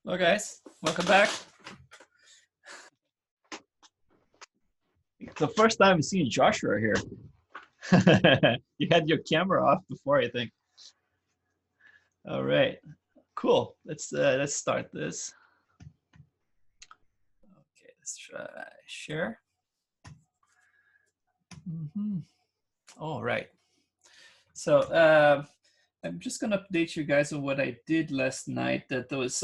Hello guys, welcome back. It's the first time seeing Joshua here. You had your camera off before, I think. All right, cool. Let's start this. Okay, let's try share. All right. So I'm just gonna update you guys on what I did last night. That was,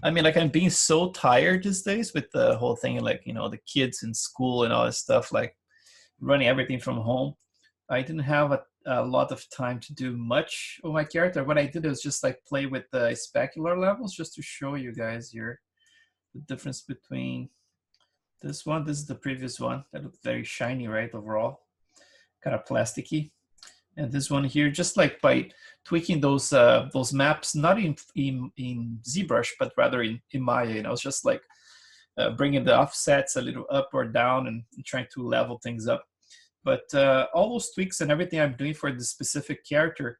I mean, like I'm being so tired these days with the whole thing, like the kids in school and all this stuff, like running everything from home. I didn't have a lot of time to do much of my character. What I did was just like play with the specular levels just to show you guys here the difference between this one. This is the previous one that looked very shiny, right? Overall, kind of plasticky. And this one here, just like by tweaking those maps, not in ZBrush, but rather in Maya. It's just like bringing the offsets a little up or down and trying to level things up. But all those tweaks and everything I'm doing for the specific character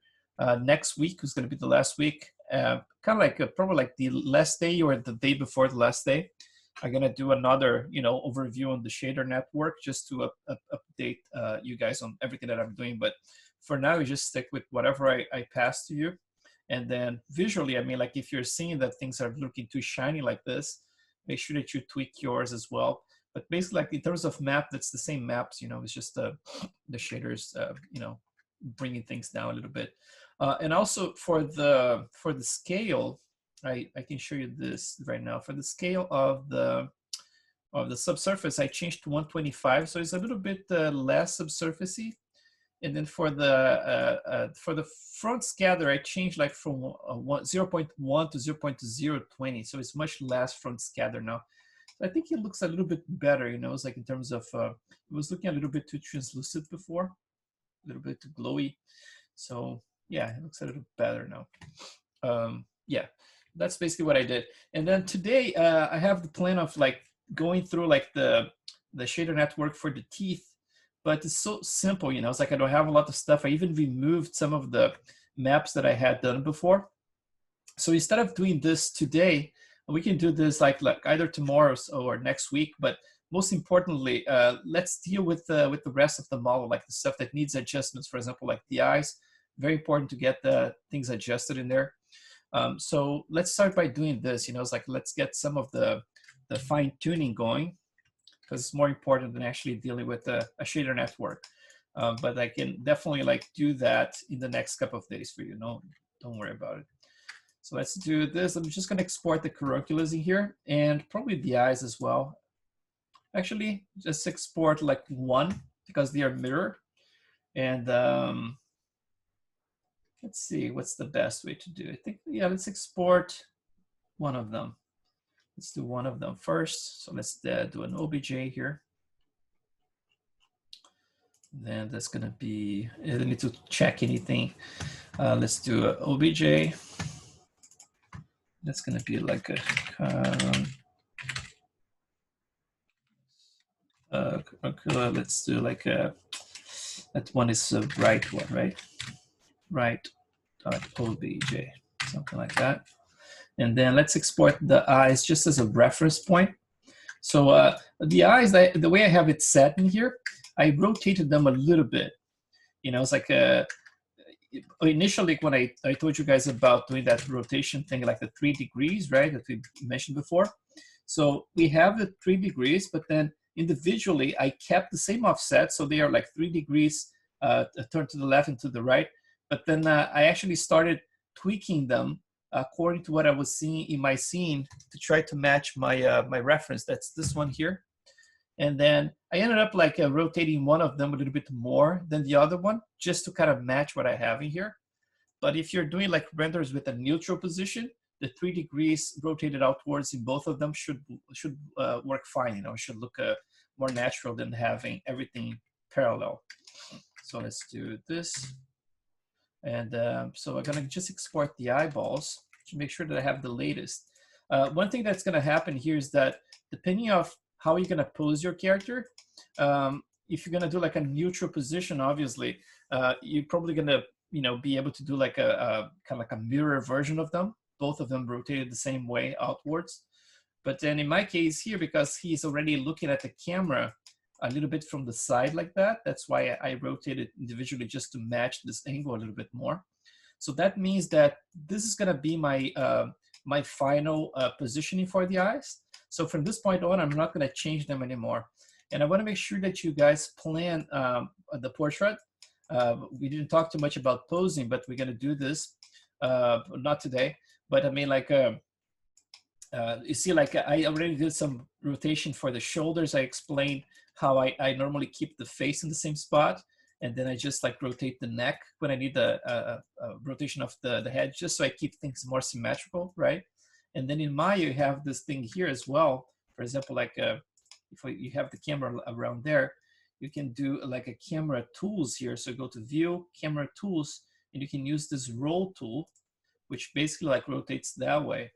next week is going to be the last week. Kind of like probably like the last day or the day before the last day. I'm going to do another, overview on the shader network just to update you guys on everything that I'm doing. But for now, you just stick with whatever I pass to you. And then visually, I mean, like if you're seeing that things are looking too shiny like this, make sure that you tweak yours as well. But basically, like in terms of map, that's the same maps. It's just the shaders, bringing things down a little bit. And also for the scale, I can show you this right now. For the scale of the subsurface, I changed to 125, so it's a little bit less subsurfacey. And then for the front scatter, I changed like from 0.1 to 0.020, so it's much less front scatter now. I think it looks a little bit better, it's like in terms of, it was looking a little bit too translucent before, a little bit too glowy. So yeah, it looks a little better now. Yeah, that's basically what I did. And then today, I have the plan of like going through like the shader network for the teeth, but it's so simple, it's like I don't have a lot of stuff. I even removed some of the maps that I had done before. So instead of doing this today, we can do this like either tomorrow or next week. But most importantly, let's deal with the rest of the model, like the stuff that needs adjustments. For example, like the eyes. Very important to get the things adjusted in there. So let's start by doing this. It's like let's get some of the fine tuning going, because it's more important than actually dealing with a shader network. But I can definitely like do that in the next couple of days for you. No, don't worry about it. So let's do this. I'm just going to export the caroculus in here and probably the eyes as well. Actually, just export like one because they are mirror. And let's see, what's the best way to do it? I think, yeah, let's export one of them. Let's do one of them first. So let's do an OBJ here. Then that's going to be, I don't need to check anything. Let's do an OBJ. That's going to be like a let's do like a, that one is a bright one, right? Right dot obj, something like that. And then let's export the eyes just as a reference point. So the eyes, the way I have it set in here, I rotated them a little bit. It's like initially when I told you guys about doing that rotation thing, like the 3 degrees, right, that we mentioned before. So we have the 3 degrees, but then individually I kept the same offset, so they are like 3 degrees turned to the left and to the right. But then I actually started tweaking them according to what I was seeing in my scene to try to match my my reference. That's this one here. And then I ended up like rotating one of them a little bit more than the other one, just to kind of match what I have in here. But if you're doing like renders with a neutral position, the 3 degrees rotated outwards in both of them should work fine. It should look more natural than having everything parallel. So let's do this. And so I'm gonna just export the eyeballs to make sure that I have the latest. One thing that's gonna happen here is that depending on how you're gonna pose your character, if you're gonna do like a neutral position, obviously, you're probably gonna be able to do like a kind of like a mirror version of them. both of them rotated the same way outwards. But then in my case here, because he's already looking at the camera a little bit from the side like that, that's why I rotated individually just to match this angle a little bit more. So that means that this is gonna be my, my final positioning for the eyes. So from this point on, I'm not gonna change them anymore. And I wanna make sure that you guys plan the portrait. We didn't talk too much about posing, but we're gonna do this, not today, but I mean like, you see, like I already did some rotation for the shoulders. I explained how I normally keep the face in the same spot. And then I just like rotate the neck when I need the rotation of the head, just so I keep things more symmetrical, right? And then in Maya, you have this thing here as well. For example, like if you have the camera around there, you can do like a camera tools here. So go to view, camera tools, and you can use this roll tool, which basically like rotates that way.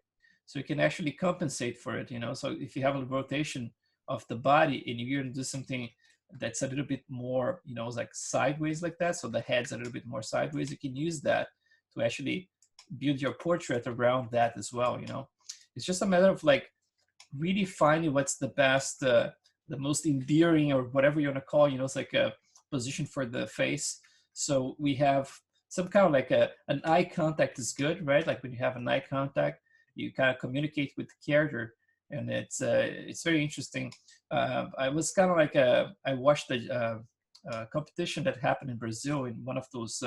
So you can actually compensate for it, you know? So if you have a rotation of the body and you're gonna do something that's a little bit more, you know, like sideways like that, so the head's a little bit more sideways, you can use that to actually build your portrait around that as well, you know? It's just a matter of like really finding what's the best, the most endearing or whatever you wanna call, you know, it's like a position for the face. So we have some kind of like an eye contact is good, right? Like when you have an eye contact, you kind of communicate with the character, and it's very interesting. I was kind of like I watched the competition that happened in Brazil in one of those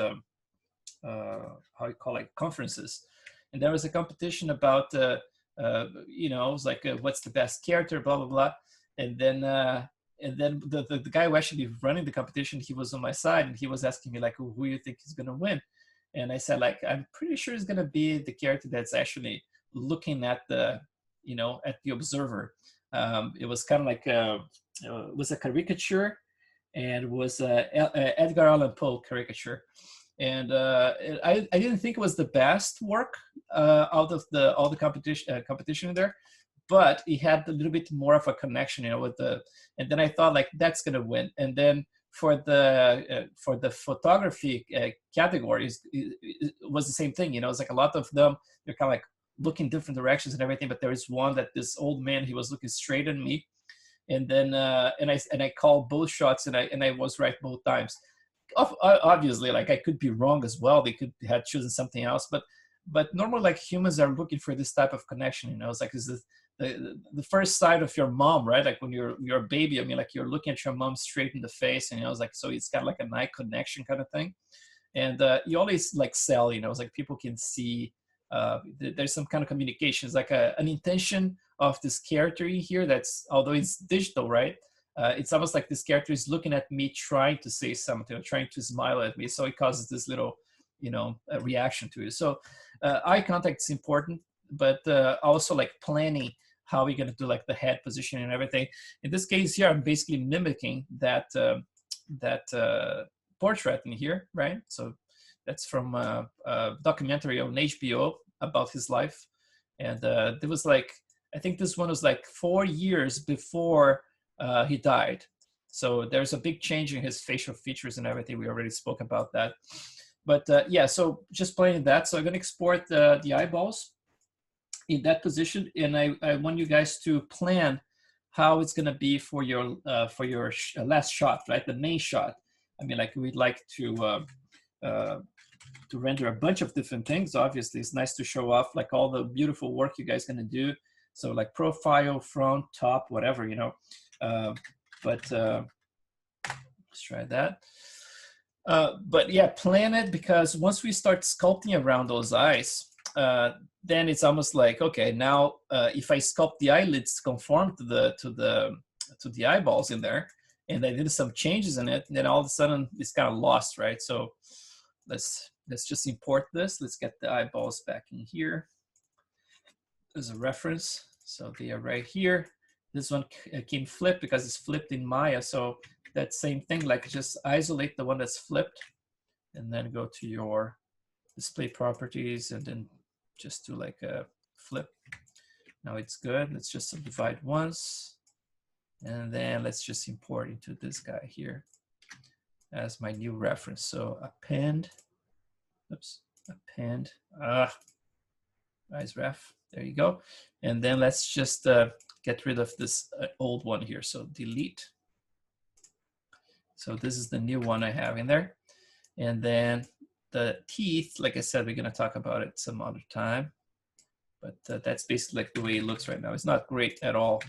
how you call it, conferences, and there was a competition about you know, it was like what's the best character, blah blah blah, and then the guy who actually running the competition, he was on my side, and he was asking me like, who you think is gonna win? And I said like, I'm pretty sure it's gonna be the character that's actually looking at the, you know, at the observer. It was kind of like it was a caricature, and it was Edgar Allan Poe caricature. And I didn't think it was the best work out of all the competition in there, but it had a little bit more of a connection, you know, with the. And then I thought like that's gonna win. And then for the photography categories, it was the same thing. You know, it's like a lot of them, they're kind of like looking different directions and everything, but there is one that this old man, he was looking straight at me, and then and I called both shots, and I was right both times. Obviously, like I could be wrong as well. They could have chosen something else, but normally like humans are looking for this type of connection. You know, it's like is the first sight of your mom, right? Like when you're a baby, I mean, like you're looking at your mom straight in the face, and you know, it's like, so it's got like an eye connection kind of thing. And you always like sell, you know, it's like people can see there's some kind of communication. It's like an intention of this character here that's, although it's digital, right? It's almost like this character is looking at me, trying to say something, or trying to smile at me. So it causes this little, you know, reaction to it. So eye contact is important, but also like planning how we're going to do like the head position and everything. In this case here, I'm basically mimicking that portrait in here, right? So that's from a documentary on HBO about his life. And there was like, I think this one was like 4 years before he died. So there's a big change in his facial features and everything. We already spoke about that. But yeah, so just playing that. So I'm going to export the eyeballs in that position. And I want you guys to plan how it's going to be for your last shot, right? The main shot. I mean, like we'd like to render a bunch of different things. Obviously, it's nice to show off like all the beautiful work you guys gonna do. So like profile, front, top, whatever, you know. But let's try that. But yeah, plan it, because once we start sculpting around those eyes, then it's almost like, okay, now if I sculpt the eyelids to conform to the eyeballs in there, and I did some changes in it, then all of a sudden it's kind of lost, right? So let's just import this. Let's get the eyeballs back in here as a reference. So they are right here. This one came flipped because it's flipped in Maya. So that same thing, like just isolate the one that's flipped, and then go to your display properties, and then just do like a flip. Now it's good. Let's just subdivide once. And then let's just import into this guy here as my new reference. So append, oops, append, Rise ref, there you go. And then let's just get rid of this old one here. So delete. So this is the new one I have in there. And then the teeth, like I said, we're gonna talk about it some other time. But that's basically like the way it looks right now. It's not great at all.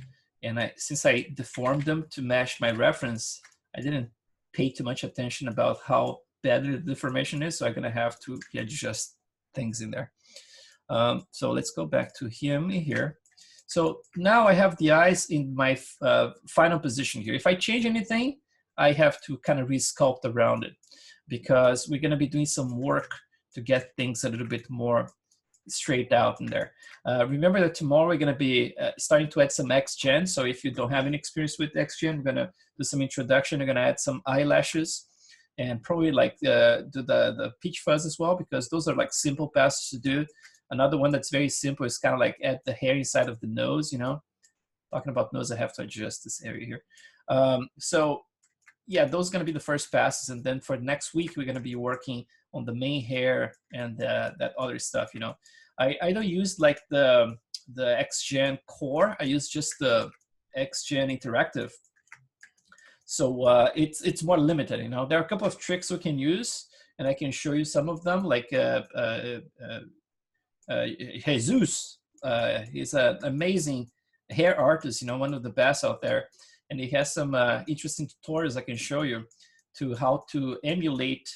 And since I deformed them to match my reference, I didn't pay too much attention about how bad the deformation is. So I'm gonna have to adjust things in there. So let's go back to him here. So now I have the eyes in my final position here. If I change anything, I have to kind of resculpt around it because we're gonna be doing some work to get things a little bit more straight out in there. Remember that tomorrow we're gonna be starting to add some XGen. So if you don't have any experience with XGen, we're gonna do some introduction. We're gonna add some eyelashes and probably like do the peach fuzz as well, because those are like simple passes to do. Another one that's very simple is kind of like add the hair inside of the nose, you know. Talking about nose, I have to adjust this area here. So yeah, those are gonna be the first passes. And then for next week, we're gonna be working on the main hair and that other stuff, you know. I don't use like the XGen core. I use just the XGen interactive. So it's more limited, you know. There are a couple of tricks we can use, and I can show you some of them, like Jesus. He's an amazing hair artist, you know, one of the best out there. And he has some interesting tutorials I can show you to how to emulate,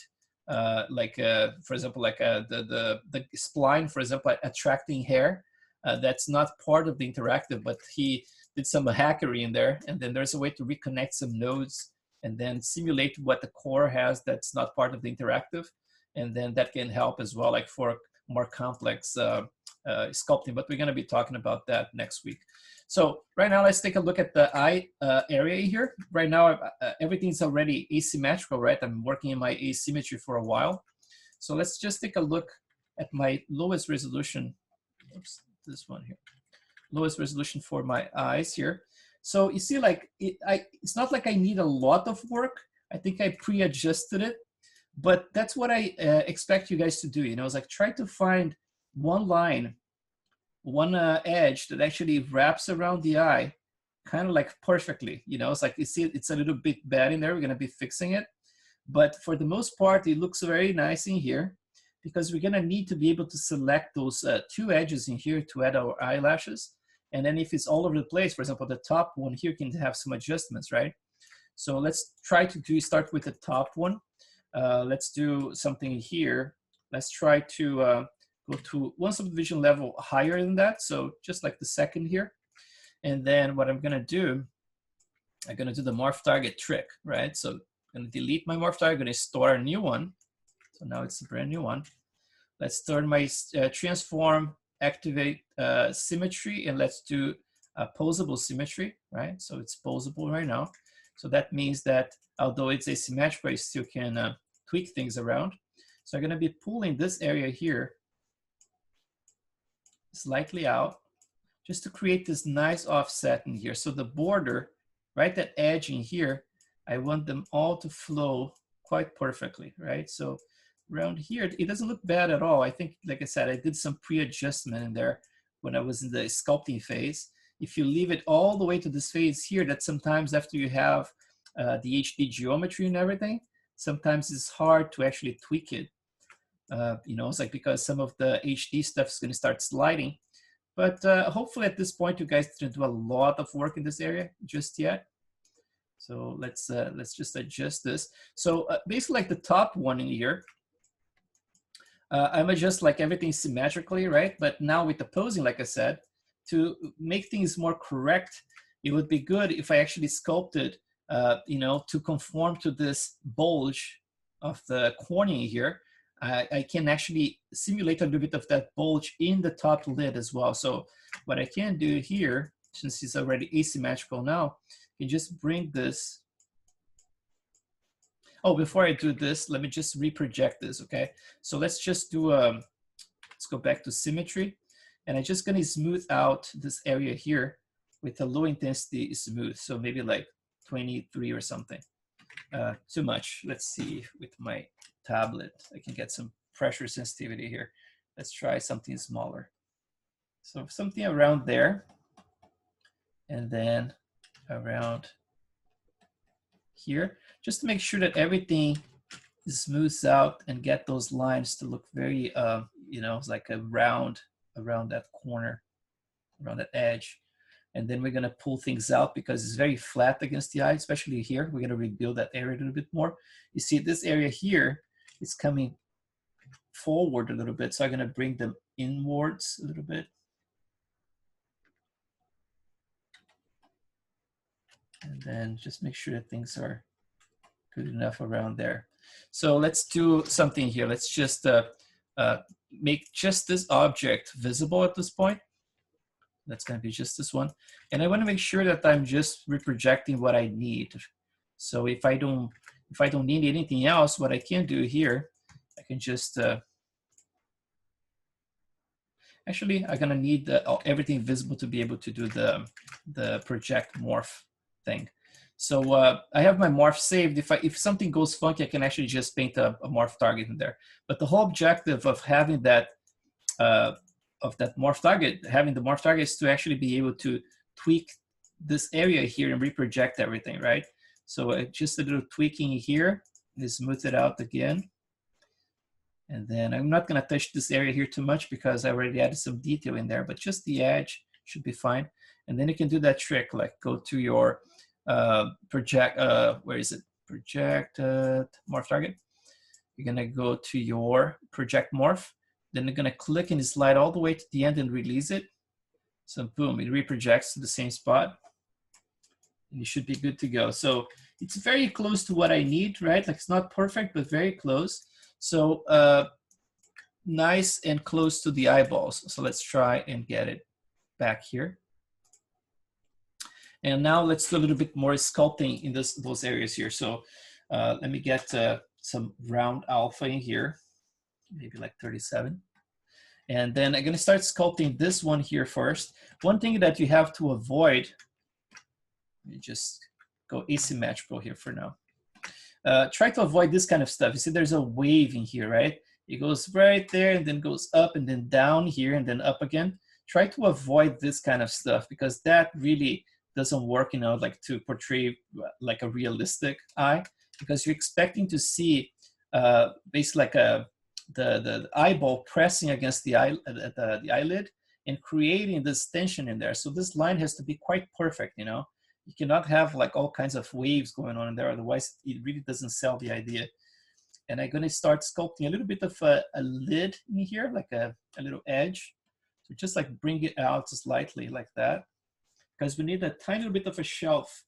for example, like the spline, for example, attracting hair. That's not part of the interactive, but he did some hackery in there. And then there's a way to reconnect some nodes and then simulate what the core has that's not part of the interactive. And then that can help as well, like for more complex sculpting. But we're going to be talking about that next week. So right now, let's take a look at the eye area here. Right now, everything's already asymmetrical, right? I'm working in my asymmetry for a while. So let's just take a look at my lowest resolution. Oops, this one here. Lowest resolution for my eyes here. So you see, like, it's not like I need a lot of work. I think I pre-adjusted it. But that's what I expect you guys to do. You know, it's like try to find one line, one edge that actually wraps around the eye, kind of like perfectly. You know, it's like you see it's a little bit bad in there. We're gonna be fixing it, but for the most part, it looks very nice in here because we're gonna need to be able to select those two edges in here to add our eyelashes. And then if it's all over the place, for example, the top one here can have some adjustments, right? So let's try to start with the top one. Let's do something here. Let's try to go to one subdivision level higher than that. So just like the second here. And then what I'm gonna do, I'm gonna do the morph target trick, right? So I'm gonna delete my morph target, I'm gonna store a new one. So now it's a brand new one. Let's turn my transform, activate symmetry, and let's do a posable symmetry, right? So it's posable right now. So that means that although it's asymmetrical, I still can tweak things around. So I'm gonna be pulling this area here slightly out just to create this nice offset in here. So the border, right, that edge in here, I want them all to flow quite perfectly, right? So around here, it doesn't look bad at all. I think, like I said, I did some pre-adjustment in there when I was in the sculpting phase. If you leave it all the way to this phase here, that sometimes after you have the HD geometry and everything, sometimes it's hard to actually tweak it. You know, it's like because some of the HD stuff is going to start sliding. But hopefully at this point, you guys didn't do a lot of work in this area just yet. So let's just adjust this. So basically like the top one in here, I'm adjust like everything symmetrically, right? But now with the posing, like I said, to make things more correct, it would be good if I actually sculpted, you know, to conform to this bulge of the cornea here. I can actually simulate a little bit of that bulge in the top lid as well. So what I can do here, since it's already asymmetrical now, you just bring this. Oh, before I do this, let me just reproject this, okay? So let's just do, let's go back to symmetry. And I'm just gonna smooth out this area here with a low intensity smooth. So maybe like 23 or something. Too much. Let's see with my tablet. I can get some pressure sensitivity here. Let's try something smaller. So something around there, and then around here, just to make sure that everything smooths out and get those lines to look very, you know, like a round around that corner, around that edge. And then we're gonna pull things out because it's very flat against the eye, especially here. We're gonna rebuild that area a little bit more. You see this area here is coming forward a little bit. So I'm gonna bring them inwards a little bit. And then just make sure that things are good enough around there. So let's do something here. Let's just make just this object visible at this point. That's going to be just this one. And I want to make sure that I'm just reprojecting what I need. So if I don't need anything else, what I can do here, I can just actually I'm going to need everything visible to be able to do the project morph thing. So I have my morph saved. If something goes funky, I can actually just paint a morph target in there. But the whole objective of having that morph target, having the morph target, is to actually be able to tweak this area here and reproject everything, right? So just a little tweaking here, smooth it out again. And then I'm not going to touch this area here too much because I already added some detail in there, but just the edge should be fine. And then you can do that trick, like go to your project, where is it? Project morph target. You're going to go to your project morph. Then you're going to click and slide all the way to the end and release it. So boom, it reprojects to the same spot. And you should be good to go. So it's very close to what I need, right? Like it's not perfect, but very close. So nice and close to the eyeballs. So let's try and get it back here. And now let's do a little bit more sculpting in those areas here. So let me get some round alpha in here, maybe like 37. And then I'm gonna start sculpting this one here first. One thing that you have to avoid, let me just go asymmetrical here for now. Try to avoid this kind of stuff. You see there's a wave in here, right? It goes right there and then goes up and then down here and then up again. Try to avoid this kind of stuff because that really doesn't work, you know, like to portray like a realistic eye, because you're expecting to see basically like the eyeball pressing against the eyelid and creating this tension in there. So this line has to be quite perfect, you know. You cannot have like all kinds of waves going on in there, otherwise it really doesn't sell the idea. And I'm gonna start sculpting a little bit of a lid in here, like a little edge. So just like bring it out slightly like that, because we need a tiny little bit of a shelf.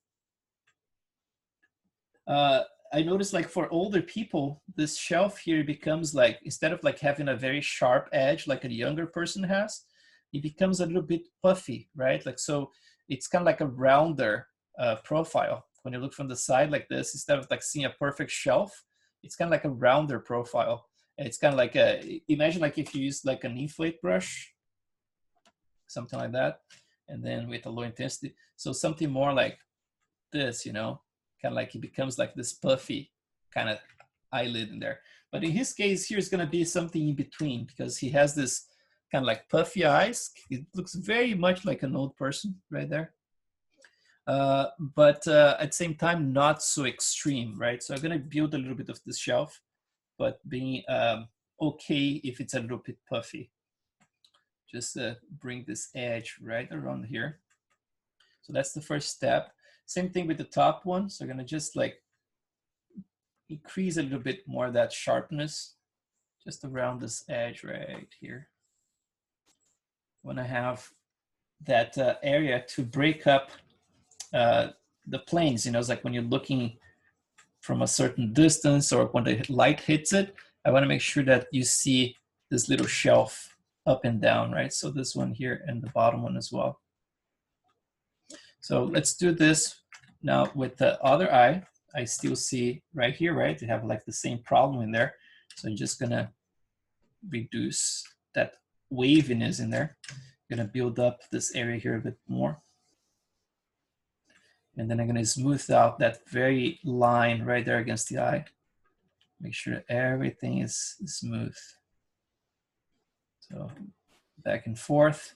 I noticed like for older people, this shelf here becomes like, instead of like having a very sharp edge like a younger person has, it becomes a little bit puffy, right? Like, so it's kind of like a rounder profile. When you look from the side like this, instead of like seeing a perfect shelf, it's kind of like a rounder profile. And it's kind of like imagine like if you use like an inflate brush, something like that, and then with a low intensity. So something more like this, you know, kind of like it becomes like this puffy kind of eyelid in there. But in his case, here's going to be something in between because he has this kind of like puffy eyes. It looks very much like an old person right there. But at the same time, not so extreme, right? So I'm going to build a little bit of this shelf, but being okay if it's a little bit puffy. Just bring this edge right around here. So that's the first step. Same thing with the top one. So I'm gonna just like increase a little bit more of that sharpness just around this edge right here. I wanna have that area to break up the planes, you know, it's like when you're looking from a certain distance or when the light hits it, I wanna make sure that you see this little shelf up and down, right? So this one here and the bottom one as well. So let's do this now with the other eye. I still see right here, right? They have like the same problem in there. So I'm just gonna reduce that waviness in there. I'm gonna build up this area here a bit more. And then I'm gonna smooth out that very line right there against the eye. Make sure everything is smooth. So back and forth.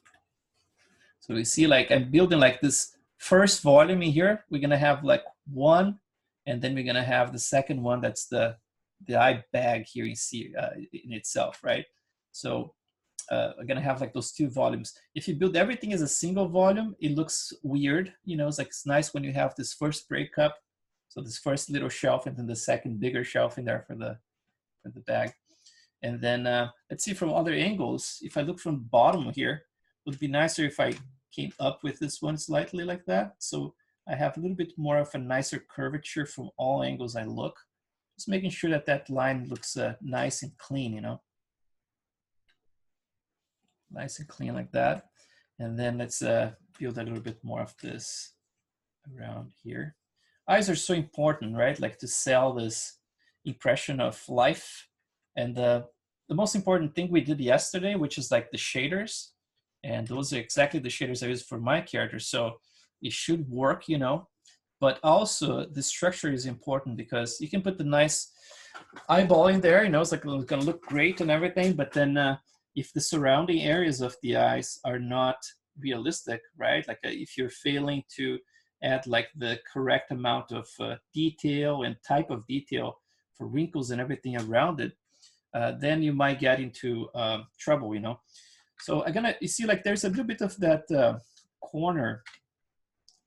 So you see, like I'm building like this first volume in here. We're gonna have like one, and then we're gonna have the second one. That's the eye bag here you see in itself, right? So we're gonna have like those two volumes. If you build everything as a single volume, it looks weird. You know, it's like it's nice when you have this first breakup. So this first little shelf and then the second bigger shelf in there for the bag. And then let's see from other angles. If I look from the bottom here, it would be nicer if I came up with this one slightly like that. So I have a little bit more of a nicer curvature from all angles I look. Just making sure that that line looks nice and clean, you know. Nice and clean like that. And then let's build a little bit more of this around here. Eyes are so important, right? Like to sell this impression of life. And the most important thing we did yesterday, which is like the shaders. And those are exactly the shaders I use for my character. So it should work, you know. But also the structure is important because you can put the nice eyeball in there, you know, it's like it's gonna look great and everything. But then if the surrounding areas of the eyes are not realistic, right? Like if you're failing to add like the correct amount of detail and type of detail for wrinkles and everything around it, then you might get into trouble, you know. So you see like there's a little bit of that corner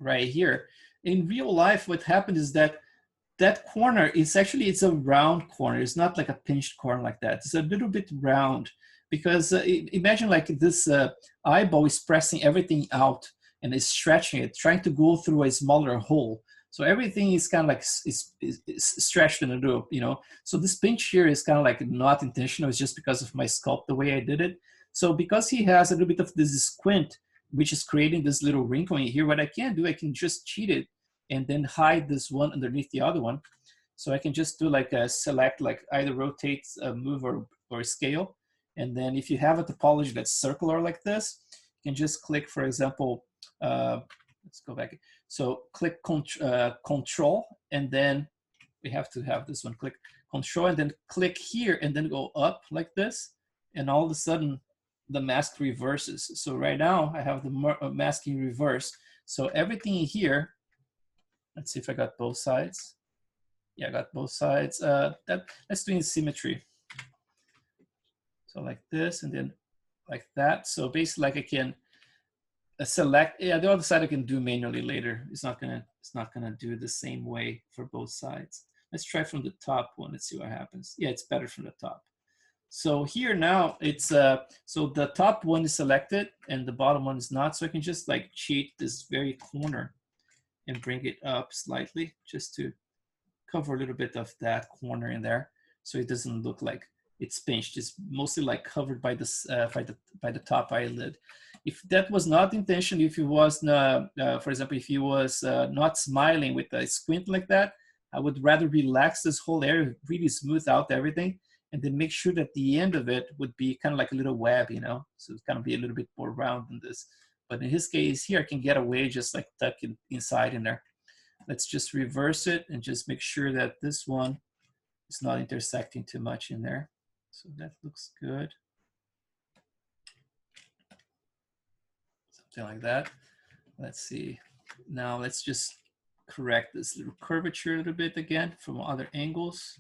right here. In real life, what happened is that that corner is actually, it's a round corner. It's not like a pinched corner like that. It's a little bit round because imagine like this eyeball is pressing everything out and is stretching it, trying to go through a smaller hole. So everything is kind of like is stretched in a loop, you know. So this pinch here is kind of like not intentional. It's just because of my sculpt, the way I did it. So because he has a little bit of this squint, which is creating this little wrinkle in here, what I can do, I can just cheat it and then hide this one underneath the other one. So I can just do like a select, like either rotate, move, or scale. And then if you have a topology that's circular like this, you can just click, for example, let's go back. So click control, and then we have to have this one, click control, and then click here, and then go up like this. And all of a sudden, the mask reverses. So right now, I have the masking reverse. So everything here, let's see if I got both sides. Yeah, I got both sides. Let's do in symmetry. So like this, and then like that. So basically, like I can select. Yeah, the other side I can do manually later. It's not gonna do the same way for both sides. Let's try from the top one. Let's see what happens. Yeah, it's better from the top. So here now it's so the top one is selected and the bottom one is not. So I can just like cheat this very corner and bring it up slightly just to cover a little bit of that corner in there, so it doesn't look like it's pinched. It's mostly like covered by this by the top eyelid. If that was not the intention, if it was for example, if he was not smiling with a squint like that, I would rather relax this whole area, really smooth out everything, and then make sure that the end of it would be kind of like a little web, you know, so it's gonna be a little bit more round than this. But in his case here, I can get away just like tuck it inside in there. Let's just reverse it and just make sure that this one is not intersecting too much in there. So that looks good. Something like that. Let's see. Now let's just correct this little curvature a little bit again from other angles.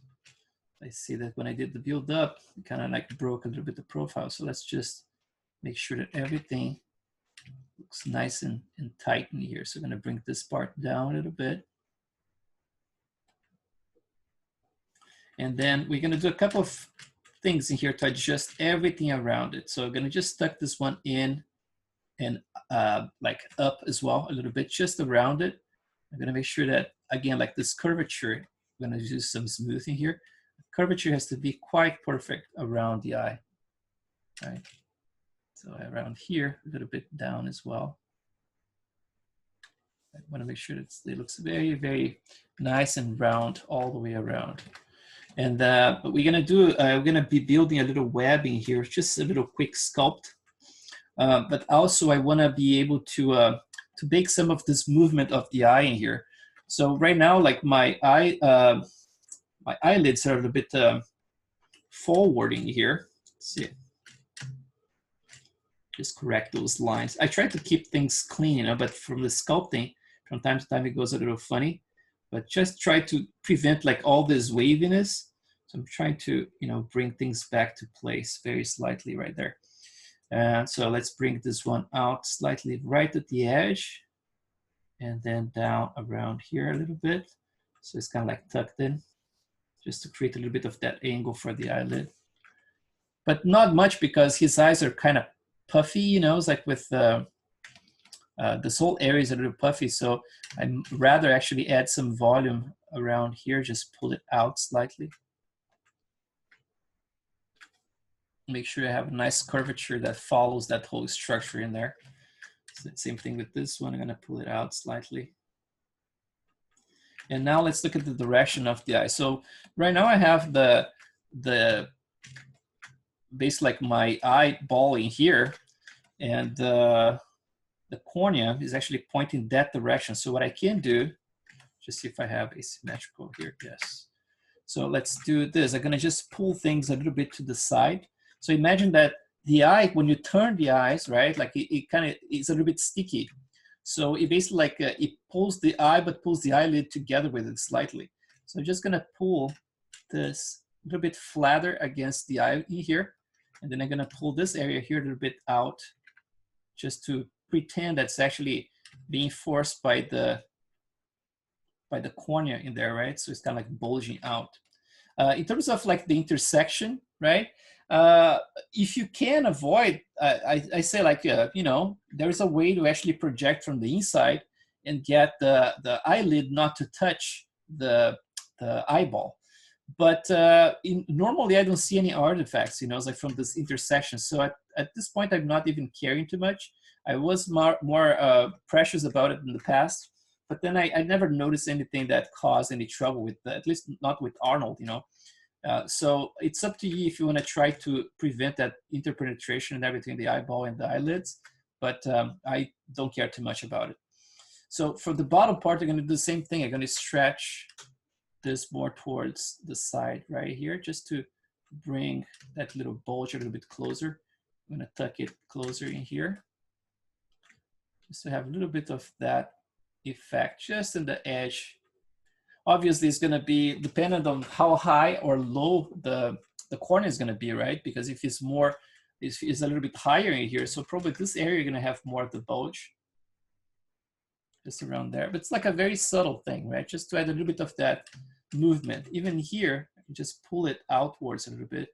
I see that when I did the build up, it kind of like broke a little bit the profile. So let's just make sure that everything looks nice and tight in here. So I'm gonna bring this part down a little bit. And then we're gonna do a couple of things in here to adjust everything around it. So I'm gonna just tuck this one in and like up as well a little bit, just around it. I'm gonna make sure that, again, like this curvature, I'm gonna do some smoothing here. Curvature has to be quite perfect around the eye, right? So around here, a little bit down as well. I want to make sure that it looks very, very nice and round all the way around. And what we're gonna do, we're gonna be building a little webbing here, just a little quick sculpt. But also I wanna be able to make some of this movement of the eye in here. So right now, like my eyelids are a little bit forwarding here. Let's see. Just correct those lines. I try to keep things clean, you know, but from the sculpting, from time to time it goes a little funny. But just try to prevent like all this waviness. So I'm trying to, you know, bring things back to place very slightly right there. And so let's bring this one out slightly right at the edge and then down around here a little bit. So it's kind of like tucked in, just to create a little bit of that angle for the eyelid. But not much because his eyes are kind of puffy, you know, it's like with this whole area is a little puffy. So I'd rather actually add some volume around here, just pull it out slightly. Make sure I have a nice curvature that follows that whole structure in there. So same thing with this one, I'm gonna pull it out slightly. And now let's look at the direction of the eye. So right now I have the base like my eyeball in here, and the cornea is actually pointing that direction. So what I can do, just see if I have asymmetrical here, yes. So let's do this. I'm gonna just pull things a little bit to the side. So imagine that the eye, when you turn the eyes, right, like it kind of, it's a little bit sticky. So it basically like, it pulls the eye, but pulls the eyelid together with it slightly. So I'm just gonna pull this a little bit flatter against the eye here. And then I'm gonna pull this area here a little bit out just to pretend that's actually being forced by the cornea in there, right? So it's kind of like bulging out. In terms of like the intersection, right? If you can avoid, I say like, you know, there's a way to actually project from the inside and get the eyelid not to touch the eyeball. But normally I don't see any artifacts, you know, it's like from this intersection. So at this point, I'm not even caring too much. I was more precious about it in the past, but then I never noticed anything that caused any trouble with that, at least not with Arnold, you know. So it's up to you if you want to try to prevent that interpenetration and everything, the eyeball and the eyelids, but I don't care too much about it. So for the bottom part, I'm going to do the same thing. I'm going to stretch this more towards the side right here, just to bring that little bulge a little bit closer. I'm going to tuck it closer in here, just to have a little bit of that effect just in the edge. Obviously, it's going to be dependent on how high or low the cornea is going to be, right? Because if it's more, it's a little bit higher in here, so probably this area you're going to have more of the bulge, just around there. But it's like a very subtle thing, right? Just to add a little bit of that movement. Even here, I can just pull it outwards a little bit,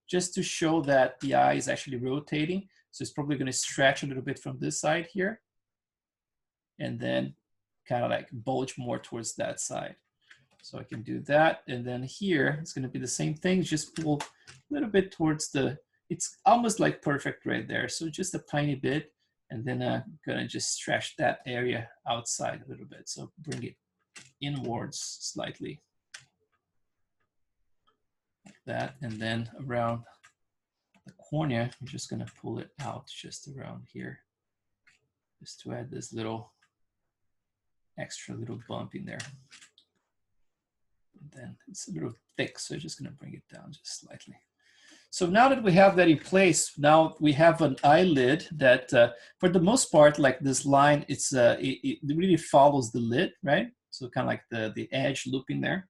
just to show that the eye is actually rotating. So it's probably going to stretch a little bit from this side here, and then kind of like bulge more towards that side. So I can do that. And then here, it's going to be the same thing, just pull a little bit towards the, it's almost like perfect right there. So just a tiny bit, and then I'm going to just stretch that area outside a little bit. So bring it inwards slightly, like that. And then around the cornea, I'm just going to pull it out just around here, just to add this little extra little bump in there. And then it's a little thick, so I'm just going to bring it down just slightly. So now that we have that in place, now we have an eyelid that, for the most part, like this line, it really follows the lid, right? So kind of like the edge looping there.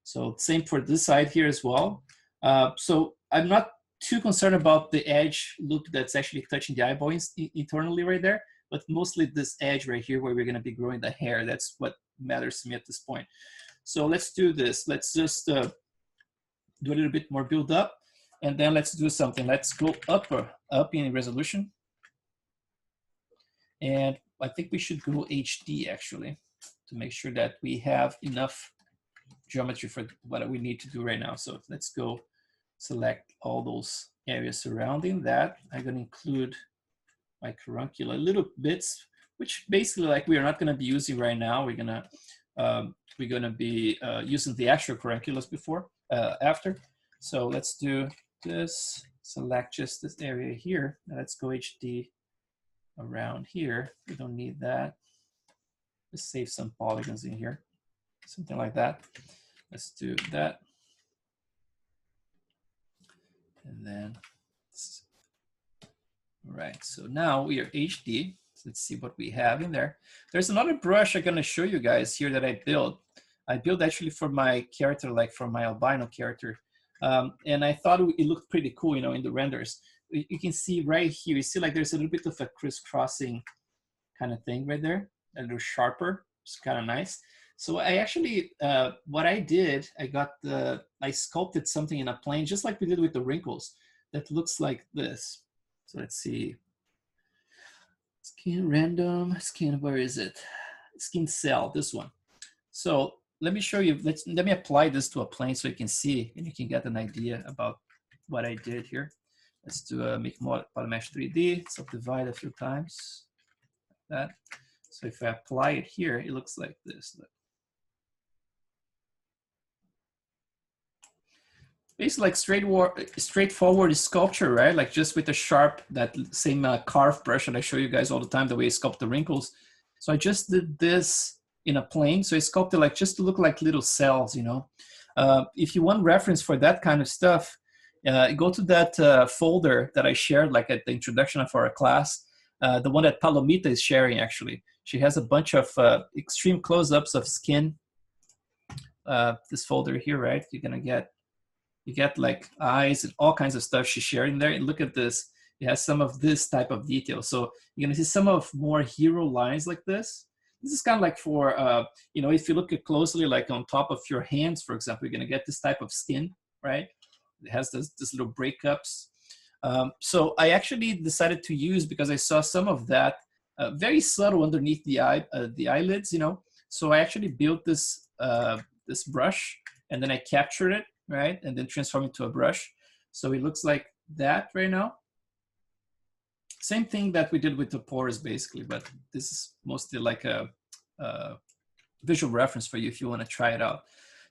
So same for this side here as well. So I'm not too concerned about the edge loop that's actually touching the eyeball internally right there, but mostly this edge right here where we're going to be growing the hair. That's what matters to me at this point. So let's do this. Let's just do a little bit more build up, and then let's do something. Let's go up in resolution. And I think we should go HD actually, to make sure that we have enough geometry for what we need to do right now. So let's go select all those areas surrounding that. I'm going to include my caruncular little bits, which basically like we are not going to be using right now. We're going to be using the actual carunculus after. So let's do this, select just this area here. Now let's go HD around here. We don't need that. Just save some polygons in here, something like that. Let's do that. And then All right, so now we are HD. So let's see what we have in there. There's another brush I'm gonna show you guys here that I built. I built actually for my character, like for my albino character. And I thought it looked pretty cool, you know, in the renders. You can see right here, you see like there's a little bit of a crisscrossing kind of thing right there, a little sharper. It's kind of nice. So I actually, what I did, I sculpted something in a plane, just like we did with the wrinkles, that looks like this. So let's see. Skin random, skin, where is it? Skin cell, this one. So let me show you, let me apply this to a plane so you can see and you can get an idea about what I did here. Let's do a make more polymesh 3D, subdivide a few times, like that. So if I apply it here, it looks like this. Look. Basically like straightforward sculpture, right? Like just with the sharp, that same carve brush that I show you guys all the time, the way I sculpt the wrinkles. So I just did this in a plane. So I sculpted like just to look like little cells, you know. If you want reference for that kind of stuff, go to that folder that I shared like at the introduction of our class, the one that Palomita is sharing actually. She has a bunch of extreme close-ups of skin. This folder here, right? You get like eyes and all kinds of stuff she's sharing there. And look at this. It has some of this type of detail. So you're gonna see some of more hero lines like this. This is kind of like for, you know, if you look at closely, like on top of your hands, for example, you're gonna get this type of skin, right? It has this little breakups. So I actually decided to use, because I saw some of that very subtle underneath the eyelids, you know. So I actually built this, this brush and then I captured it, right? And then transform it to a brush. So it looks like that right now. Same thing that we did with the pores basically, but this is mostly like a visual reference for you if you want to try it out.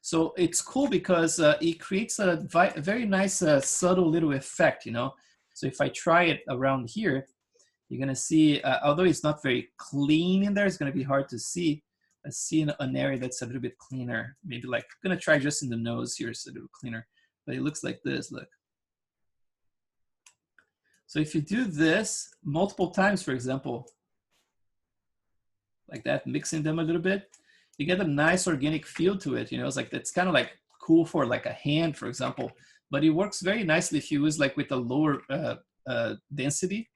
So it's cool because it creates a very nice subtle little effect, you know? So if I try it around here, you're gonna see, although it's not very clean in there, it's gonna be hard to see. Let's see an area that's a little bit cleaner. Maybe like, I'm gonna try just in the nose here, so a little cleaner. But it looks like this, look. So if you do this multiple times, for example, like that, mixing them a little bit, you get a nice organic feel to it. You know, it's like, it's kind of like cool for like a hand, for example, but it works very nicely if you use like with a lower density,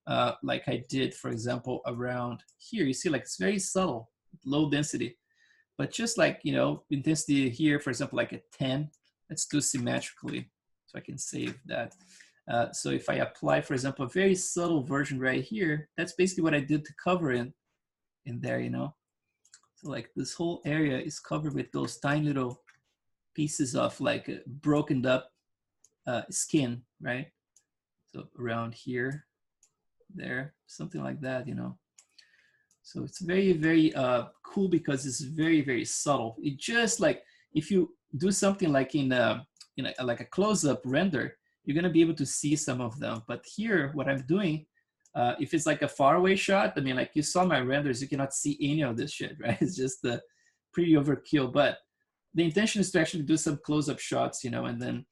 like I did, for example, around here. You see like it's very subtle, low density, but just like, you know, intensity here, for example, like at 10, let's do symmetrically so I can save that. So if I apply, for example, a very subtle version right here, that's basically what I did to cover in there, you know. So like this whole area is covered with those tiny little pieces of like broken up skin, right? So around here, there, something like that, you know. So it's very, very cool because it's very, very subtle. It just like, if you do something like in like a close-up render, you're gonna be able to see some of them. But here, what I'm doing, if it's like a faraway shot, I mean, like you saw my renders, you cannot see any of this shit, right? It's just pretty overkill. But the intention is to actually do some close-up shots, you know, and then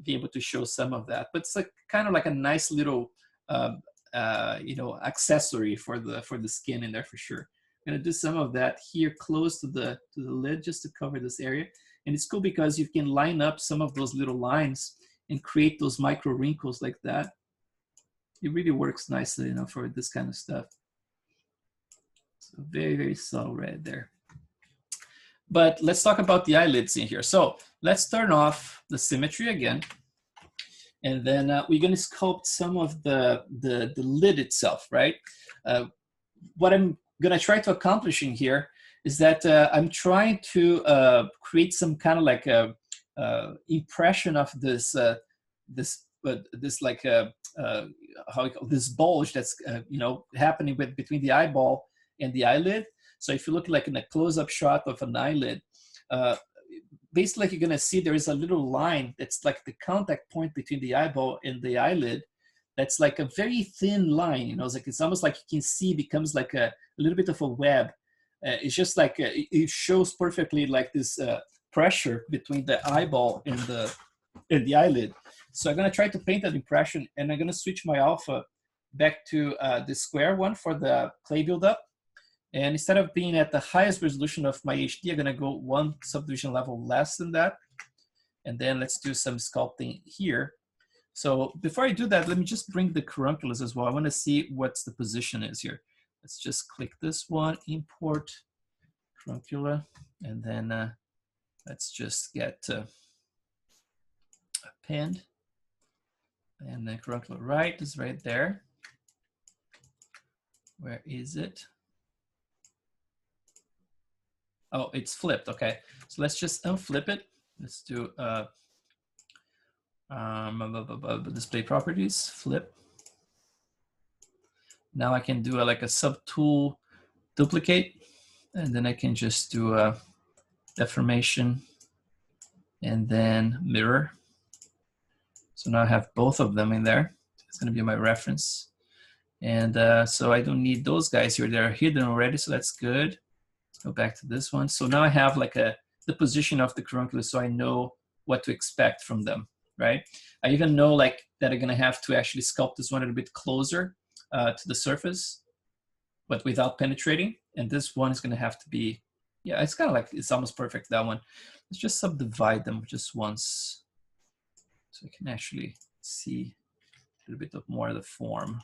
be able to show some of that. But it's like kind of like a nice little, you know, accessory for the skin in there for sure. I'm gonna do some of that here close to the lid just to cover this area. And it's cool because you can line up some of those little lines and create those micro wrinkles like that. It really works nicely, you know, for this kind of stuff. So very, very subtle right there. But let's talk about the eyelids in here. So let's turn off the symmetry again. And then we're gonna sculpt some of the lid itself, right? What I'm gonna try to accomplish in here is that I'm trying to create some kind of like a impression of this like how we call this bulge that's you know, happening between the eyeball and the eyelid. So if you look like in a close-up shot of an eyelid, basically like you're gonna see there is a little line that's like the contact point between the eyeball and the eyelid. That's like a very thin line, you know. It's like, it's almost like you can see becomes like a little bit of a web. It's just like it shows perfectly like this pressure between the eyeball and the eyelid. So I'm gonna try to paint that impression, and I'm gonna switch my alpha back to the square one for the clay buildup. And instead of being at the highest resolution of my HD, I'm gonna go one subdivision level less than that. And then let's do some sculpting here. So before I do that, let me just bring the carunculus as well. I wanna see what's the position is here. Let's just click this one, import caruncula, and then let's just get append. And the caruncula right is right there. Where is it? Oh, it's flipped. Okay, so let's just unflip it. Let's do display properties, flip. Now I can do like a subtool duplicate, and then I can just do a deformation and then mirror. So now I have both of them in there. It's gonna be my reference. And so I don't need those guys here. They're hidden already, so that's good. Let's go back to this one. So now I have like the position of the carunculus, so I know what to expect from them, right? I even know like that I'm gonna have to actually sculpt this one a little bit closer to the surface, but without penetrating. And this one is gonna have to be, yeah, it's kind of like, it's almost perfect, that one. Let's just subdivide them just once, so I can actually see a little bit of more of the form.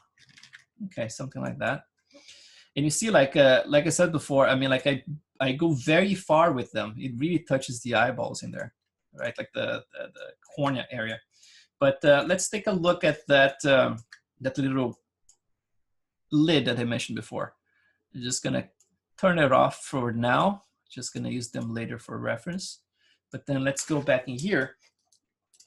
Okay, something like that. And you see, like I said before, I mean, like I go very far with them. It really touches the eyeballs in there, right? Like the cornea area. But let's take a look at that, that little lid that I mentioned before. I'm just gonna turn it off for now. Just gonna use them later for reference. But then let's go back in here.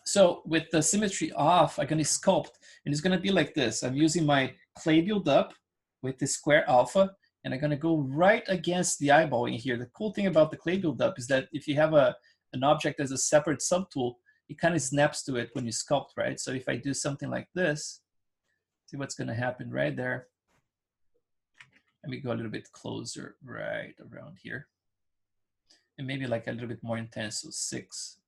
So with the symmetry off, I'm gonna sculpt, and it's gonna be like this. I'm using my clay buildup with the square alpha, and I'm gonna go right against the eyeball in here. The cool thing about the clay buildup is that if you have an object as a separate subtool, it kind of snaps to it when you sculpt, right? So if I do something like this, see what's gonna happen right there. Let me go a little bit closer right around here. And maybe like a little bit more intense, so 6.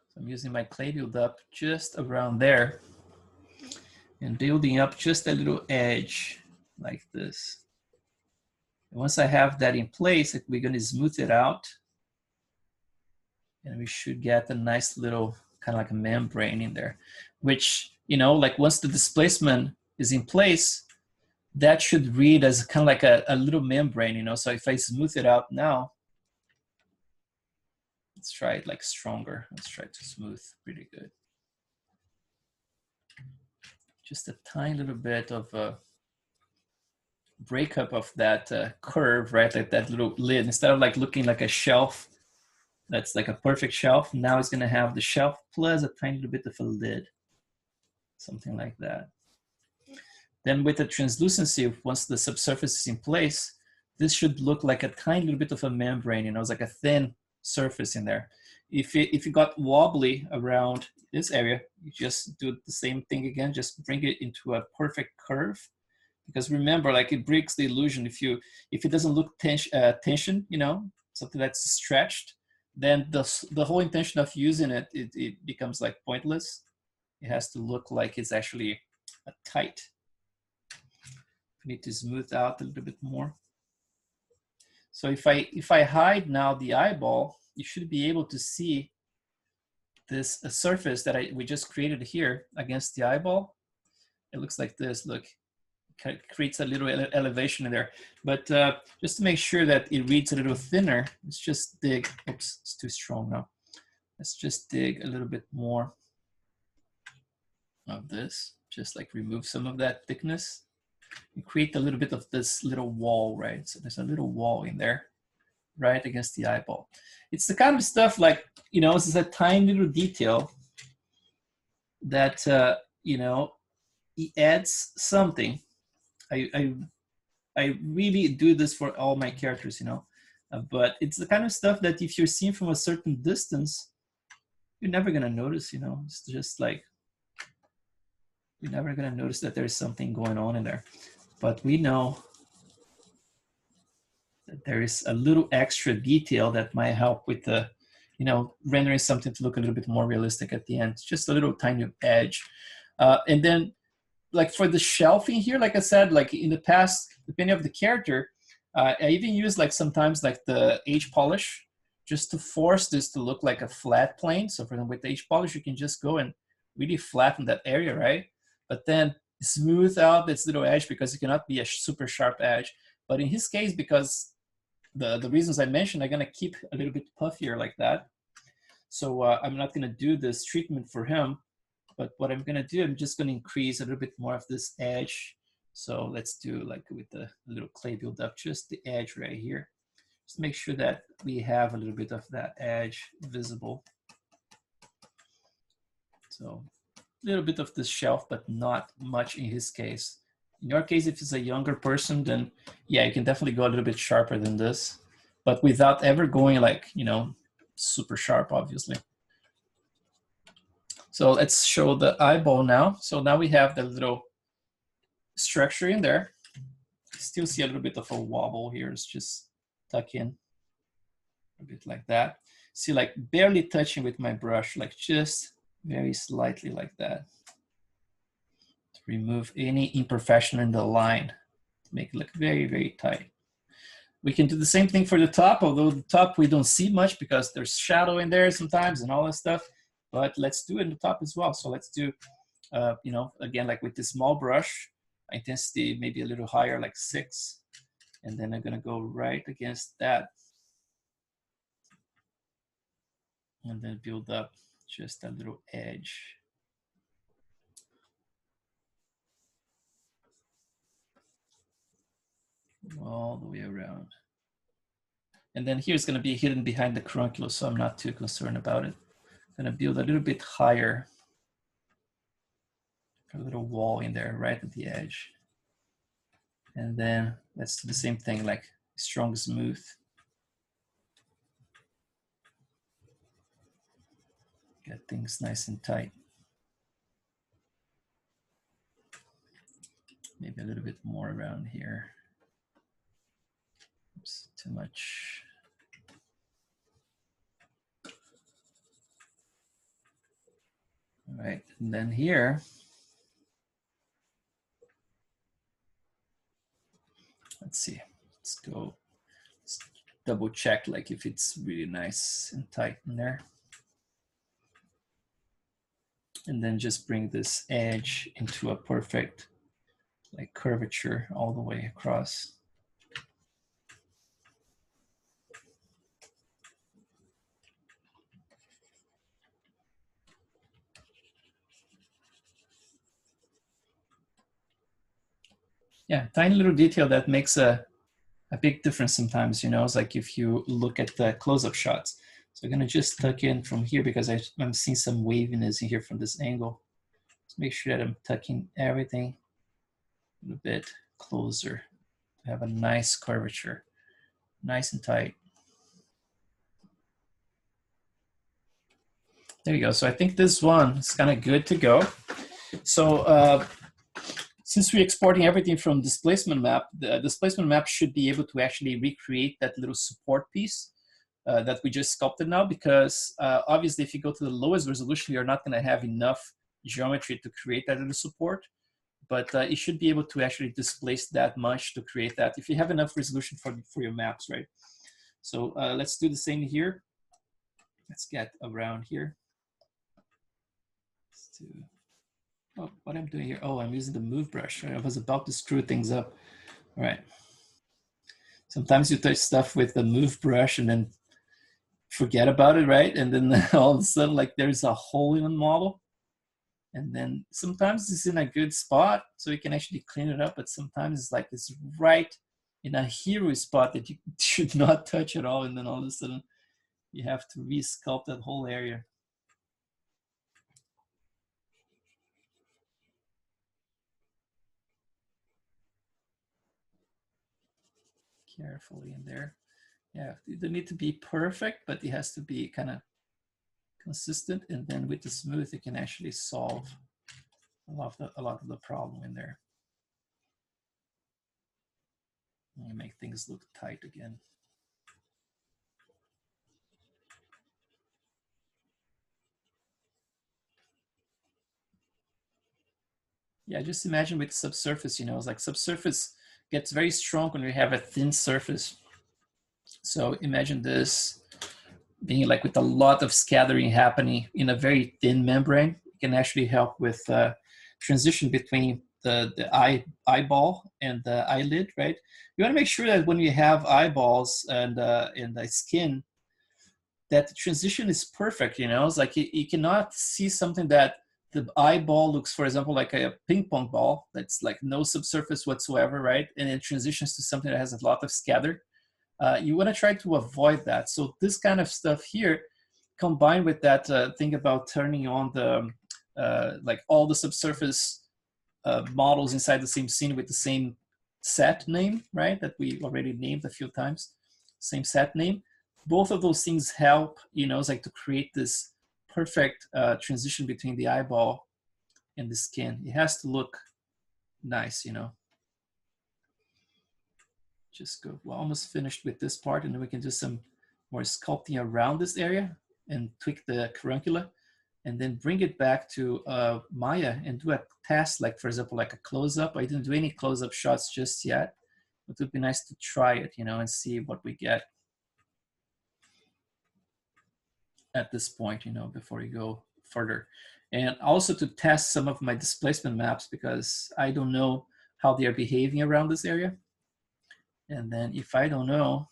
So I'm using my clay buildup just around there and building up just a little edge like this. And once I have that in place, we're gonna smooth it out. And we should get a nice little kind of like a membrane in there, which, you know, like once the displacement is in place, that should read as kind of like a little membrane, you know. So if I smooth it out now, let's try it like stronger. Let's try to smooth pretty good. Just a tiny little bit of a breakup of that curve, right? Like that little lid. Instead of like looking like a shelf, that's like a perfect shelf. Now it's gonna have the shelf plus a tiny little bit of a lid, something like that. Then with the translucency, once the subsurface is in place, this should look like a tiny little bit of a membrane, you know, it's like a thin surface in there. If it got wobbly around this area, you just do the same thing again, just bring it into a perfect curve. Because remember, like it breaks the illusion. If it doesn't look tension, you know, something that's stretched, then the whole intention of using it becomes like pointless. It has to look like it's actually tight. We need to smooth out a little bit more. So if I hide now the eyeball, you should be able to see this surface that we just created here against the eyeball. It looks like this. Look, it creates a little elevation in there. But just to make sure that it reads a little thinner, let's just dig. Oops, it's too strong now. Let's just dig a little bit more of this. Just like remove some of that thickness. And create a little bit of this little wall, right? So there's a little wall in there, right against the eyeball. It's the kind of stuff like, you know, this is a tiny little detail that, you know, it adds something. I really do this for all my characters, you know, but it's the kind of stuff that if you're seen from a certain distance, you're never gonna notice, you know. It's just like, you're never gonna notice that there's something going on in there. But we know that there is a little extra detail that might help with the, you know, rendering something to look a little bit more realistic at the end. Just a little tiny edge. And then like for the shelving here, like I said, like in the past, depending on the character, I even use like sometimes like the H polish just to force this to look like a flat plane. So for example, with the H polish, you can just go and really flatten that area, right? But then smooth out this little edge because it cannot be a super sharp edge. But in his case, because the reasons I mentioned, I'm gonna keep a little bit puffier like that. So I'm not gonna do this treatment for him. But what I'm gonna do, I'm just gonna increase a little bit more of this edge. So let's do like with the little clay buildup, just the edge right here. Just make sure that we have a little bit of that edge visible. So a little bit of this shelf, but not much in his case. In your case, if it's a younger person, then yeah, you can definitely go a little bit sharper than this, but without ever going like, you know, super sharp, obviously. So let's show the eyeball now. So now we have the little structure in there. Still see a little bit of a wobble here. It's just tuck in a bit like that. See, like barely touching with my brush, like just very slightly like that. To remove any imperfection in the line, to make it look very, very tight. We can do the same thing for the top, although the top we don't see much because there's shadow in there sometimes and all that stuff. But let's do it in the top as well. So let's do, you know, again, like with this small brush, intensity maybe a little higher, like 6. And then I'm gonna go right against that. And then build up just a little edge. All the way around. And then here's gonna be hidden behind the carunculus, so I'm not too concerned about it. I'm gonna build a little bit higher. A little wall in there right at the edge. And then let's do the same thing, like strong smooth. Get things nice and tight. Maybe a little bit more around here. Oops, too much. All right, and then here, let's see, let's go, let's double check like if it's really nice and tight in there. And then just bring this edge into a perfect like curvature all the way across. Yeah, tiny little detail that makes a big difference sometimes, you know. It's like if you look at the close-up shots. So I'm gonna just tuck in from here because I'm seeing some waviness in here from this angle. Just make sure that I'm tucking everything a little bit closer to have a nice curvature, nice and tight. There you go. So I think this one is kind of good to go. So since we're exporting everything from displacement map, the displacement map should be able to actually recreate that little support piece that we just sculpted now, because obviously if you go to the lowest resolution, you're not going to have enough geometry to create that little support, but it should be able to actually displace that much to create that if you have enough resolution for your maps, right? So let's do the same here. Let's get around here. Let's do, oh, what I'm doing here, oh, I'm using the move brush, right? I was about to screw things up. All right. Sometimes you touch stuff with the move brush and then forget about it, right? And then all of a sudden, like there's a hole in the model. And then sometimes it's in a good spot, so you can actually clean it up. But sometimes it's like it's right in a hero spot that you should not touch at all. And then all of a sudden, you have to resculpt that whole area. Carefully in there. Yeah, it doesn't need to be perfect, but it has to be kind of consistent. And then with the smooth, you can actually solve a lot of the problem in there. And make things look tight again. Yeah, just imagine with subsurface, you know, it's like subsurface gets very strong when we have a thin surface. So imagine this being like with a lot of scattering happening in a very thin membrane. It can actually help with transition between the eyeball and the eyelid, right? You want to make sure that when you have eyeballs and the skin, that the transition is perfect. You know, it's like you cannot see something that the eyeball looks, for example, like a ping pong ball that's like no subsurface whatsoever, right? And it transitions to something that has a lot of scatter. You want to try to avoid that. So this kind of stuff here, combined with that thing about turning on the like all the subsurface models inside the same scene with the same set name, right? That we already named a few times, same set name. Both of those things help, you know, it's like to create this perfect transition between the eyeball and the skin. It has to look nice, you know. Just go, we're almost finished with this part, and then we can do some more sculpting around this area and tweak the caruncula, and then bring it back to Maya and do a test, like for example, like a close-up. I didn't do any close-up shots just yet, but it would be nice to try it, you know, and see what we get at this point, you know, before you go further. And also to test some of my displacement maps, because I don't know how they are behaving around this area. And then if I don't know,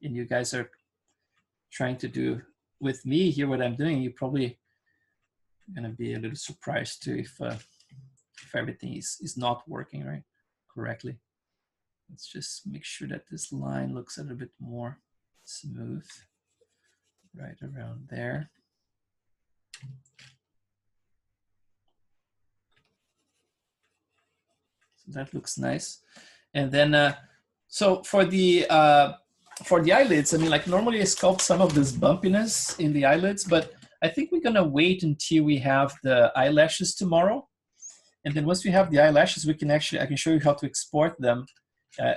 and you guys are trying to do with me here what I'm doing, you're probably gonna be a little surprised too if everything is not working right correctly. Let's just make sure that this line looks a little bit more smooth right around there. So that looks nice. And then so for the eyelids, I mean, like normally I sculpt some of this bumpiness in the eyelids, but I think we're gonna wait until we have the eyelashes tomorrow. And then once we have the eyelashes, we can actually, I can show you how to export them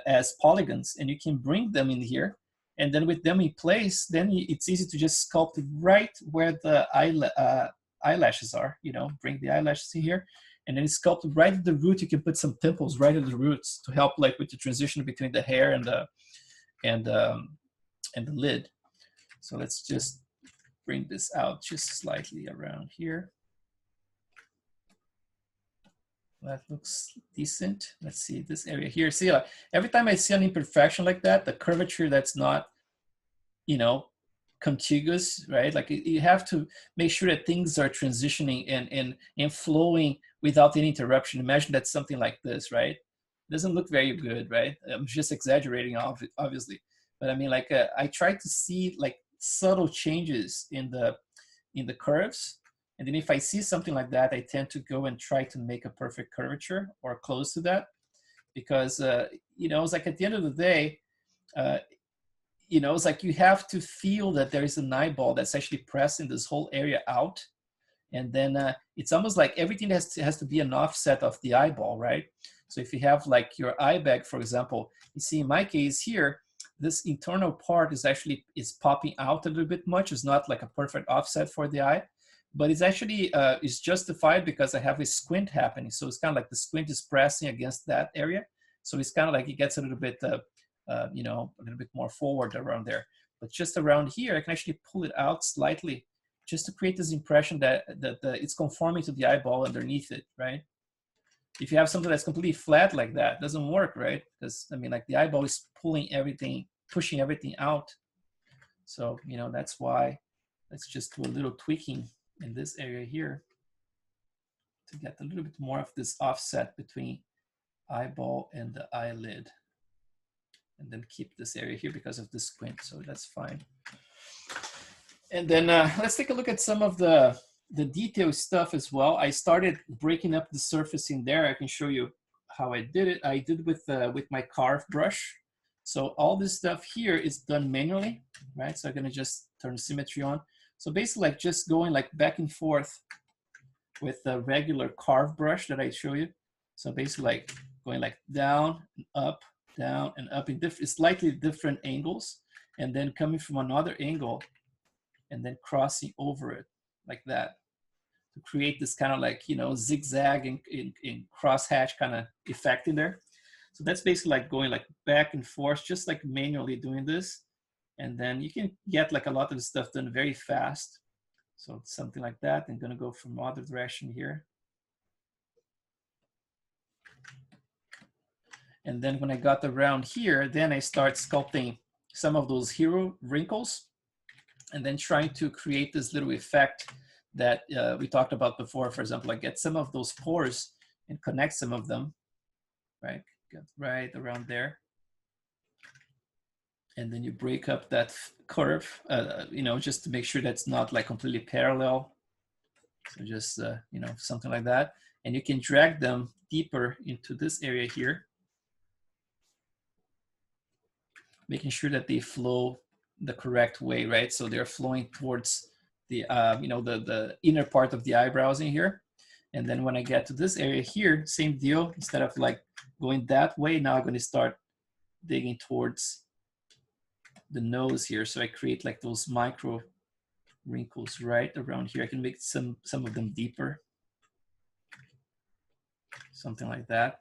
as polygons, and you can bring them in here. And then with them in place, then it's easy to just sculpt right where the eyelashes are, you know, bring the eyelashes in here, and then it's sculpted right at the root. You can put some pimples right at the roots to help like with the transition between the hair and the lid. So let's just bring this out just slightly around here. That looks decent. Let's see this area here. See, every time I see an imperfection like that, the curvature that's not, you know, contiguous, right? Like you have to make sure that things are transitioning and flowing without any interruption. Imagine that's something like this, right? It doesn't look very good, right? I'm just exaggerating, obviously, but I mean, like I try to see like subtle changes in the curves. And then if I see something like that, I tend to go and try to make a perfect curvature or close to that, because you know, it's like at the end of the day, you know, it's like you have to feel that there is an eyeball that's actually pressing this whole area out. And then it's almost like everything has to be an offset of the eyeball, right? So if you have like your eye bag, for example, you see in my case here, this internal part is popping out a little bit much. It's not like a perfect offset for the eye, but it's actually is justified because I have a squint happening. So it's kind of like the squint is pressing against that area. So it's kind of like it gets a little bit, you know, a little bit more forward around there. But just around here, I can actually pull it out slightly just to create this impression that it's conforming to the eyeball underneath it, right? If you have something that's completely flat like that, it doesn't work, right? Because I mean, like the eyeball is pulling everything, pushing everything out. So, you know, that's why let's just do a little tweaking in this area here to get a little bit more of this offset between eyeball and the eyelid. And then keep this area here because of the squint, so that's fine. And then let's take a look at some of the detail stuff as well. I started breaking up the surface in there. I can show you how I did it. I did with my carve brush. So all this stuff here is done manually, right? So I'm gonna just turn symmetry on. So basically like just going like back and forth with the regular carve brush that I show you. So basically like going like down and up in slightly different angles, and then coming from another angle and then crossing over it like that to create this kind of like, you know, zigzag and crosshatch kind of effect in there. So that's basically like going like back and forth, just like manually doing this. And then you can get like a lot of the stuff done very fast. So something like that. I'm gonna go from other direction here. And then when I got around here, then I start sculpting some of those hero wrinkles and then trying to create this little effect that we talked about before. For example, like get some of those pores and connect some of them, right? Get right around there. And then you break up that curve, you know, just to make sure that's not like completely parallel. So just, you know, something like that. And you can drag them deeper into this area here, making sure that they flow the correct way, right? So they're flowing towards the, you know, the inner part of the eyebrows in here. And then when I get to this area here, same deal. Instead of like going that way, now I'm going to start digging towards the nose here. So I create like those micro wrinkles right around here. I can make some of them deeper, something like that.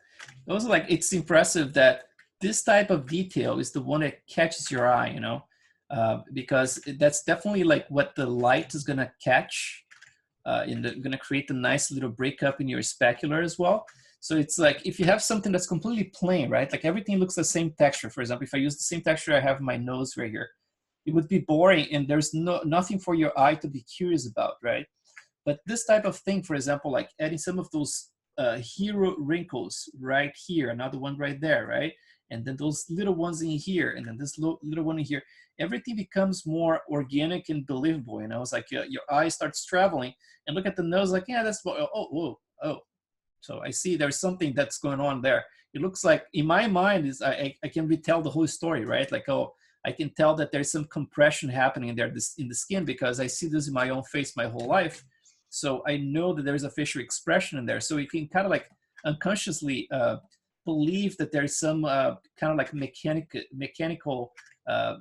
Also, like, it's impressive that this type of detail is the one that catches your eye, you know, because that's definitely like what the light is gonna catch, gonna create a nice little breakup in your specular as well. So it's like if you have something that's completely plain, right? Like everything looks the same texture. For example, if I use the same texture I have my nose right here, it would be boring and there's nothing for your eye to be curious about, right? But this type of thing, for example, like adding some of those hero wrinkles right here, another one right there, right? And then those little ones in here, and then this little one in here, everything becomes more organic and believable, you know? It's like your eye starts traveling and look at the nose like, yeah, that's, oh. So I see there's something that's going on there. It looks like, in my mind, is I can retell the whole story, right? Like, oh, I can tell that there's some compression happening there in the skin because I see this in my own face my whole life. So I know that there's a facial expression in there. So you can kind of like unconsciously believe that there's some kind of like mechanical,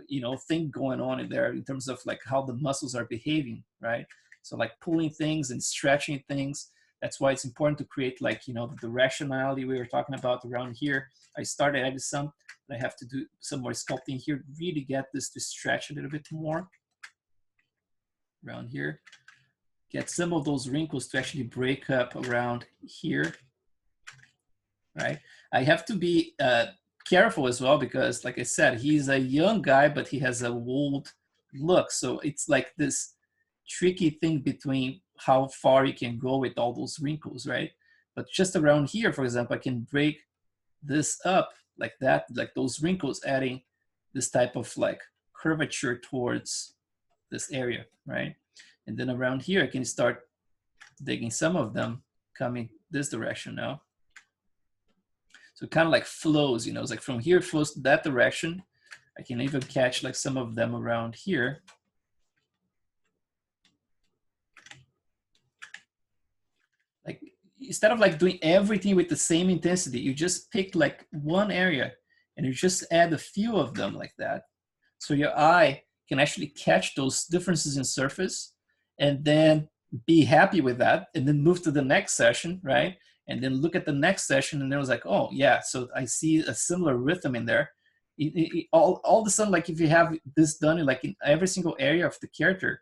you know, thing going on in there in terms of like how the muscles are behaving, right? So like pulling things and stretching things. That's why it's important to create like, you know, the directionality we were talking about around here. I started adding some, but I have to do some more sculpting here, really get this to stretch a little bit more around here. Get some of those wrinkles to actually break up around here, right? I have to be careful as well because, like I said, he's a young guy, but he has a old look. So it's like this tricky thing between how far you can go with all those wrinkles, right? But just around here, for example, I can break this up like that, like those wrinkles adding this type of like curvature towards this area, right? And then around here, I can start digging some of them coming this direction now. So it kind of like flows, you know, it's like from here it flows to that direction. I can even catch like some of them around here. Like instead of like doing everything with the same intensity, you just pick like one area and you just add a few of them like that. So your eye can actually catch those differences in surface and then be happy with that and then move to the next session, right? And then look at the next session and then it was like, oh yeah, so I see a similar rhythm in there. All of a sudden, like if you have this done in like in every single area of the character,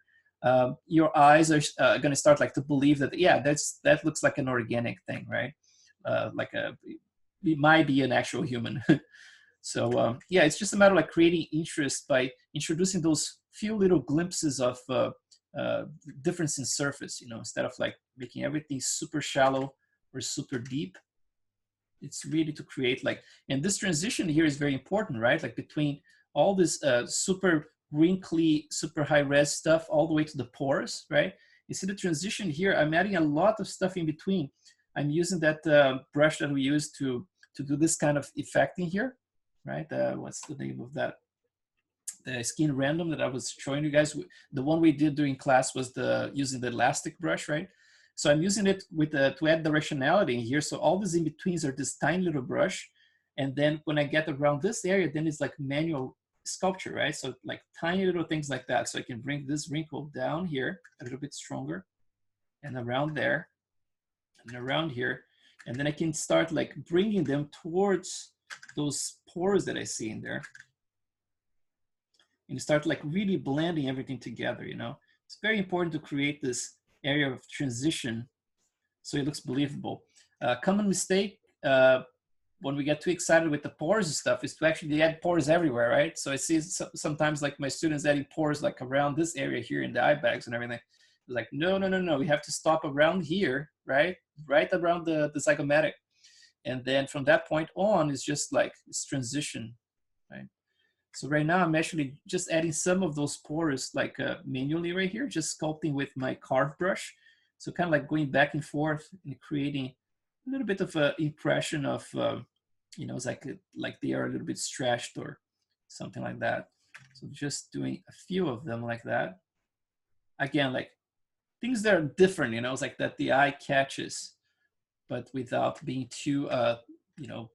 your eyes are going to start like to believe that, yeah, that looks like an organic thing, right? It might be an actual human. So yeah, it's just a matter of like creating interest by introducing those few little glimpses of difference in surface, you know, instead of like making everything super shallow or super deep. It's really to create like, and this transition here is very important, right? Like between all this super wrinkly, super high res stuff all the way to the pores, right? You see the transition here, I'm adding a lot of stuff in between. I'm using that brush that we use to do this kind of effect in here, right? What's the name of that? The skin random that I was showing you guys. The one we did during class was using the elastic brush, right? So I'm using it with to add directionality in here. So all these in-betweens are this tiny little brush. And then when I get around this area, then it's like manual sculpture, right? So like tiny little things like that. So I can bring this wrinkle down here a little bit stronger. and around there and around here. And then I can start like bringing them towards those pores that I see in there. And start like really blending everything together, you know. It's very important to create this area of transition so it looks believable. Common mistake when we get too excited with the pores and stuff is to actually add pores everywhere, right? So I see sometimes like my students adding pores like around this area here in the eye bags and everything. It's like, no, no, no, no. We have to stop around here, right? Right around the zygomatic. And then from that point on, it's just like this transition, right? So right now I'm actually just adding some of those pores like manually right here, just sculpting with my carve brush. So kind of like going back and forth and creating a little bit of an impression of, you know, it's like they are a little bit stretched or something like that. So just doing a few of them like that. Again, like things that are different, you know, it's like that the eye catches, but without being too, you know,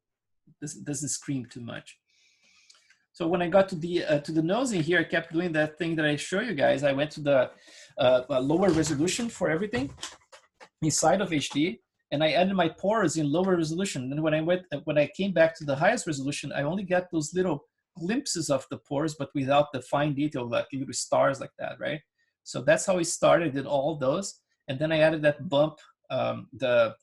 this doesn't scream too much. So when I got to the nose in here, I kept doing that thing that I show you guys. I went to the lower resolution for everything inside of HD, and I added my pores in lower resolution. And when I came back to the highest resolution, I only got those little glimpses of the pores, but without the fine detail, like little stars like that, right? So that's how we started, did all those. And then I added that bump, the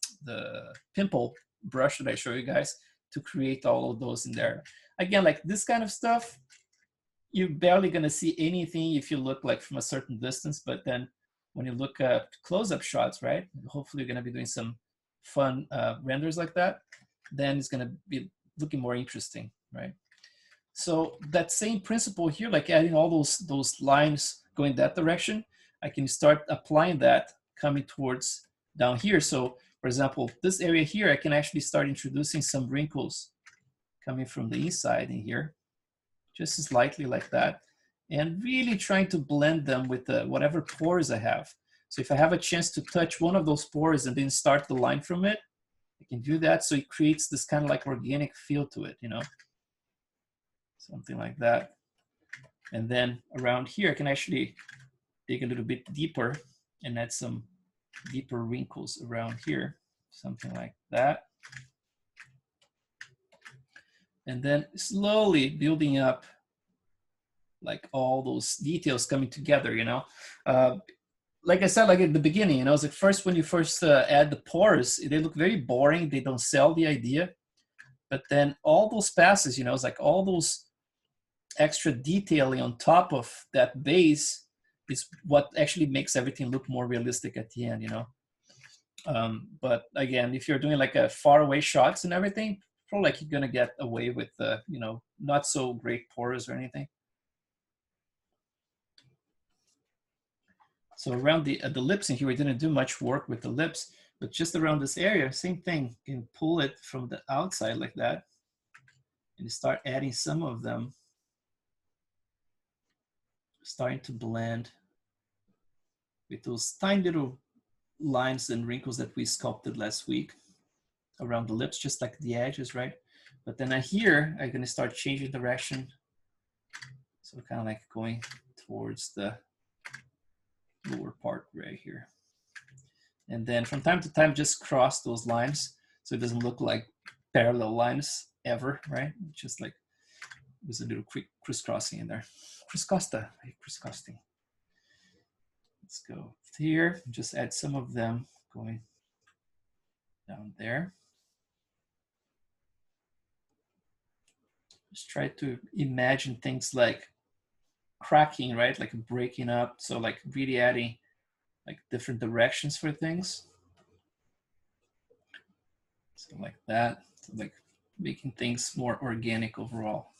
pimple brush that I show you guys to create all of those in there. Again, like this kind of stuff, you're barely gonna see anything if you look like from a certain distance, but then when you look at close-up shots, right? Hopefully you're gonna be doing some fun renders like that, then it's gonna be looking more interesting, right? So that same principle here, like adding all those lines going that direction, I can start applying that coming towards down here. So for example, this area here, I can actually start introducing some wrinkles coming from the inside in here, just slightly like that, and really trying to blend them with whatever pores I have. So if I have a chance to touch one of those pores and then start the line from it, I can do that. So it creates this kind of like organic feel to it, you know, something like that. And then around here, I can actually dig a little bit deeper and add some deeper wrinkles around here, something like that. And then slowly building up like all those details coming together, you know. Like I said, like at the beginning, you know, it's like first when you first add the pores, they look very boring. They don't sell the idea. But then all those passes, you know, it's like all those extra detailing on top of that base is what actually makes everything look more realistic at the end, you know. But again, if you're doing like a far away shots and everything, probably like you're gonna get away with you know, not so great pores or anything. So around the lips in here, we didn't do much work with the lips, but just around this area, same thing. You can pull it from the outside like that and start adding some of them, starting to blend with those tiny little lines and wrinkles that we sculpted last week around the lips, just like the edges, right? But then here, I'm gonna start changing direction. So kind of like going towards the lower part right here. And then from time to time, just cross those lines so it doesn't look like parallel lines ever, right? Just like there's a little quick crisscrossing in there. Crisscrossing. Let's go here, just add some of them going down there. Just try to imagine things like cracking, right? Like breaking up. So like really adding like different directions for things. So like that, so like making things more organic overall.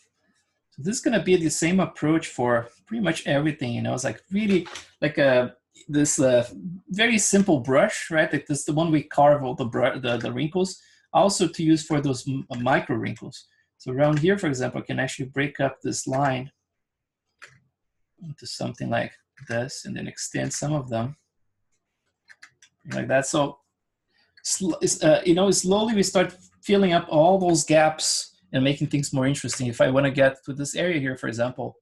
So this is gonna be the same approach for pretty much everything, you know, it's like really like this very simple brush, right? Like this is the one we carve all the wrinkles, also to use for those micro wrinkles. So around here, for example, I can actually break up this line into something like this and then extend some of them like that. So, you know, slowly we start filling up all those gaps and making things more interesting. If I want to get to this area here, for example,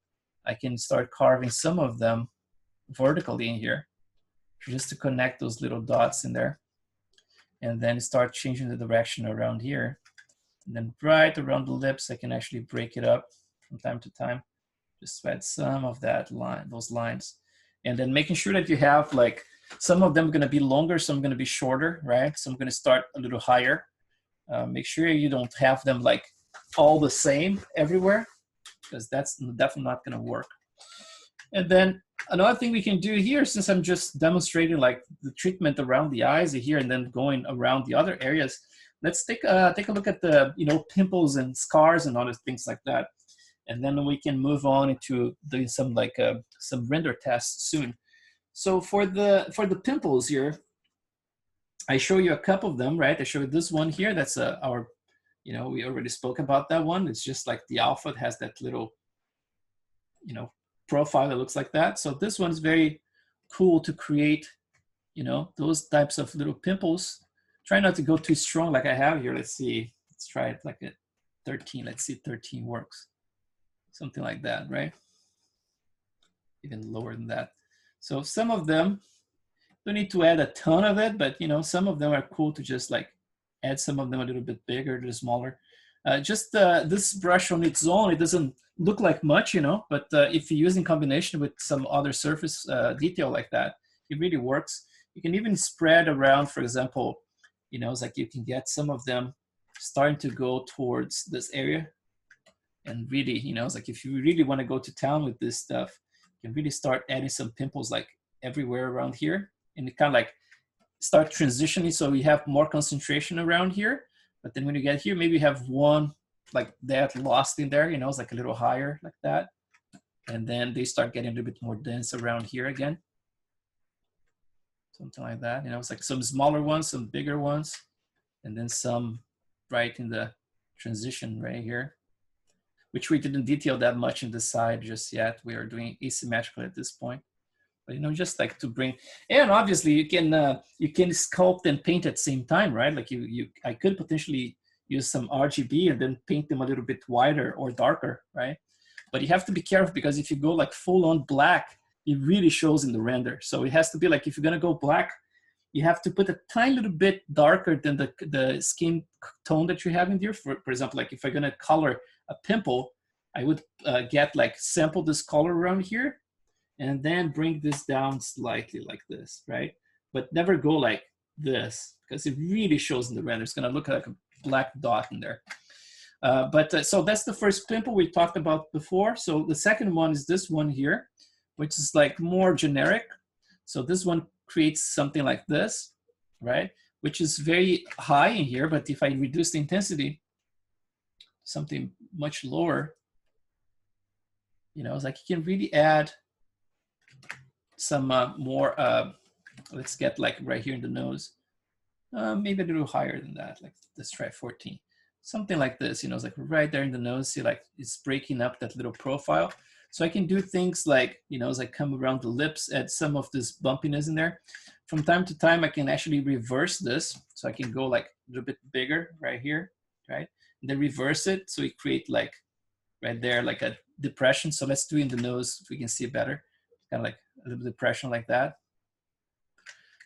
I can start carving some of them vertically in here, just to connect those little dots in there. And then start changing the direction around here. And then right around the lips, I can actually break it up from time to time. Just add some of that line, those lines. And then making sure that you have like, some of them are gonna be longer, some are gonna be shorter, right? So I'm gonna start a little higher. Make sure you don't have them like all the same everywhere, because that's definitely not gonna work. And then another thing we can do here, since I'm just demonstrating like the treatment around the eyes here and then going around the other areas, let's take a look at the, you know, pimples and scars and other things like that. And then we can move on into doing some like some render tests soon. So for the pimples here, I show you a couple of them, right? I show you this one here. That's our, you know, we already spoke about that one. It's just like the alpha. It has that little, you know, profile that looks like that. So this one is very cool to create, you know, those types of little pimples. Try not to go too strong like I have here. Let's see. Let's try it like at 13. Let's see if 13 works. Something like that, right? Even lower than that. So some of them, don't need to add a ton of it, but you know, some of them are cool to just like add some of them a little bit bigger, a little smaller. Just this brush on its own, it doesn't look like much, you know, but if you use in combination with some other surface detail like that, it really works. You can even spread around, for example, you know, it's like you can get some of them starting to go towards this area. And really, you know, it's like if you really want to go to town with this stuff, you can really start adding some pimples like everywhere around here. And it kind of like start transitioning, so we have more concentration around here. But then when you get here, maybe you have one like that lost in there, you know, it's like a little higher like that. And then they start getting a little bit more dense around here again. Something like that, you know, it's like some smaller ones, some bigger ones, and then some right in the transition right here, which we didn't detail that much in the side just yet. We are doing asymmetrical at this point. But, you know, just like to bring, and obviously you can sculpt and paint at the same time, right? Like I could potentially use some RGB and then paint them a little bit wider or darker, right? But you have to be careful, because if you go like full on black, it really shows in the render. So it has to be like, if you're gonna go black, you have to put a tiny little bit darker than the skin tone that you have in there. For example, like if I'm gonna color a pimple, I would get like sample this color around here, and then bring this down slightly like this, right? But never go like this, because it really shows in the render. It's gonna look like a black dot in there. So that's the first pimple we talked about before. So the second one is this one here, which is like more generic. So this one creates something like this, right? Which is very high in here, but if I reduce the intensity, something much lower, you know, it's like you can really add some more, let's get like right here in the nose, maybe a little higher than that. Like let's try 14, something like this, you know, it's like right there in the nose, see like it's breaking up that little profile. So I can do things like, you know, as I come around the lips, add some of this bumpiness in there. From time to time, I can actually reverse this. So I can go like a little bit bigger right here, right? And then reverse it, so we create like right there, like a depression. So let's do in the nose, if we can see it better. Kind of like a little depression like that.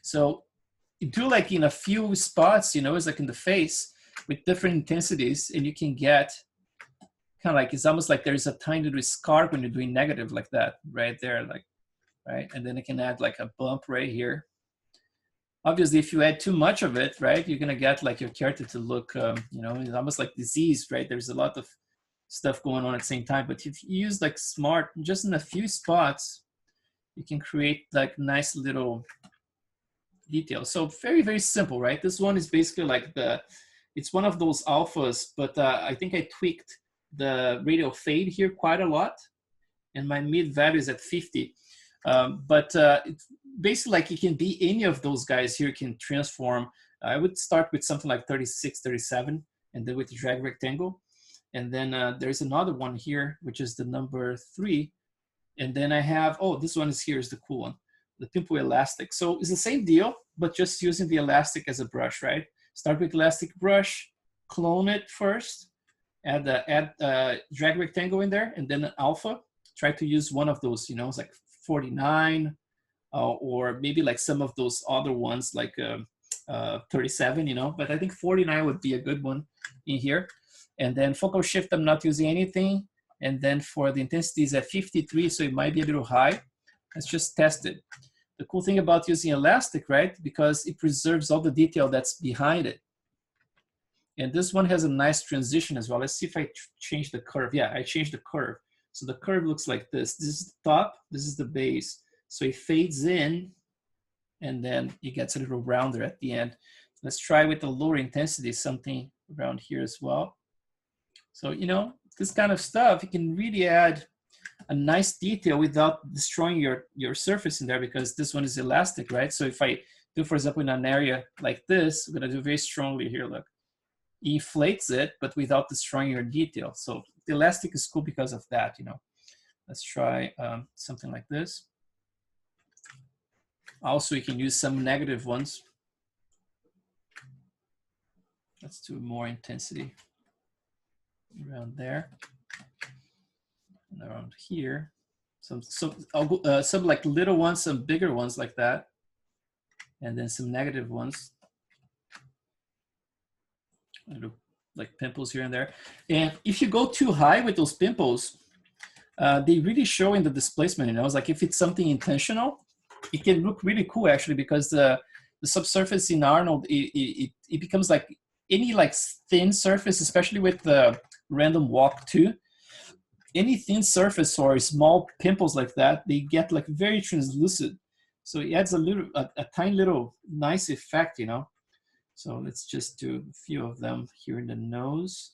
So you do like in a few spots, you know, it's like in the face with different intensities, and you can get kind of like, it's almost like there's a tiny little scar when you're doing negative like that, right there, like, right? And then I can add like a bump right here. Obviously, if you add too much of it, right, you're gonna get like your character to look, you know, it's almost like disease, right? There's a lot of stuff going on at the same time. But if you use like smart, just in a few spots, you can create like nice little details. So very, very simple, right? This one is basically like it's one of those alphas, but I think I tweaked the radial fade here quite a lot, and my mid value is at 50. It's basically like it can be any of those guys here can transform. I would start with something like 36, 37, and then with the drag rectangle. And then there's another one here, which is the number 3. And then I have, oh, this one is here is the cool one, the pimple elastic. So it's the same deal, but just using the elastic as a brush, right? Start with elastic brush, clone it first, add drag rectangle in there, and then an alpha. Try to use one of those, you know, it's like 49 or maybe like some of those other ones like 37, you know, but I think 49 would be a good one in here. And then focal shift, I'm not using anything. And then for the intensity is at 53, so it might be a little high. Let's just test it. The cool thing about using elastic, right, because it preserves all the detail that's behind it. And this one has a nice transition as well. Let's see if I change the curve. Yeah, I changed the curve. So the curve looks like this. This is the top, this is the base. So it fades in, and then it gets a little rounder at the end. Let's try with the lower intensity, something around here as well. So, you know, this kind of stuff, you can really add a nice detail without destroying your surface in there, because this one is elastic, right? So if I do, for example, in an area like this, I'm gonna do very strongly here, look. It inflates it, but without destroying your detail. So the elastic is cool because of that, you know. Let's try something like this. Also, you can use some negative ones. Let's do more intensity around there and around here. Some like little ones, some bigger ones like that, and then some negative ones. Little like pimples here and there. And if you go too high with those pimples, they really show in the displacement. You know, it's like if it's something intentional, it can look really cool actually, because the subsurface in Arnold, it becomes like any like thin surface, especially with the random walk too. Any thin surface or small pimples like that, they get like very translucent. So it adds a tiny little nice effect, you know. So let's just do a few of them here in the nose,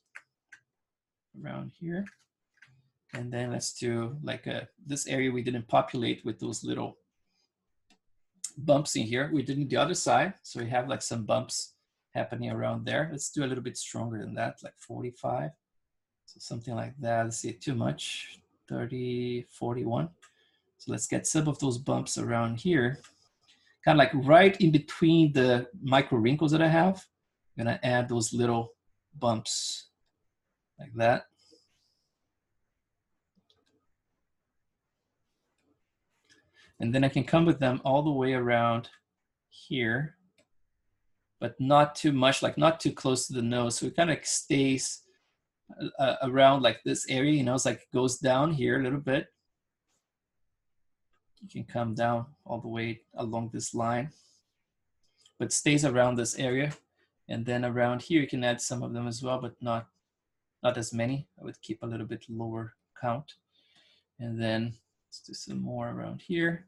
around here. And then let's do like this area we didn't populate with those little bumps in here. We did in the other side. So we have like some bumps happening around there. Let's do a little bit stronger than that, like 45. So something like that. Let's see, too much, 30, 41. So let's get some of those bumps around here, kind of like right in between the micro wrinkles that I have. I'm gonna add those little bumps like that. And then I can come with them all the way around here, but not too much, like not too close to the nose. So it kind of stays around like this area, you know, it's like it goes down here a little bit. You can come down all the way along this line, but stays around this area. And then around here, you can add some of them as well, but not as many. I would keep a little bit lower count. And then let's do some more around here.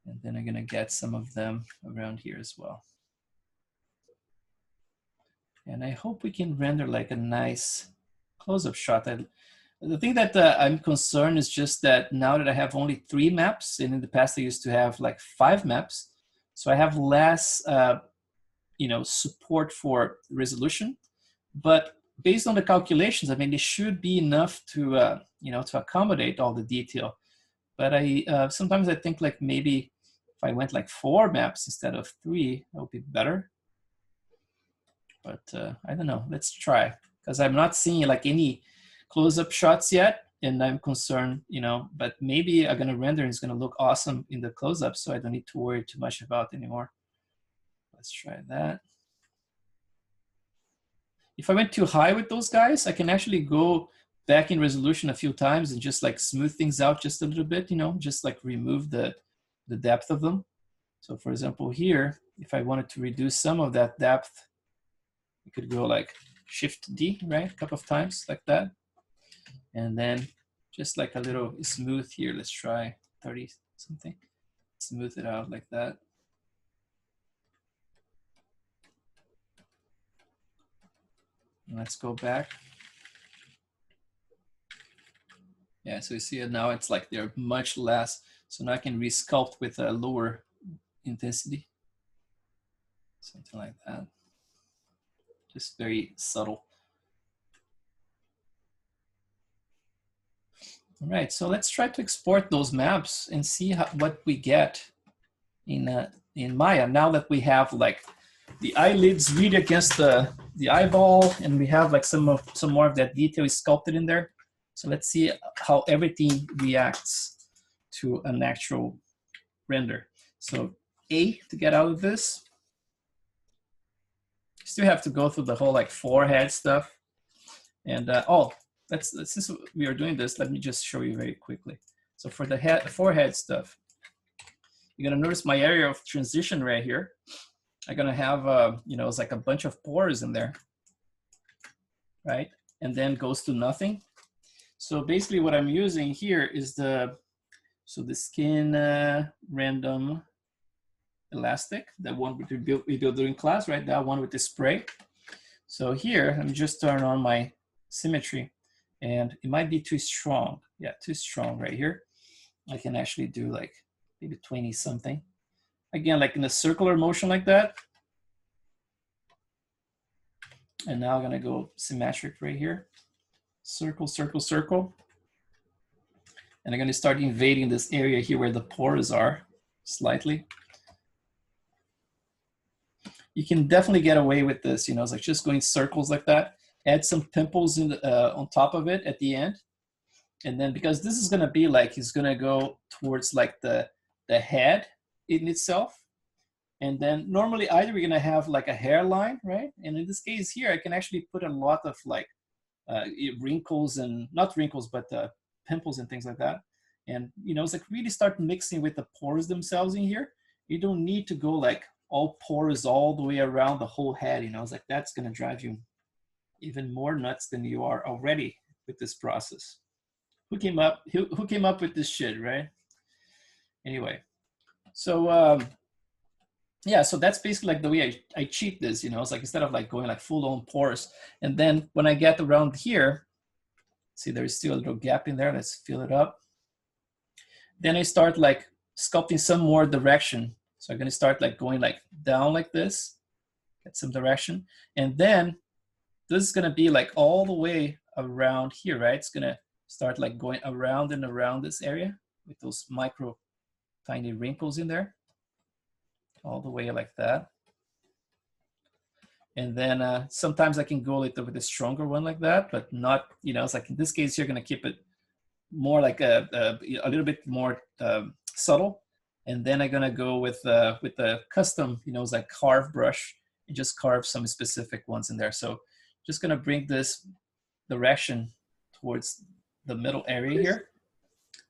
And then I'm gonna get some of them around here as well. And I hope we can render like a nice close-up shot. The thing that I'm concerned is just that now that I have only 3 maps, and in the past I used to have like 5 maps, so I have less, you know, support for resolution. But based on the calculations, I mean, it should be enough to, you know, to accommodate all the detail. But sometimes I think like maybe if I went like 4 maps instead of 3, that would be better. But I don't know, let's try. Because I'm not seeing like any close-up shots yet, and I'm concerned, you know, but maybe I'm gonna render and it's gonna look awesome in the close-up, so I don't need to worry too much about it anymore. Let's try that. If I went too high with those guys, I can actually go back in resolution a few times and just like smooth things out just a little bit, you know, just like remove the depth of them. So for example, here, if I wanted to reduce some of that depth, we could go like Shift D, right? A couple of times like that. And then just like a little smooth here. Let's try 30 something. Smooth it out like that. And let's go back. Yeah, so you see it now, it's like they're much less. So now I can resculpt with a lower intensity. Something like that. Just very subtle. All right, so let's try to export those maps and see what we get in Maya. Now that we have like the eyelids really against the eyeball, and we have like some more of that detail is sculpted in there. So let's see how everything reacts to an actual render. So A to get out of this. Still have to go through the whole like forehead stuff. And since we are doing this, let me just show you very quickly. So for the forehead stuff, you're gonna notice my area of transition right here. I'm gonna have, it's like a bunch of pores in there, right? And then goes to nothing. So basically what I'm using here is the skin random elastic, the one we built during class, right? That one with the spray. So here, I'm just turn on my symmetry, and it might be too strong. Yeah, too strong right here. I can actually do like maybe 20 something. Again, like in a circular motion like that. And now I'm gonna go symmetric right here. Circle, circle, circle. And I'm gonna start invading this area here where the pores are slightly. You can definitely get away with this, it's like just going circles like that. Add some pimples in on top of it at the end. And then because this is gonna be like, it's gonna go towards like the head in itself. And then normally either we're gonna have like a hairline, right? And in this case here, I can actually put a lot of like wrinkles and, not wrinkles, but pimples and things like that. And it's like really start mixing with the pores themselves in here. You don't need to go like all pores all the way around the whole head, It's like that's gonna drive you even more nuts than you are already with this process. Who came up with this shit, right? Anyway, so yeah, so that's basically like the way I cheat this, It's like instead of like going like full on pores, and then when I get around here, see there's still a little gap in there, let's fill it up. Then I start like sculpting some more direction. So I'm gonna start like going like down like this, get some direction. And then this is gonna be like all the way around here, right? It's gonna start like going around and around this area with those micro tiny wrinkles in there, all the way like that. And then sometimes I can go with a stronger one like that, but not, it's like in this case, you're gonna keep it more like a little bit more subtle. And then I'm gonna go with the custom, it's like carve brush and just carve some specific ones in there. So just gonna bring this direction towards the middle area here.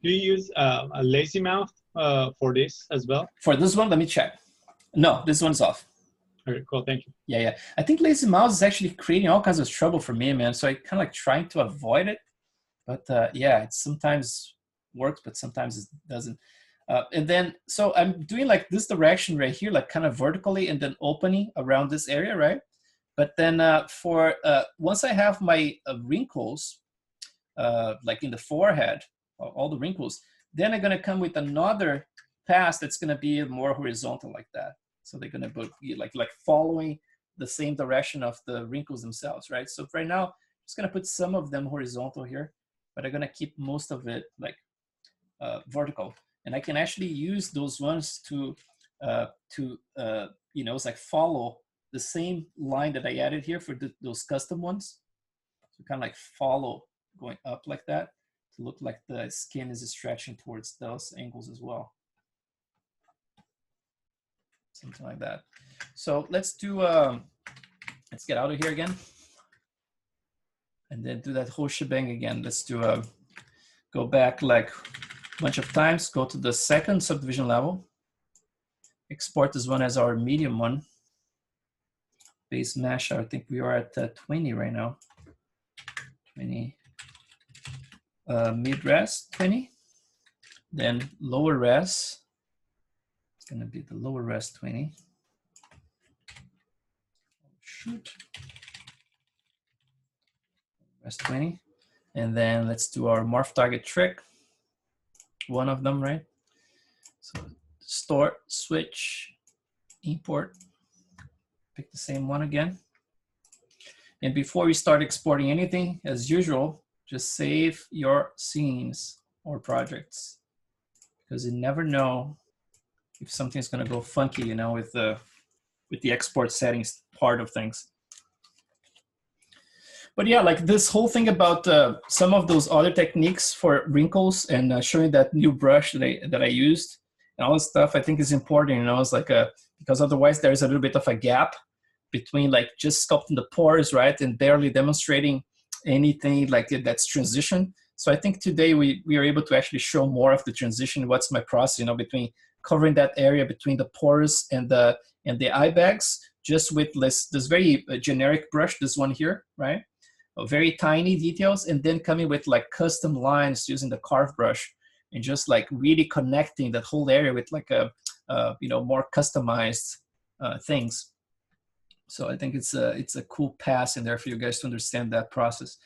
Do you use a lazy mouth for this as well? For this one, let me check. No, this one's off. Okay, cool, thank you. Yeah. I think lazy mouse is actually creating all kinds of trouble for me, man. So I kind of like trying to avoid it. But yeah, it sometimes works, but sometimes it doesn't. And then, so I'm doing like this direction right here, like kind of vertically and then opening around this area, right? But then once I have my wrinkles, like in the forehead, all the wrinkles, then I'm gonna come with another pass that's gonna be more horizontal like that. So they're gonna be like following the same direction of the wrinkles themselves, right? So right now, I'm just gonna put some of them horizontal here, but I'm gonna keep most of it like vertical. And I can actually use those ones to it's like follow the same line that I added here for those custom ones. So kind of like follow going up like that to look like the skin is stretching towards those angles as well. Something like that. So let's do, let's get out of here again. And then do that whole shebang again. Let's do go back like a bunch of times, go to the second subdivision level, export this one as our medium one. Base mesh, I think we are at 20 right now. 20. Mid res 20. Then lower res, it's gonna be the lower res 20. Shoot. Res 20. And then let's do our morph target trick. One of them, right? So store, switch, import, pick the same one again. And before we start exporting anything, as usual, just save your scenes or projects, because you never know if something's gonna go funky, with the export settings part of things. But yeah, like this whole thing about some of those other techniques for wrinkles and showing that new brush that I used, and all this stuff, I think is important, you know, it's like because otherwise there's a little bit of a gap between like just sculpting the pores, right, and barely demonstrating anything like that's transition. So I think today we are able to actually show more of the transition. What's my process, you know, between covering that area between the pores and the eye bags, just with this very generic brush, this one here, right? Very tiny details, and then coming with like custom lines using the carve brush, and just like really connecting that whole area with like a you know, more customized things. So I think it's a cool pass in there for you guys to understand that process.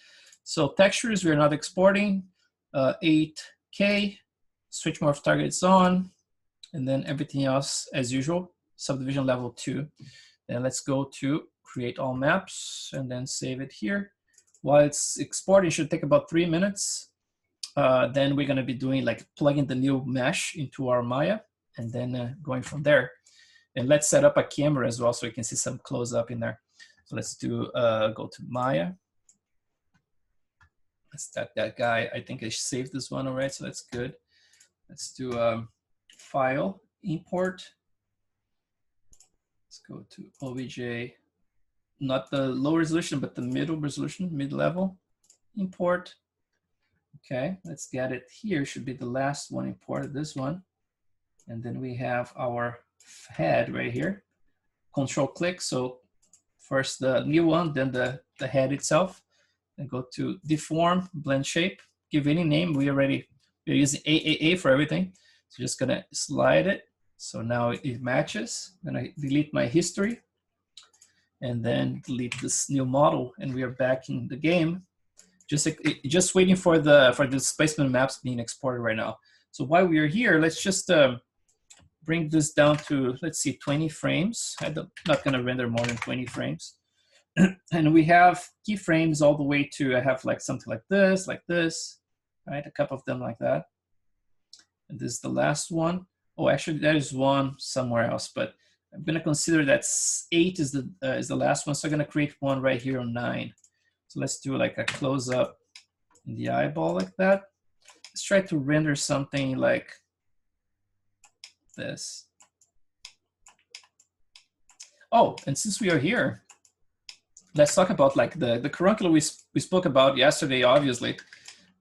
So textures, we're not exporting. 8K, switch morph targets on, and then everything else as usual, subdivision level 2. Then let's go to create all maps and then save it here. While it's exporting, it should take about 3 minutes. Then we're gonna be doing like plugging the new mesh into our Maya and then going from there. And let's set up a camera as well so you can see some close up in there. So let's do, go to Maya. Let's tap that guy. I think I saved this one already, so that's good. Let's do file, import. Let's go to OBJ, not the low resolution, but the middle resolution, mid-level, import. Okay, let's get it here. Should be the last one imported, this one. And then we have our head right here. Control click, so first the new one, then the head itself. And go to deform, blend shape, give any name. We're using AAA for everything. So just gonna slide it. So now it matches. I'm gonna delete my history and then delete this new model, and we are back in the game. Just waiting for the displacement maps being exported right now. So while we are here, let's just bring this down to, let's see, 20 frames. I'm not gonna render more than 20 frames. And we have keyframes all the way to, I have like something like this, right? A couple of them like that. And this is the last one. Oh, actually there is one somewhere else, but I'm gonna consider that 8 is the last one. So I'm gonna create one right here on 9. So let's do like a close up in the eyeball like that. Let's try to render something like this. Oh, and since we are here, let's talk about like the curriculum we spoke about yesterday, obviously.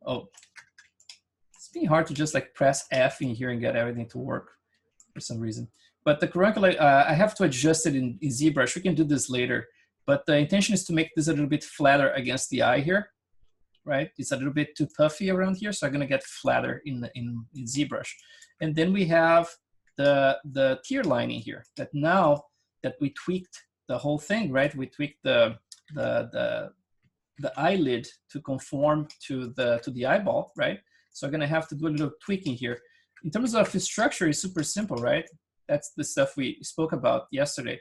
Oh, it's being hard to just like press F in here and get everything to work for some reason. But the curriculum, I have to adjust it in ZBrush. We can do this later. But the intention is to make this a little bit flatter against the eye here, right? It's a little bit too puffy around here, so I'm gonna get flatter in ZBrush. And then we have the tear lining here, that now that we tweaked the whole thing, right? We tweaked the eyelid to conform to the eyeball, right? So I'm gonna have to do a little tweaking here. In terms of the structure, it's super simple, right? That's the stuff we spoke about yesterday.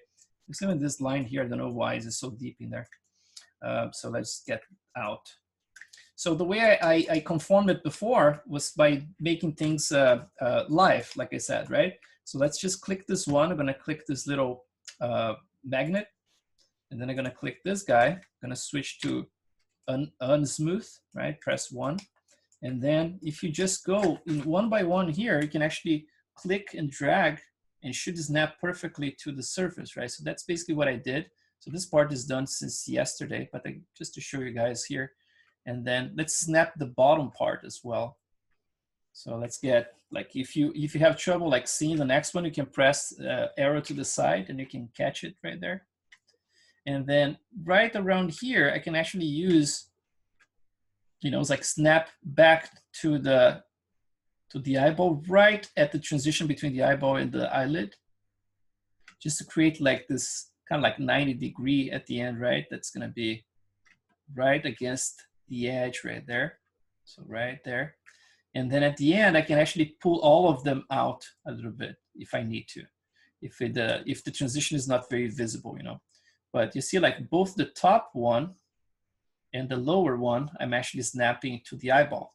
Even this line here, I don't know why it's so deep in there. So let's get out. So the way I conformed it before was by making things live, like I said, right? So let's just click this one. I'm gonna click this little magnet, and then I'm gonna click this guy. I'm gonna switch to unsmooth, right? Press 1. And then if you just go in one by one here, you can actually click and drag and should snap perfectly to the surface, right? So that's basically what I did. So this part is done since yesterday, but just to show you guys here. And then let's snap the bottom part as well. So let's get, like, if you have trouble like seeing the next one, you can press arrow to the side and you can catch it right there. And then right around here, I can actually use, you know, it's like snap back to the eyeball right at the transition between the eyeball and the eyelid, just to create like this kind of like 90-degree at the end, right? That's gonna be right against the edge right there. So right there. And then at the end, I can actually pull all of them out a little bit if I need to, if the transition is not very visible, you know. But you see, like, both the top one and the lower one, I'm actually snapping to the eyeball.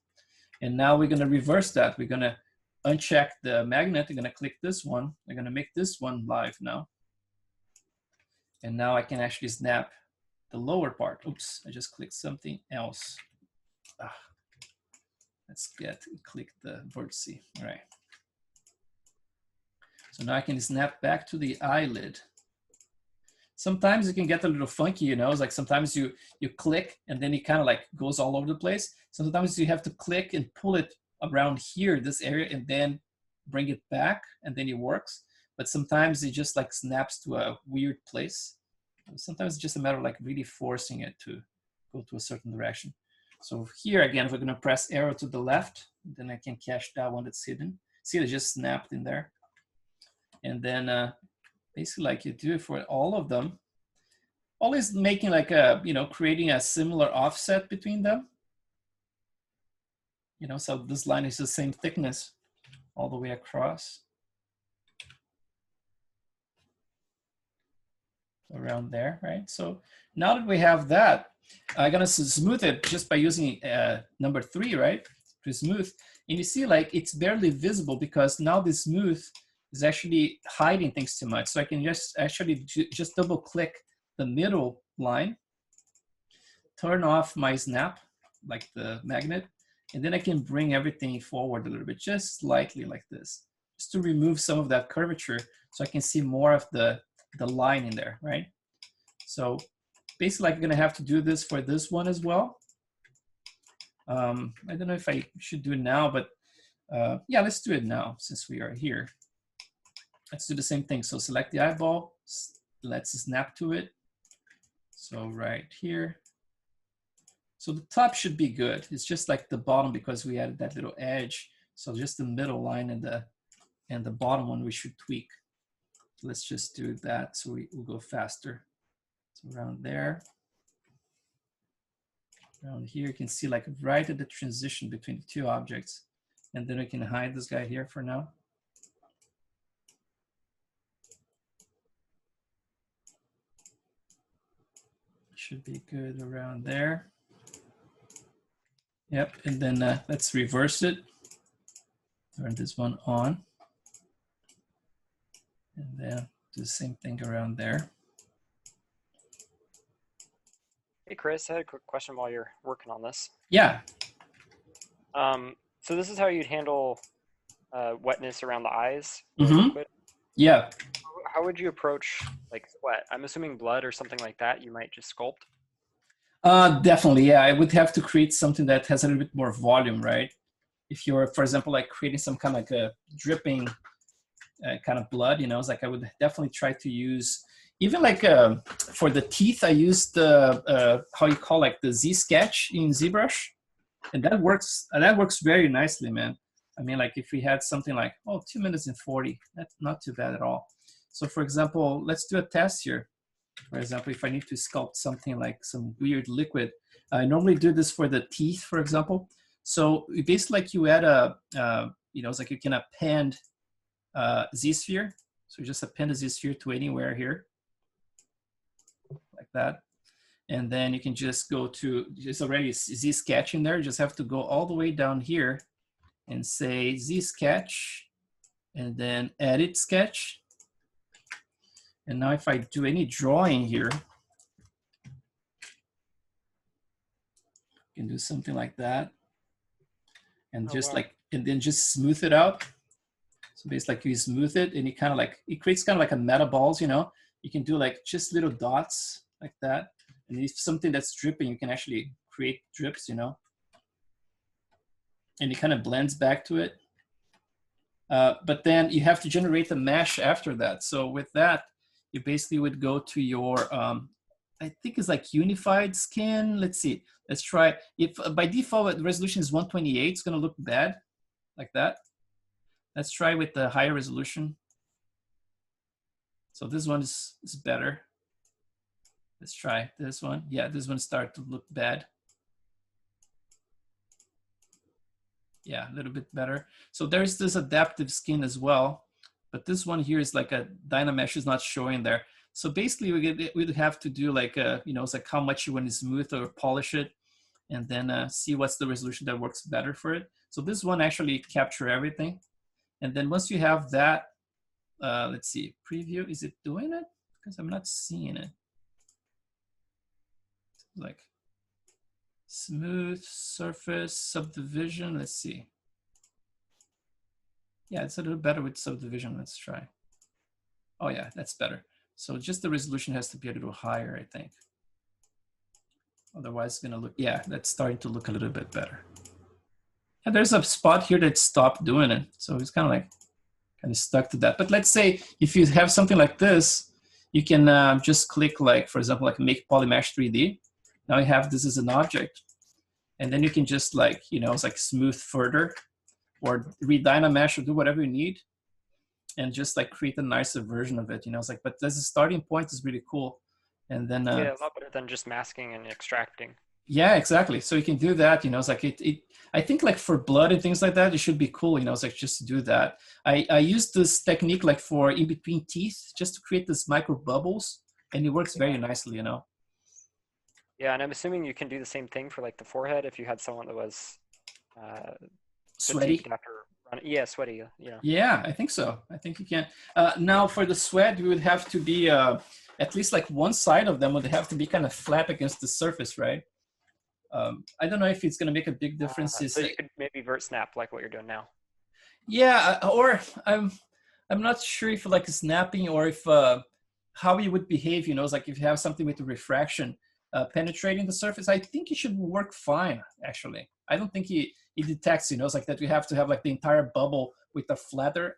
And now we're gonna reverse that. We're gonna uncheck the magnet. I'm gonna click this one. I'm gonna make this one live now. And now I can actually snap the lower part. Oops, I just clicked something else. Let's click the vertice, all right. So now I can snap back to the eyelid. Sometimes it can get a little funky, you know, it's like sometimes you click and then it kind of like goes all over the place. Sometimes you have to click and pull it around here, this area, and then bring it back, and then it works. But sometimes it just like snaps to a weird place. Sometimes it's just a matter of like really forcing it to go to a certain direction. So here again, we're gonna press arrow to the left, then I can catch that one that's hidden. See, it just snapped in there. And then basically like you do for all of them, always making like a, you know, creating a similar offset between them. You know, so this line is the same thickness all the way across. Around there, right? So now that we have that, I'm gonna smooth it just by using number 3, right? To smooth. And you see like it's barely visible because now the smooth is actually hiding things too much. So I can just actually just double click the middle line, turn off my snap, like the magnet, and then I can bring everything forward a little bit, just slightly like this, just to remove some of that curvature so I can see more of the line in there, right? So basically I'm gonna have to do this for this one as well. I don't know if I should do it now, but yeah, let's do it now since we are here. Let's do the same thing. So select the eyeball, let's snap to it. So right here. So the top should be good. It's just like the bottom because we added that little edge. So just the middle line and the bottom one we should tweak. Let's just do that so we'll go faster. So around there. Around here, you can see like right at the transition between the two objects. And then we can hide this guy here for now. Should be good around there. Yep, and then let's reverse it. Turn this one on. And then do the same thing around there. Hey, Chris, I had a quick question while you're working on this. Yeah. So this is how you'd handle wetness around the eyes? Mm-hmm. Yeah. How would you approach like sweat? I'm assuming blood or something like that you might just sculpt. Definitely, yeah. I would have to create something that has a little bit more volume, right? If you're, for example, like creating some kind of like a dripping kind of blood, you know, it's like I would definitely try to use, even like for the teeth, I used the, how you call like the Z sketch in ZBrush. And that works very nicely, man. I mean, like if we had something like, oh, 2 minutes and 40, that's not too bad at all. So for example, let's do a test here. For example, if I need to sculpt something like some weird liquid, I normally do this for the teeth, for example. So basically like you add a, you know, it's like you can append Z-sphere. So just append a Z-sphere to anywhere here, like that. And then you can just go to, there's already Z sketch in there. You just have to go all the way down here and say Z sketch and then edit sketch. And now if I do any drawing here, I can do something like that. And just like, and then just smooth it out. So basically like you smooth it and you kind of like, it creates kind of like a meta balls, you know, you can do like just little dots like that. And if something that's dripping, you can actually create drips, you know, and it kind of blends back to it. But then you have to generate the mesh after that. So with that, you basically would go to your, I think it's like unified skin. Let's see, let's try. If by default, the resolution is 128, it's gonna look bad like that. Let's try with the higher resolution. So this one is better. Let's try this one. Yeah, this one started to look bad. Yeah, a little bit better. So there's this adaptive skin as well, but this one here is like a Dynamesh is not showing there. So basically we'd have to do like a, you know, it's like how much you want to smooth or polish it, and then see what's the resolution that works better for it. So this one actually capture everything. And then once you have that, let's see, preview, is it doing it? Because I'm not seeing it. Like smooth surface subdivision. Let's see. Yeah, it's a little better with subdivision. Let's try. Oh yeah, that's better. So just the resolution has to be a little higher, I think. Otherwise it's gonna look, yeah, that's starting to look a little bit better. And there's a spot here that stopped doing it. So it's kind of stuck to that. But let's say if you have something like this, you can just click like, for example, like make polymesh 3D. Now you have this as an object. And then you can just like, you know, it's like smooth further or redynamesh or do whatever you need and just like create a nicer version of it. You know, it's like, but as a starting point is really cool. And then Yeah, a lot better than just masking and extracting. yeah, exactly. So you can do that, you know, it's like I think like for blood and things like that, it should be cool, you know, it's like just to do that. I use this technique like for in between teeth, just to create this micro bubbles, and it works very nicely, you know. Yeah, and I'm assuming you can do the same thing for like the forehead if you had someone that was Sweaty. fatigued after running. Yeah, sweaty. Yeah. Yeah, I think so. I think you can. Now for the sweat, we would have to be at least like one side of them would have to be kind of flat against the surface, right? I don't know if it's going to make a big difference. So you could maybe vert snap like what you're doing now. Yeah, or I'm not sure if like snapping or if how you would behave. You know, it's like if you have something with the refraction penetrating the surface, I think it should work fine. Actually, I don't think it detects. You know, it's like that. You have to have like the entire bubble with a flatter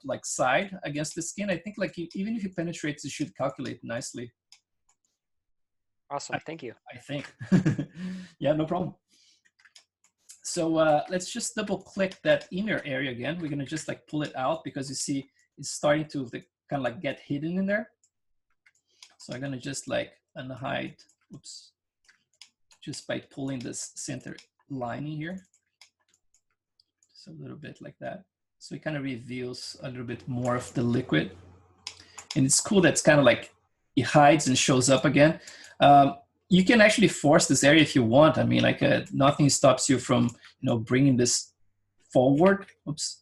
like side against the skin. I think like even if it penetrates, it should calculate nicely. Awesome, thank you. I think. Yeah, no problem. So let's just double click that inner area again. We're gonna just like pull it out because you see it's starting to like, kind of like get hidden in there. So I'm gonna just like unhide, oops, just by pulling this center lining here. Just a little bit like that. So it kind of reveals a little bit more of the liquid. And it's cool that's kind of like it hides and shows up again. You can actually force this area if you want. I mean, like nothing stops you from, you know, bringing this forward. Oops,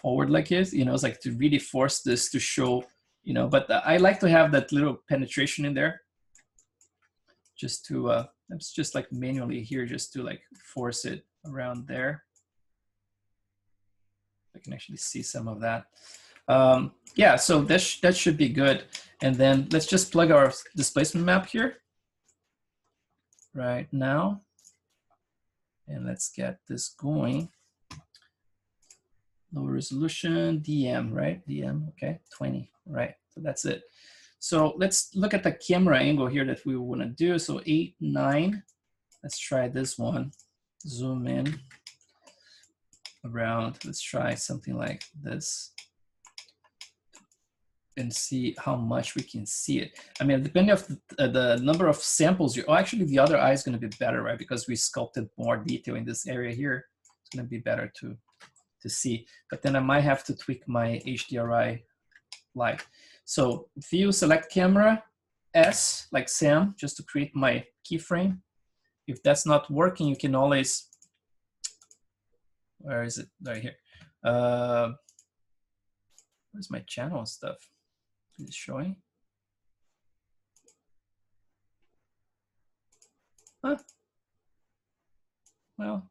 forward like this. You know, it's like to really force this to show. You know, but I like to have that little penetration in there. Just to, it's just like manually here, just to like force it around there. I can actually see some of that. Yeah, so that should be good. And then let's just plug our displacement map here right now. And let's get this going. Low resolution, DM, right? DM, okay, 20, right? So that's it. So let's look at the camera angle here that we want to do. So 8, 9, let's try this one. Zoom in around, let's try something like this and see how much we can see it. I mean, depending on the number of samples, actually the other eye is going to be better, right? Because we sculpted more detail in this area here. It's going to be better to see. But then I might have to tweak my HDRI light. So view, select camera, S, like Sam, just to create my keyframe. If that's not working, you can always, where is it? Right here. Where's my channel and stuff? Is it showing? Huh? Well,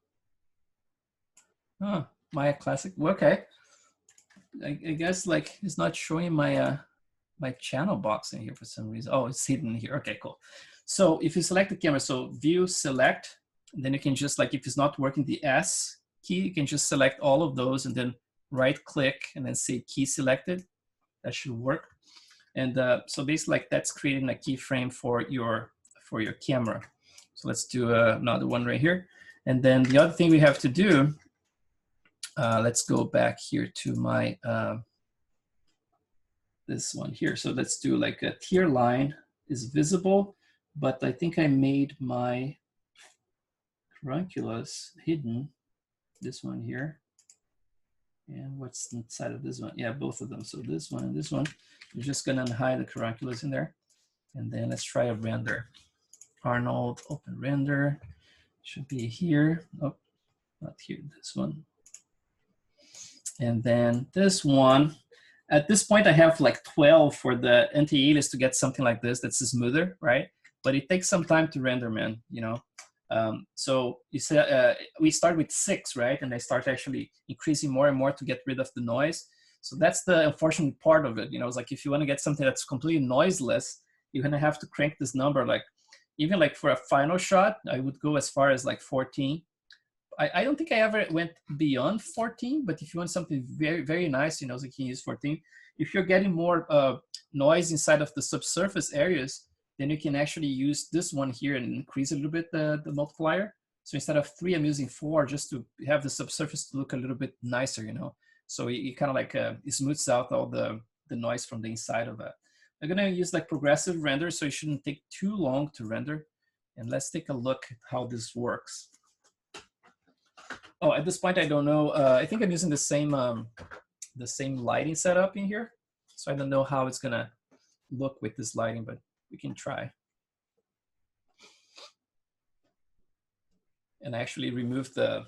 Maya Classic. Okay. I guess like it's not showing my my channel box in here for some reason. Oh, it's hidden here. Okay, cool. So if you select the camera, so view, select, and then you can just like, if it's not working the S key, you can just select all of those and then right click and then say key selected. That should work. And so basically like that's creating a keyframe for your camera. So let's do another one right here. And then the other thing we have to do, let's go back here to my, this one here. So let's do like a tier line is visible, but I think I made my ranunculus hidden, this one here. And what's inside of this one? Yeah, both of them. So this one and this one, you're just gonna hide the ranunculus in there. And then let's try a render. Arnold, open render, should be here. Oh, not here, this one. And then this one, at this point I have like 12 for the anti-alias to get something like this that's smoother, right? But it takes some time to render, man, you know? So you said we start with 6, right? And I start actually increasing more and more to get rid of the noise. So that's the unfortunate part of it. You know, it's like if you want to get something that's completely noiseless, you're gonna have to crank this number. Like even like for a final shot, I would go as far as like 14. I don't think I ever went beyond 14, but if you want something very, very nice, you know, so you can use 14. If you're getting more noise inside of the subsurface areas, then you can actually use this one here and increase a little bit the multiplier. So instead of 3, I'm using 4 just to have the subsurface to look a little bit nicer, you know. So it kind of like it smooths out all the noise from the inside of it. I'm gonna use like progressive render, so it shouldn't take too long to render. And let's take a look at how this works. Oh, at this point, I don't know. I think I'm using the same lighting setup in here. So I don't know how it's gonna look with this lighting, but we can try. And I actually remove the,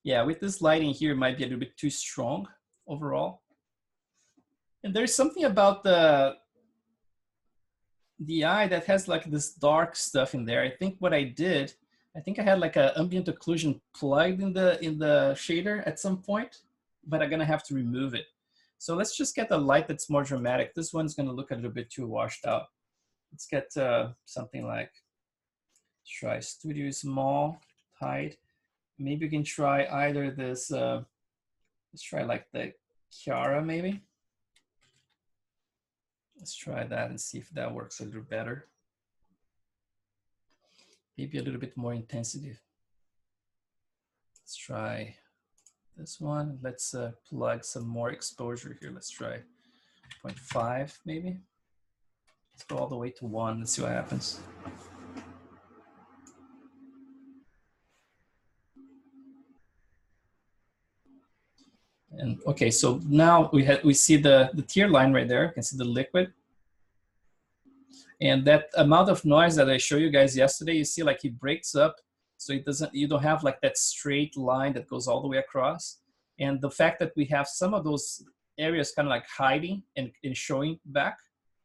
yeah, with this lighting here, it might be a little bit too strong overall. And there's something about the eye that has like this dark stuff in there. I think what I did, I think I had like an ambient occlusion plugged in the shader at some point, but I'm gonna have to remove it. So let's just get a light that's more dramatic. This one's gonna look a little bit too washed out. Let's get something like, try Studio Small, Tide. Maybe we can try either this, let's try like the Chiara maybe. Let's try that and see if that works a little better. Maybe a little bit more intensity. Let's try this one. Let's plug some more exposure here. Let's try 0.5 maybe. Let's go all the way to 1. Let's see what happens. And okay, so now we see the tear line right there. You can see the liquid. And that amount of noise that I showed you guys yesterday, you see like it breaks up. So it doesn't, you don't have like that straight line that goes all the way across. And the fact that we have some of those areas kind of like hiding and showing back.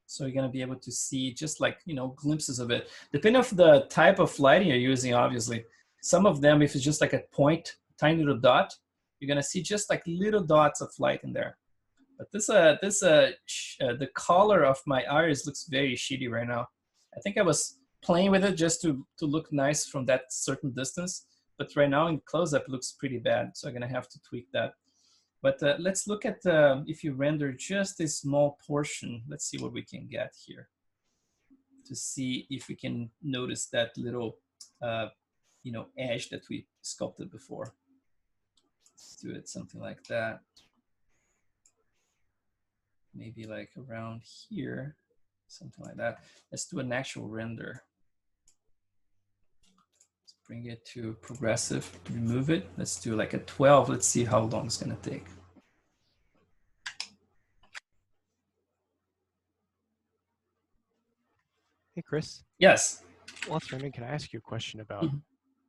So you're gonna be able to see just like, you know, glimpses of it. Depending on the type of lighting you're using, obviously. Some of them, if it's just like a point, tiny little dot, you're gonna see just like little dots of light in there. But the color of my iris looks very shitty right now. I think I was playing with it just to look nice from that certain distance. But right now in close-up, it looks pretty bad. So I'm gonna have to tweak that. But let's look at if you render just a small portion. Let's see what we can get here to see if we can notice that little, you know, edge that we sculpted before. Let's do it something like that. Maybe like around here, something like that. Let's do an actual render. Let's bring it to progressive, remove it. Let's do like a 12. Let's see how long it's gonna take. Hey, Chris. Yes. While it's running, can I ask you a question about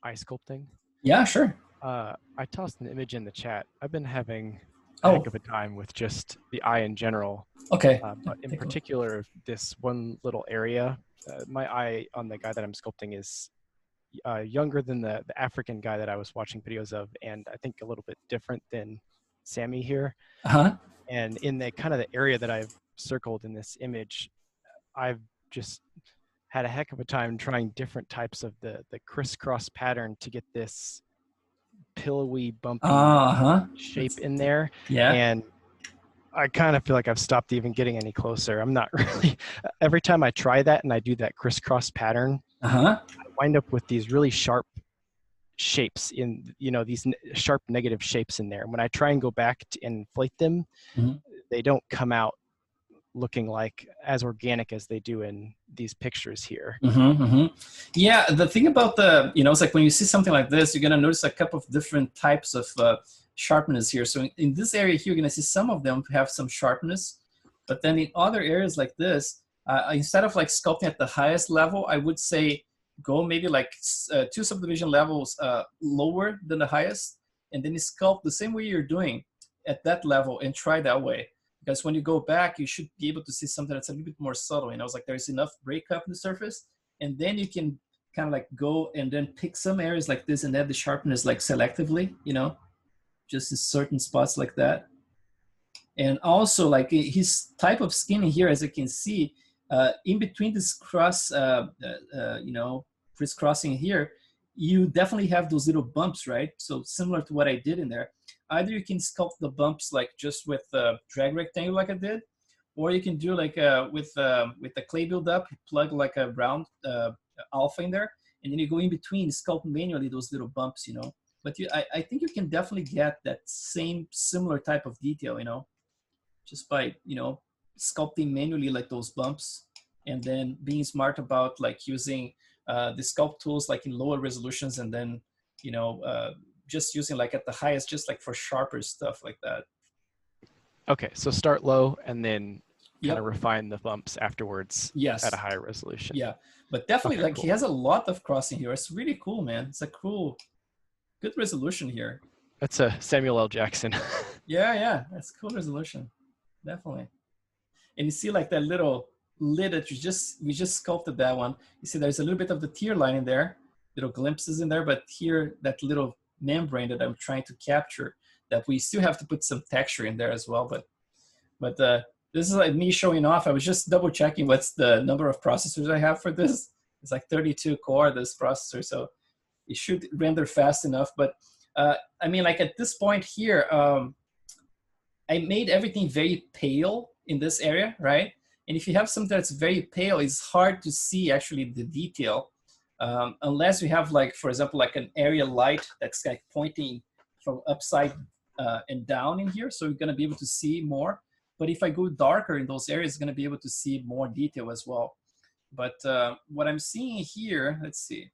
eye sculpting? Yeah, sure. I tossed an image in the chat. I've been having a Oh, heck of a time with just the eye in general, okay. but in Take a look. particular, this one little area. My eye on the guy that I'm sculpting is younger than the African guy that I was watching videos of, and I think a little bit different than Sammy here. Uh-huh. And in the kind of the area that I've circled in this image, I've just had a heck of a time trying different types of the crisscross pattern to get this pillowy, bumpy shape in there. Yeah. And I kind of feel like I've stopped even getting any closer. I'm not really, every time I try that and I do that crisscross pattern, I wind up with these really sharp shapes in, you know, these sharp negative shapes in there. When I try and go back to inflate them, they don't come out looking like as organic as they do in these pictures here. Yeah, the thing about the, you know, it's like when you see something like this, you're gonna notice a couple of different types of sharpness here. So in this area here, you're gonna see some of them have some sharpness, but then in other areas like this, instead of like sculpting at the highest level, I would say go maybe like 2 subdivision levels lower than the highest, and then you sculpt the same way you're doing at that level and try that way. Because when you go back, you should be able to see something that's a little bit more subtle. You know, it's like there's enough breakup in the surface, and then you can kind of like go and then pick some areas like this and add the sharpness like selectively, you know, just in certain spots like that. And also like his type of skin here, as you can see, in between this cross, you know, crisscrossing here, you definitely have those little bumps, right? So similar to what I did in there. Either you can sculpt the bumps like just with a drag rectangle like I did, or you can do like with the clay buildup, you plug like a round alpha in there, and then you go in between, sculpt manually those little bumps, you know. But I think you can definitely get that same similar type of detail, you know, just by, you know, sculpting manually like those bumps, and then being smart about like using the sculpt tools like in lower resolutions, and then, you know, just using like at the highest, just like for sharper stuff like that. Okay, so start low and then kind Yep. of refine the bumps afterwards. Yes. At a higher resolution. Yeah, but definitely Okay, like cool. he has a lot of crossing here. It's really cool, man. It's a cool, good resolution here. That's a Samuel L. Jackson. Yeah, that's cool resolution, definitely. And you see like that little lid that we just sculpted that one. You see there's a little bit of the tear line in there, little glimpses in there, but here that little membrane that I'm trying to capture, that we still have to put some texture in there as well. But this is like me showing off. I was just double checking what's the number of processors I have for this. It's like 32 core, this processor, so it should render fast enough. But I mean, like at this point here, I made everything very pale in this area, right? And if you have something that's very pale, it's hard to see actually the detail, unless we have like, for example, like an area light that's like pointing from upside and down in here. So you're gonna be able to see more. But if I go darker in those areas, I'm gonna be able to see more detail as well. But what I'm seeing here, let's see.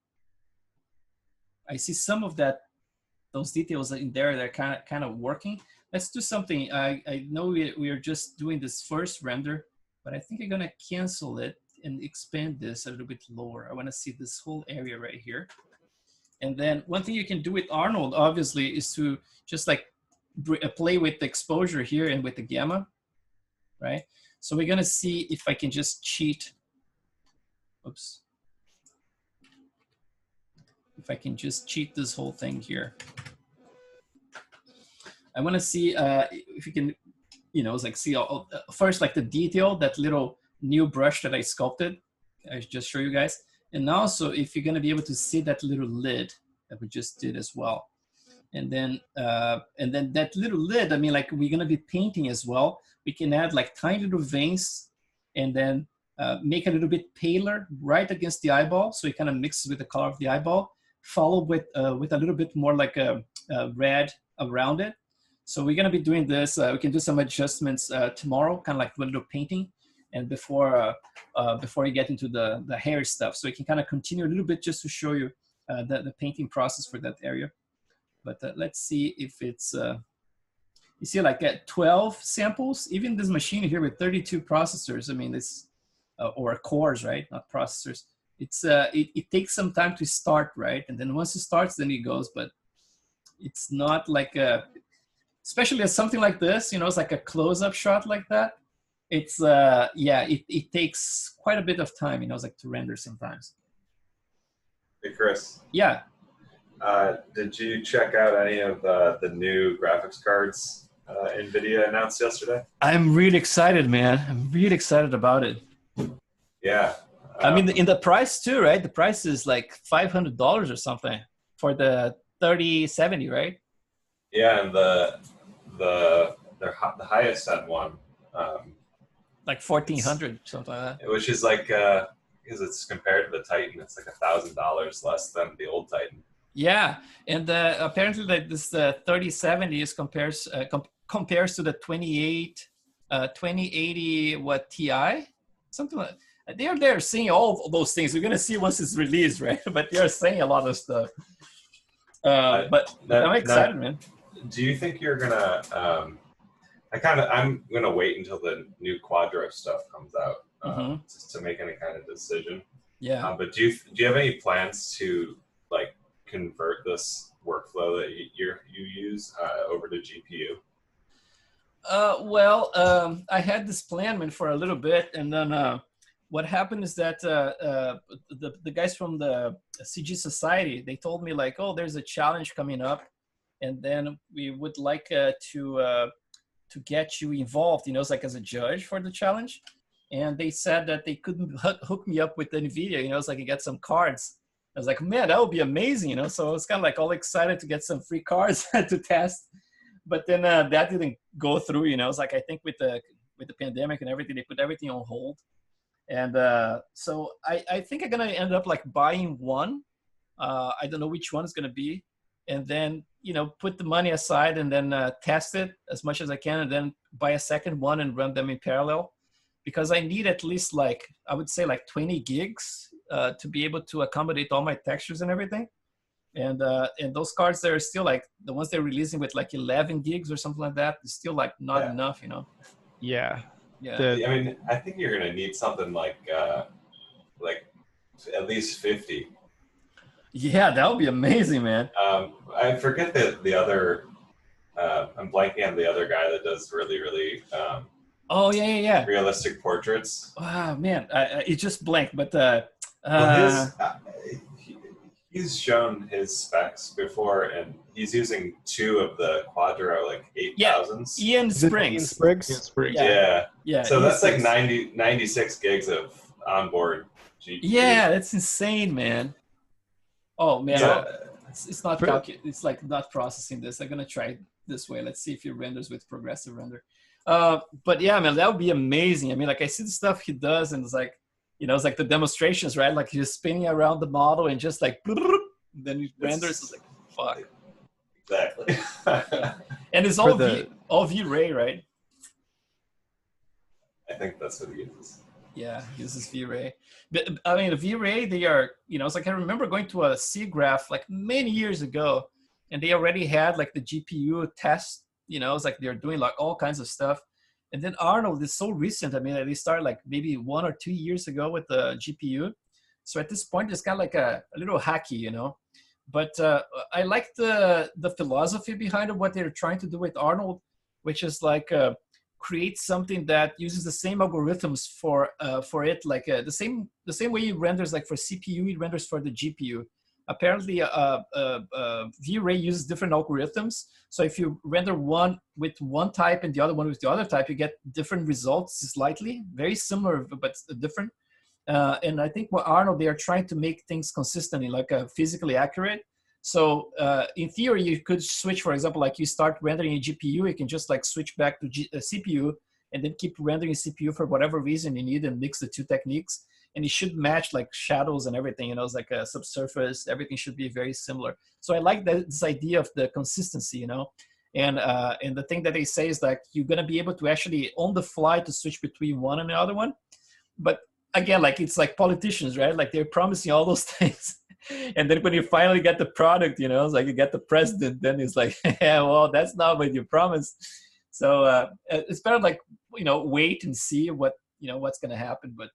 I see some of those details in there that are kind of working. Let's do something. I know we are just doing this first render, but I think I'm gonna cancel it and expand this a little bit lower. I wanna see this whole area right here. And then one thing you can do with Arnold, obviously, is to just like play with the exposure here and with the gamma, right? So we're gonna see if I can just cheat. Oops. If I can just cheat this whole thing here. I want to see if you can, you know, like see first like the detail, that little new brush that I sculpted. I just show you guys. And also if you're going to be able to see that little lid that we just did as well. And then that little lid, I mean, like we're going to be painting as well. We can add like tiny little veins and then make it a little bit paler right against the eyeball. So it kind of mixes with the color of the eyeball, followed with a little bit more like a red around it. So we're gonna be doing this. We can do some adjustments tomorrow, kind of like a little painting, and before you get into the hair stuff. So we can kind of continue a little bit just to show you the painting process for that area. But let's see if it's, you see like at 12 samples, even this machine here with 32 processors, I mean, it's, or cores, right? Not processors. It's, it takes some time to start, right? And then once it starts, then it goes, but it's not like especially as something like this, you know, it's like a close-up shot like that. It's, yeah, it takes quite a bit of time, you know, it's like to render sometimes. Hey, Chris. Yeah. Did you check out any of the new graphics cards NVIDIA announced yesterday? I'm really excited, man. I'm really excited about it. Yeah. I mean, in the price too, right? The price is like $500 or something for the 3070, right? Yeah, and the highest end one, like 1400, something like that. which is like because it's compared to the Titan, it's like $1,000 less than the old Titan. Yeah, and apparently like this 3070 is compares to the 2080 what Ti, something like. They're saying all of those things. We're gonna see once it's released, right? But they're saying a lot of stuff. But I'm excited, man. Do you think you're gonna? I'm gonna wait until the new Quadro stuff comes out just to make any kind of decision. Yeah. But do you have any plans to like convert this workflow that you use over to GPU? Well, I had this plan, man, for a little bit, and then what happened is that the guys from the CG Society, they told me like, oh, there's a challenge coming up, and then we would like to to get you involved, you know, it's like as a judge for the challenge. And they said that they couldn't hook me up with NVIDIA, you know, it's like you get some cards. I was like, man, that would be amazing, you know. So I was kind of like all excited to get some free cards to test. But then that didn't go through, you know. It's like I think with the pandemic and everything, they put everything on hold. And so I think I'm gonna end up like buying one. I don't know which one is gonna be, and then, you know, put the money aside and then test it as much as I can, and then buy a second one and run them in parallel, because I need at least like, I would say like 20 gigs to be able to accommodate all my textures and everything. And those cards, they're still like the ones they're releasing with like 11 gigs or something like that. It's still like not enough, you know? Yeah. Yeah. I mean, I think you're gonna need something like at least 50. Yeah, that would be amazing, man. I forget the other. I'm blanking on the other guy that does really, really. Oh yeah. Realistic portraits. Wow, man, it just blanked. But well, he's shown his specs before, and he's using 2 of the Quadro like 8000s. Ian Spriggs. Yeah. So that's like 96 gigs of onboard GPU. Yeah, that's insane, man. Oh man, Yeah. it's not it's like not processing this. I'm gonna try it this way. Let's see if it renders with progressive render. But yeah, man, that would be amazing. I mean, like I see the stuff he does, and it's like, you know, it's like the demonstrations, right? Like he's spinning around the model and just like, then he renders. It's like, fuck. Exactly. And it's all V-Ray, right? I think that's what he uses. Yeah, he uses V-Ray. But I mean, the V-Ray, they are, you know, it's like I remember going to a SIGGRAPH like many years ago, and they already had like the GPU test, you know, it's like they're doing like all kinds of stuff. And then Arnold is so recent. I mean, they started like maybe 1 or 2 years ago with the GPU. So at this point, it's kind of like a little hacky, you know. But I like the philosophy behind it, what they're trying to do with Arnold, which is like create something that uses the same algorithms for it, like the same way it renders like for CPU, it renders for the GPU. Apparently, V-Ray uses different algorithms. So if you render one with one type and the other one with the other type, you get different results slightly, very similar, but different. And I think with Arnold, they are trying to make things consistently, like physically accurate. So in theory, you could switch, for example, like you start rendering a GPU, you can just like switch back to CPU and then keep rendering CPU for whatever reason you need and mix the 2 techniques. And it should match like shadows and everything, you know, it's like a subsurface, everything should be very similar. So I like this idea of the consistency, you know, and the thing that they say is like, you're going to be able to actually on the fly to switch between one and the other one. But again, like it's like politicians, right? Like they're promising all those things. And then when you finally get the product, you know, it's like you get the president, then it's like, yeah, well, that's not what you promised. So it's better like, you know, wait and see what, you know, what's going to happen. But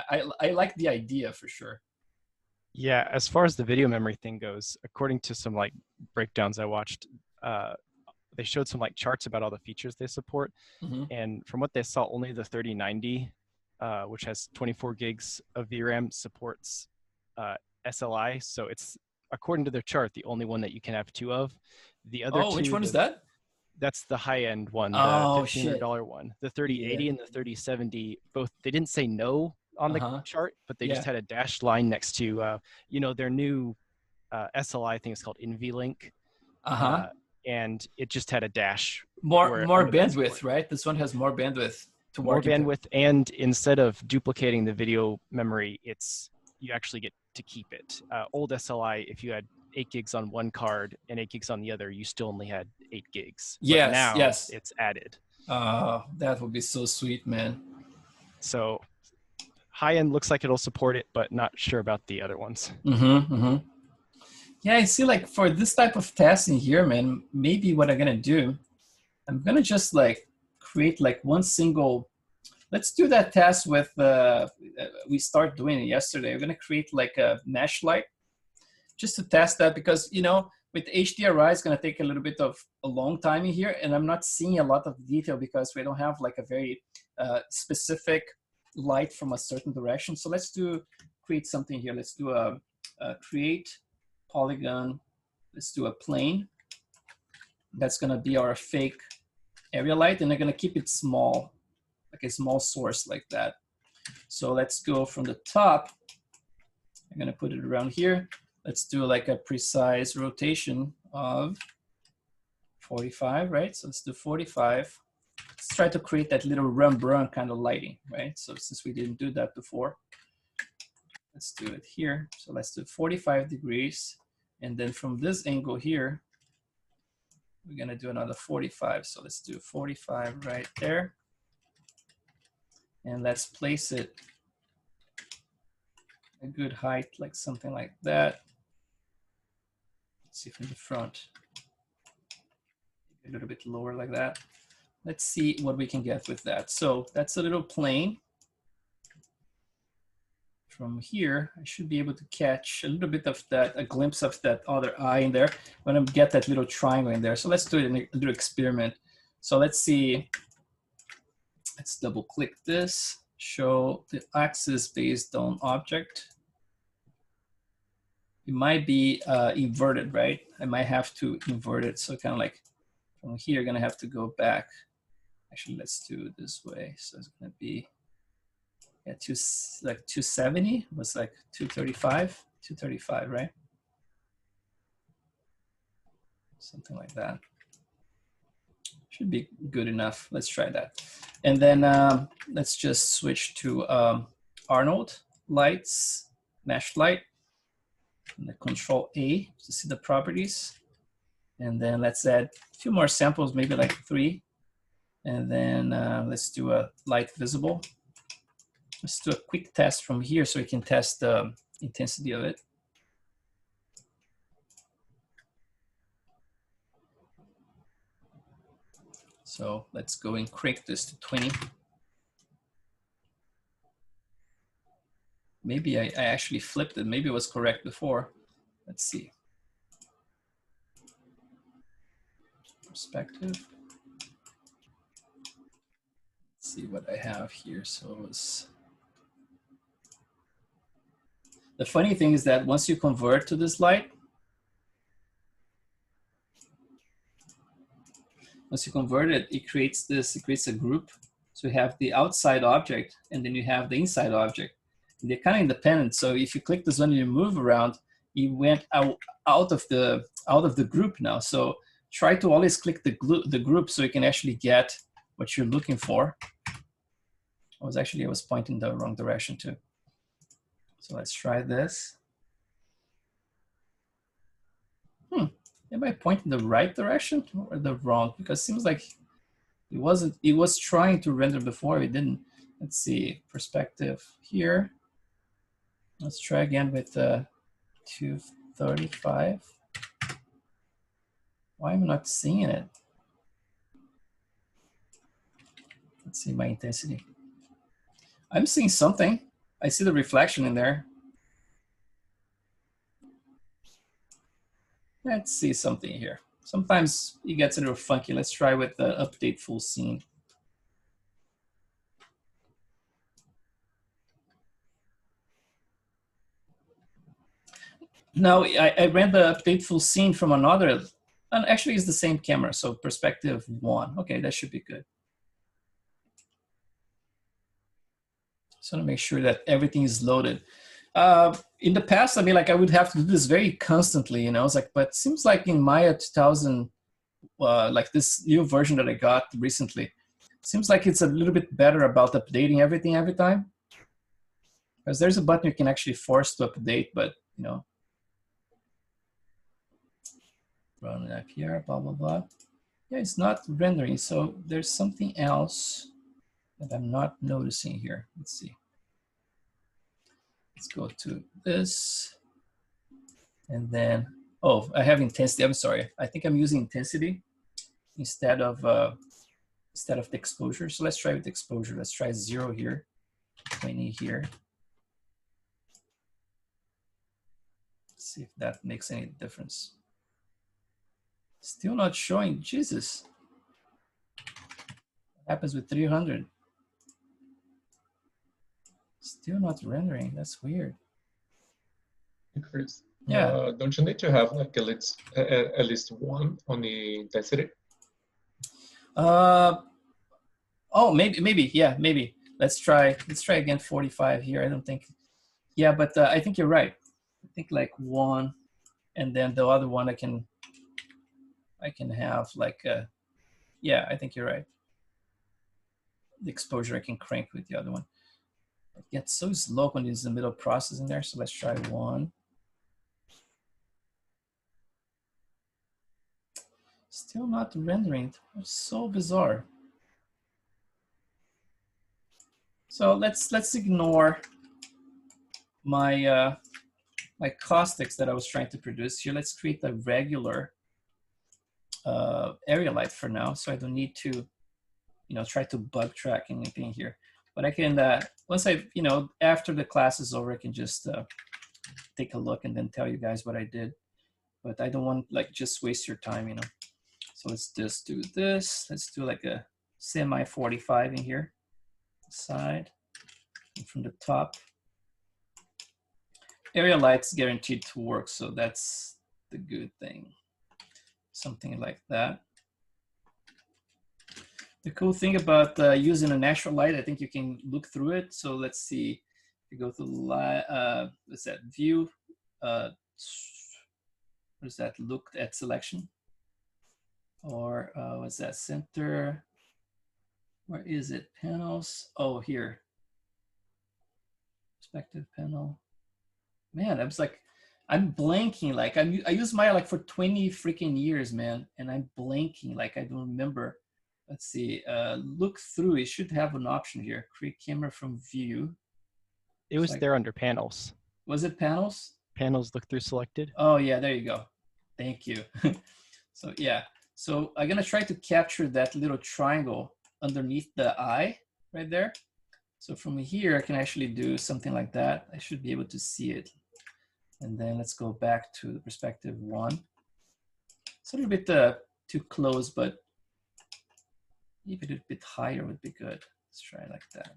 I like the idea for sure. Yeah, as far as the video memory thing goes, according to some like breakdowns I watched, they showed some like charts about all the features they support. Mm-hmm. And from what they saw, only the 3090, which has 24 gigs of VRAM, supports SLI. So it's, according to their chart, the only one that you can have 2 of. The other two, which one is that? That's the high-end one, the $1,500 one. The 3080 and the 3070, both, they didn't say no on the chart, but they just had a dashed line next to, you know, their new SLI thing is called NVLink. And it just had a dash. More bandwidth, right? This one has more bandwidth to work. More bandwidth, and instead of duplicating the video memory, you actually get to keep it. Old SLI, if you had 8 gigs on one card and 8 gigs on the other, you still only had 8 gigs. Yes, but now yes. It's added. That would be so sweet, man. So high end looks like it'll support it, but not sure about the other ones. Yeah, I see, like for this type of testing here, man, maybe what I'm gonna do, I'm gonna just like create like one single, let's do that test with, we started doing it yesterday. We're gonna create like a mesh light just to test that, because, you know, with HDRI, it's gonna take a little bit of a long time in here, and I'm not seeing a lot of detail because we don't have like a very specific light from a certain direction. So let's create something here. Let's do a create polygon. Let's do a plane. That's gonna be our fake area light, and I'm gonna keep it small, like a small source like that. So let's go from the top. I'm gonna put it around here. Let's do like a precise rotation of 45, right? So let's do 45. Let's try to create that little run kind of lighting, right? So since we didn't do that before, let's do it here. So let's do 45 degrees. And then from this angle here, we're gonna do another 45. So let's do 45 right there. And let's place it a good height, like something like that. Let's see from the front. A little bit lower like that. Let's see what we can get with that. So that's a little plane. From here, I should be able to catch a little bit of that, a glimpse of that other eye in there. When I get that little triangle in there. So let's do it in a little experiment. So let's see. Let's double click this. Show the axis based on object. It might be inverted, right? I might have to invert it. So kind of like from here, gonna have to go back. Actually, let's do it this way. So it's gonna be like 270 was like 235, right? Something like that. Should be good enough. Let's try that. And then let's just switch to Arnold lights, mesh light, and the Control A to see the properties. And then let's add a few more samples, maybe like 3. And then let's do a light visible. Let's do a quick test from here so we can test the intensity of it. So let's go and crank this to 20. Maybe I actually flipped it. Maybe it was correct before. Let's see. Perspective. Let's see what I have here. So it's... The funny thing is that once you convert to this light, once you convert it, it creates this, it creates a group. So you have the outside object and then you have the inside object. And they're kind of independent. So if you click this one and you move around, you went out of the group now. So try to always click the group so you can actually get what you're looking for. I was pointing the wrong direction too. So let's try this. Am I pointing the right direction or the wrong? Because it seems like it was trying to render before, it didn't. Let's see, perspective here. Let's try again with 235. Why am I not seeing it? Let's see my intensity. I'm seeing something. I see the reflection in there. Let's see something here. Sometimes it gets a little funky. Let's try with the update full scene. Now I ran the update full scene from another, and actually it's the same camera. So perspective 1. Okay, that should be good. So to make sure that everything is loaded. In the past, I mean, like I would have to do this very constantly, you know. It's like, but it seems like in Maya 2000, like this new version that I got recently, seems like it's a little bit better about updating everything every time. Because there's a button you can actually force to update, but you know, run an IPR, blah blah blah. Yeah, it's not rendering, so there's something else that I'm not noticing here. Let's see. Let's go to this. And then, oh, I have intensity. I'm sorry. I think I'm using intensity instead of the exposure. So let's try with exposure. Let's try 0 here, 20 here. Let's see if that makes any difference. Still not showing. Jesus. What happens with 300? Still not rendering. That's weird. Chris, yeah. Don't you need to have like at least 1 on the intensity? Oh, maybe, yeah, maybe. Let's try again 45 here. I don't think, yeah, but I think you're right. I think like 1, and then the other one I can have like, yeah, I think you're right. The exposure I can crank with the other one. It gets so slow when it's in the middle process in there, so let's try 1. Still not rendering. It's so bizarre. So let's ignore my my caustics that I was trying to produce here. Let's create a regular area light for now, so I don't need to, try to bug track anything here. But I can once I, after the class is over, I can just take a look and then tell you guys what I did. But I don't want like just waste your time, So let's just do this. Let's do like a semi 45 in here, side, and from the top. Area light's guaranteed to work, so that's the good thing. Something like that. The cool thing about using a natural light, I think you can look through it. So let's see. You go to what's that? View. What is that? Look at selection. Or what's that? Center. Where is it? Panels. Oh, here. Perspective panel. Man, I was like, I'm blanking. Like I used Maya like for 20 freaking years, man, and I'm blanking. Like I don't remember. Let's see. Look through. It should have an option here. Create camera from view. It was like, there under panels. Was it panels? Panels look through selected. Oh yeah, there you go. Thank you. So yeah. So I'm gonna try to capture that little triangle underneath the eye right there. So from here, I can actually do something like that. I should be able to see it. And then let's go back to the perspective 1. It's a little bit too close, but even a bit higher would be good. Let's try it like that.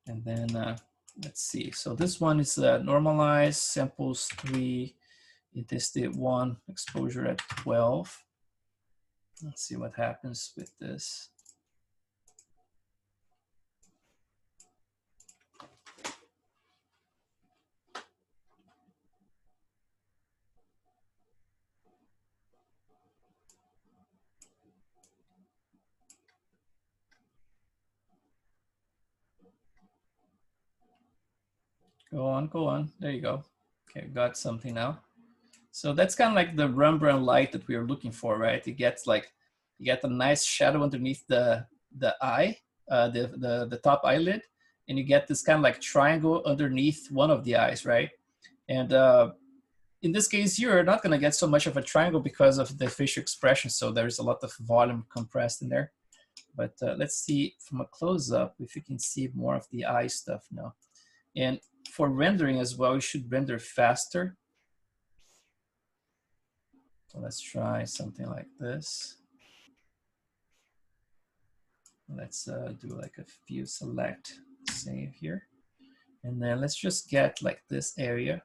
And then let's see. So this one is normalized, samples 3, intensity 1, exposure at 12. Let's see what happens with this. Go on. There you go. Okay, got something now. So that's kind of like the Rembrandt light that we are looking for, right? It gets like, you get a nice shadow underneath the eye, the top eyelid, and you get this kind of like triangle underneath one of the eyes, right? And in this case, you're not gonna get so much of a triangle because of the facial expression. So there's a lot of volume compressed in there. But let's see from a close-up if you can see more of the eye stuff now. And for rendering as well, you should render faster. So let's try something like this. Let's do like a view select, save here. And then let's just get like this area.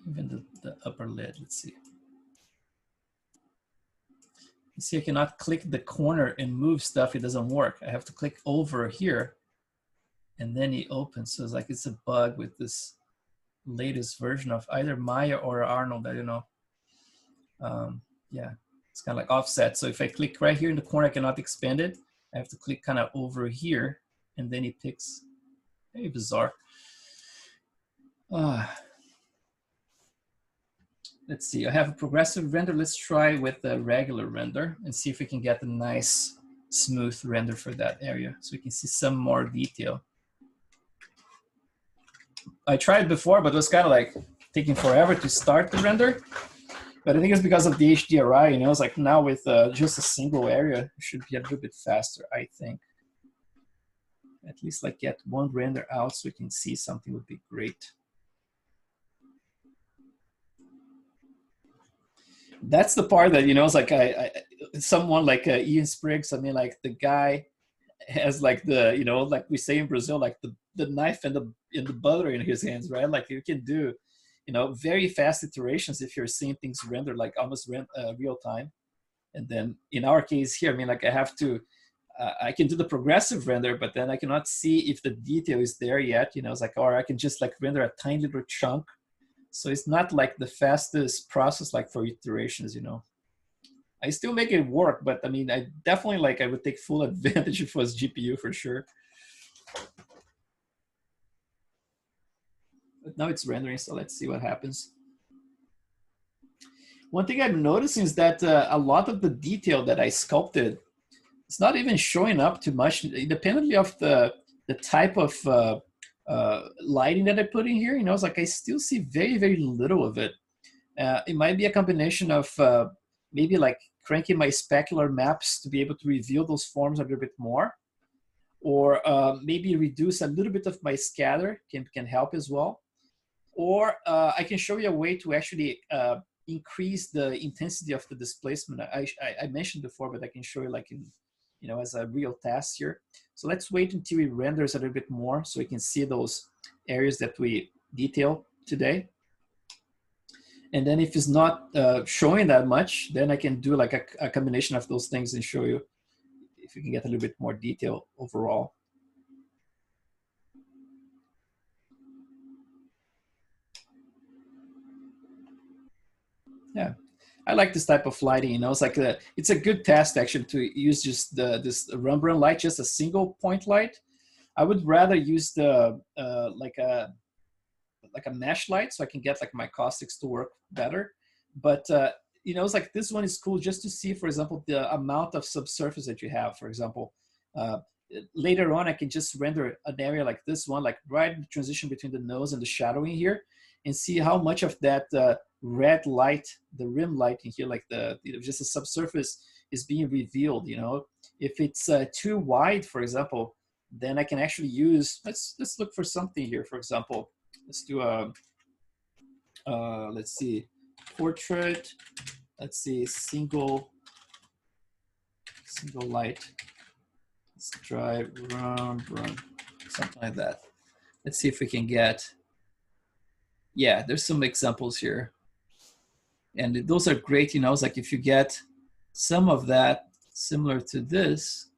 Even the upper lid, let's see. You see, I cannot click the corner and move stuff, it doesn't work. I have to click over here and then it opens. So it's like it's a bug with this latest version of either Maya or Arnold, I don't know. Yeah, it's kind of like offset. So if I click right here in the corner, I cannot expand it. I have to click kind of over here and then it picks. Very bizarre. Let's see, I have a progressive render. Let's try with a regular render and see if we can get a nice smooth render for that area so we can see some more detail. I tried before, but it was kind of like taking forever to start the render. But I think it's because of the HDRI, it's like now with just a single area, it should be a little bit faster, I think. At least like get one render out so we can see something would be great. That's the part that, it's like someone like Ian Spriggs, I mean, like the guy has like the, like we say in Brazil, like the knife and the butter in his hands, right? Like you can do, you know, very fast iterations if you're seeing things render like almost real time. And then in our case here, I mean, like I have to, I can do the progressive render, but then I cannot see if the detail is there yet, you know, it's like, or I can just like render a tiny little chunk. So it's not like the fastest process, like for iterations, you know. I still make it work, but I mean, I definitely like, I would take full advantage of a GPU for sure. But now it's rendering, so let's see what happens. One thing I'm noticing is that a lot of the detail that I sculpted, it's not even showing up too much, independently of the type of lighting that I put in here. You know, it's like I still see very, very little of it. It might be a combination of maybe like cranking my specular maps to be able to reveal those forms a little bit more, or maybe reduce a little bit of my scatter can help as well. Or I can show you a way to actually increase the intensity of the displacement. I mentioned before, but I can show you like in, you know, as a real task here. So let's wait until it renders a little bit more so we can see those areas that we detail today. And then if it's not showing that much, then I can do like a combination of those things and show you if you can get a little bit more detail overall. Yeah, I like this type of lighting, you know, it's like it's a good test actually to use just this Rembrandt light, just a single point light. I would rather use the like a mesh light so I can get like my caustics to work better. But you know, it's like this one is cool just to see, for example, the amount of subsurface that you have. For example, later on, I can just render an area like this one, like right in the transition between the nose and the shadowing here, and see how much of that red light, the rim light in here, like the, you know, just the subsurface is being revealed. You know, if it's too wide, for example, then I can actually use, let's look for something here. For example, let's do a, let's see, portrait, let's see, single light. Let's try run, something like that. Let's see if we can get, yeah, there's some examples here. And those are great, you know, it's like if you get some of that similar to this,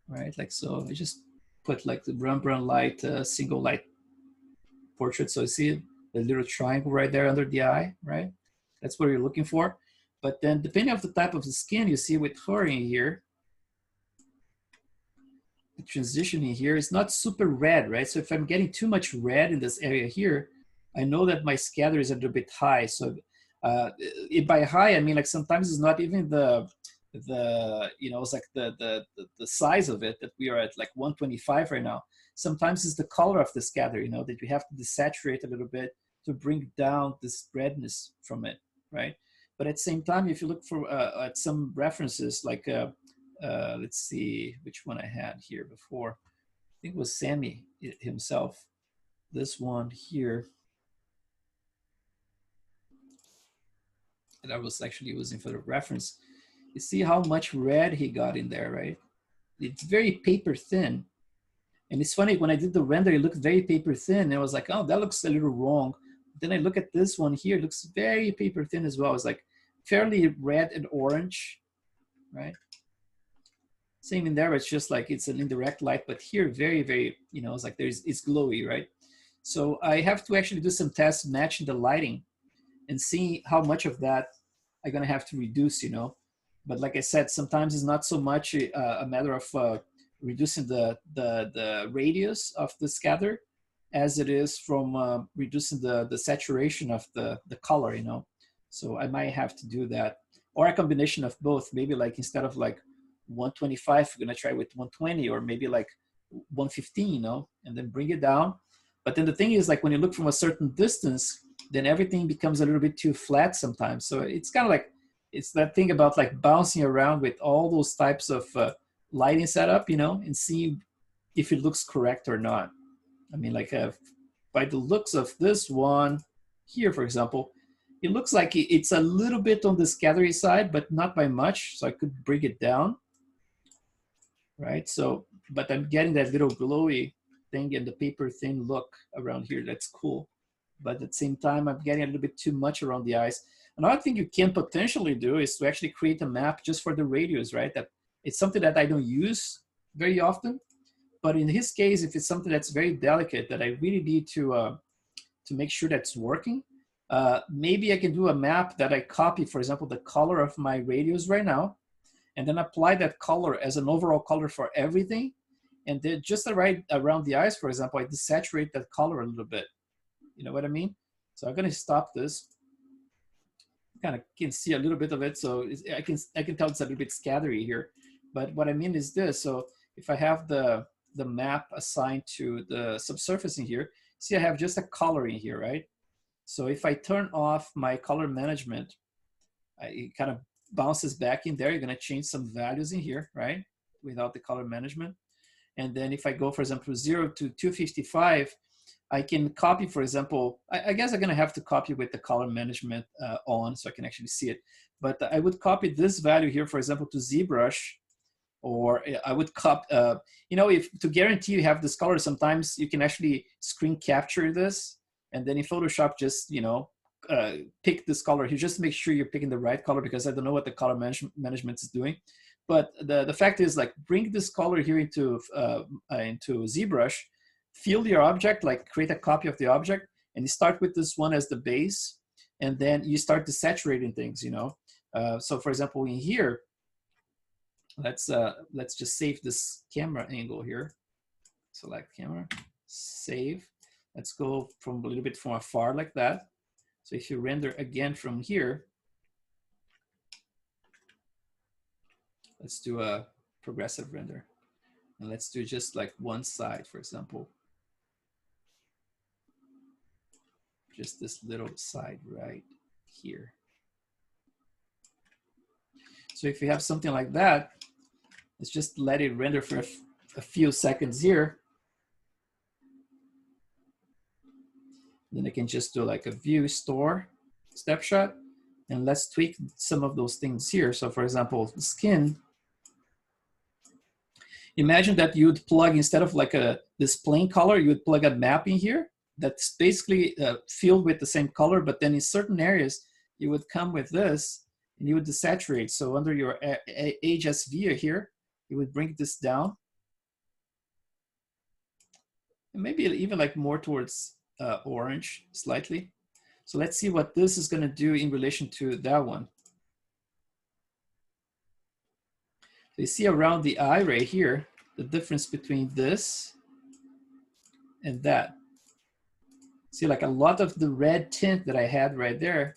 right? Like, so I just put like the Rembrandt light, single light portrait. So you see the little triangle right there under the eye, right? That's what you're looking for. But then depending on the type of the skin, you see with her in here, the transition in here is not super red, right? So if I'm getting too much red in this area here, I know that my scatter is a little bit high. So by high, I mean like sometimes it's not even the you know, it's like the size of it, that we are at like 125 right now. Sometimes it's the color of the scatter, you know, that you have to desaturate a little bit to bring down this redness from it, right? But at the same time, if you look for at some references, like let's see which one I had here before. I think it was Sammy himself. This one here that I was actually using for the reference. You see how much red he got in there, right? It's very paper thin. And it's funny, when I did the render, it looked very paper thin. And I was like, oh, that looks a little wrong. Then I look at this one here, it looks very paper thin as well. It's like fairly red and orange, right? Same in there, it's just like it's an indirect light, but here very, very, you know, it's like it's glowy, right? So I have to actually do some tests matching the lighting and see how much of that I'm gonna have to reduce, you know. But like I said, sometimes it's not so much a matter of reducing the radius of the scatter as it is from reducing the saturation of the color, you know. So I might have to do that, or a combination of both. Maybe like instead of like 125, we're gonna try with 120, or maybe like 115, you know, and then bring it down. But then the thing is, like when you look from a certain distance, then everything becomes a little bit too flat sometimes. So it's kind of like, it's that thing about like bouncing around with all those types of lighting setup, you know, and seeing if it looks correct or not. I mean, like by the looks of this one here, for example, it looks like it's a little bit on the scattery side, but not by much. So I could bring it down, right? So, but I'm getting that little glowy thing and the paper thin look around here. That's cool. but at the same time, I'm getting a little bit too much around the eyes. Another thing you can potentially do is to actually create a map just for the radius, right? That it's something that I don't use very often, but in his case, if it's something that's very delicate that I really need to make sure that's working, maybe I can do a map that I copy, for example, the color of my radius right now, and then apply that color as an overall color for everything. And then just right around the eyes, for example, I desaturate that color a little bit. You know what I mean? So I'm gonna stop this. Kind of can see a little bit of it, so I can tell it's a little bit scattery here. But what I mean is this: so if I have the map assigned to the subsurface in here, see I have just a color in here, right? So if I turn off my color management, it kind of bounces back in there. You're gonna change some values in here, right? Without the color management. And then if I go, for example, 0 to 255, I can copy, for example, I guess I'm gonna have to copy with the color management on so I can actually see it. But I would copy this value here, for example, to ZBrush, or I would copy, you know, if to guarantee you have this color, sometimes you can actually screen capture this. And then in Photoshop, just, you know, pick this color here, just to make sure you're picking the right color, because I don't know what the color management is doing. But the fact is, like, bring this color here into ZBrush, fill your object, like create a copy of the object, and you start with this one as the base, and then you start desaturating things, you know. So for example, in here, let's just save this camera angle here. Select camera, save. Let's go from a little bit from afar like that. So if you render again from here, let's do a progressive render. And let's do just like one side, for example. Just this little side right here. So if you have something like that, let's just let it render for a few seconds here. Then I can just do like a view store snapshot, and let's tweak some of those things here. So for example, the skin, imagine that you would plug, instead of like this plain color, you would plug a map in here that's basically filled with the same color, but then in certain areas, you would come with this and you would desaturate. So under your HSV here, you would bring this down. And maybe even like more towards orange slightly. So let's see what this is gonna do in relation to that one. So you see around the eye right here, the difference between this and that. See, like a lot of the red tint that I had right there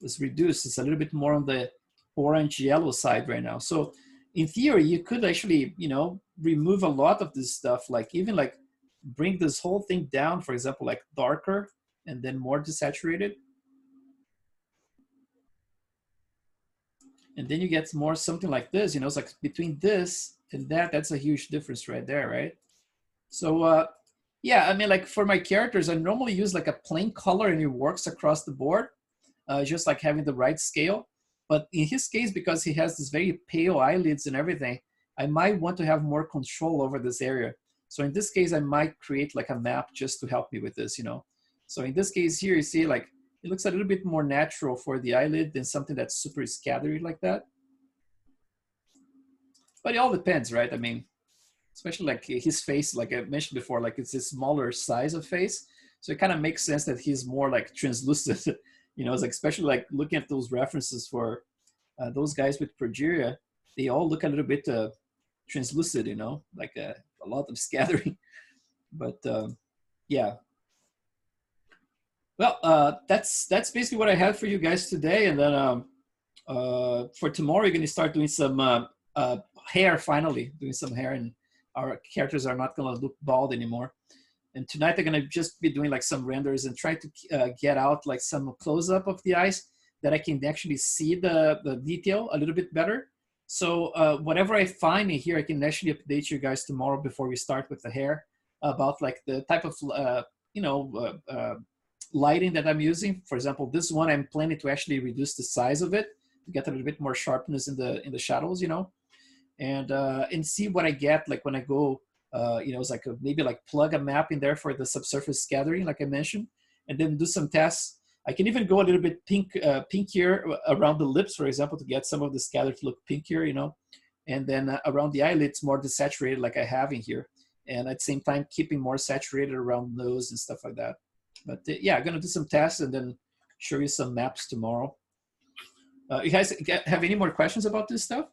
was reduced. It's a little bit more on the orange yellow side right now. So in theory, you could actually, you know, remove a lot of this stuff, like even like bring this whole thing down, for example, like darker and then more desaturated. And then you get more something like this, you know, it's like between this and that, that's a huge difference right there, right? So yeah, I mean, like for my characters, I normally use like a plain color and it works across the board, just like having the right scale. But in his case, because he has this very pale eyelids and everything, I might want to have more control over this area. So in this case, I might create like a map just to help me with this, you know. So in this case here, you see like, it looks a little bit more natural for the eyelid than something that's super scattery like that. But it all depends, right? I mean, especially like his face, like I mentioned before, like it's a smaller size of face. So it kind of makes sense that he's more like translucent, you know, it's like, especially like looking at those references for those guys with progeria, they all look a little bit translucent, you know, like a lot of scattering. But yeah. Well, that's basically what I had for you guys today. And then for tomorrow, you're going to start doing some hair, finally, doing some hair, and our characters are not going to look bald anymore. And tonight, they're going to just be doing like some renders and try to get out like some close-up of the eyes that I can actually see the detail a little bit better. So whatever I find in here, I can actually update you guys tomorrow before we start with the hair about like the type of, you know, lighting that I'm using. For example, this one, I'm planning to actually reduce the size of it to get a little bit more sharpness in the shadows, you know, and see what I get like when I go, you know, it's like maybe like plug a map in there for the subsurface scattering, like I mentioned, and then do some tests. I can even go a little bit pinkier around the lips, for example, to get some of the scatter to look pinkier, you know, and then around the eyelids more desaturated like I have in here, and at the same time keeping more saturated around nose and stuff like that. But yeah, I'm gonna do some tests and then show you some maps tomorrow. You guys have any more questions about this stuff?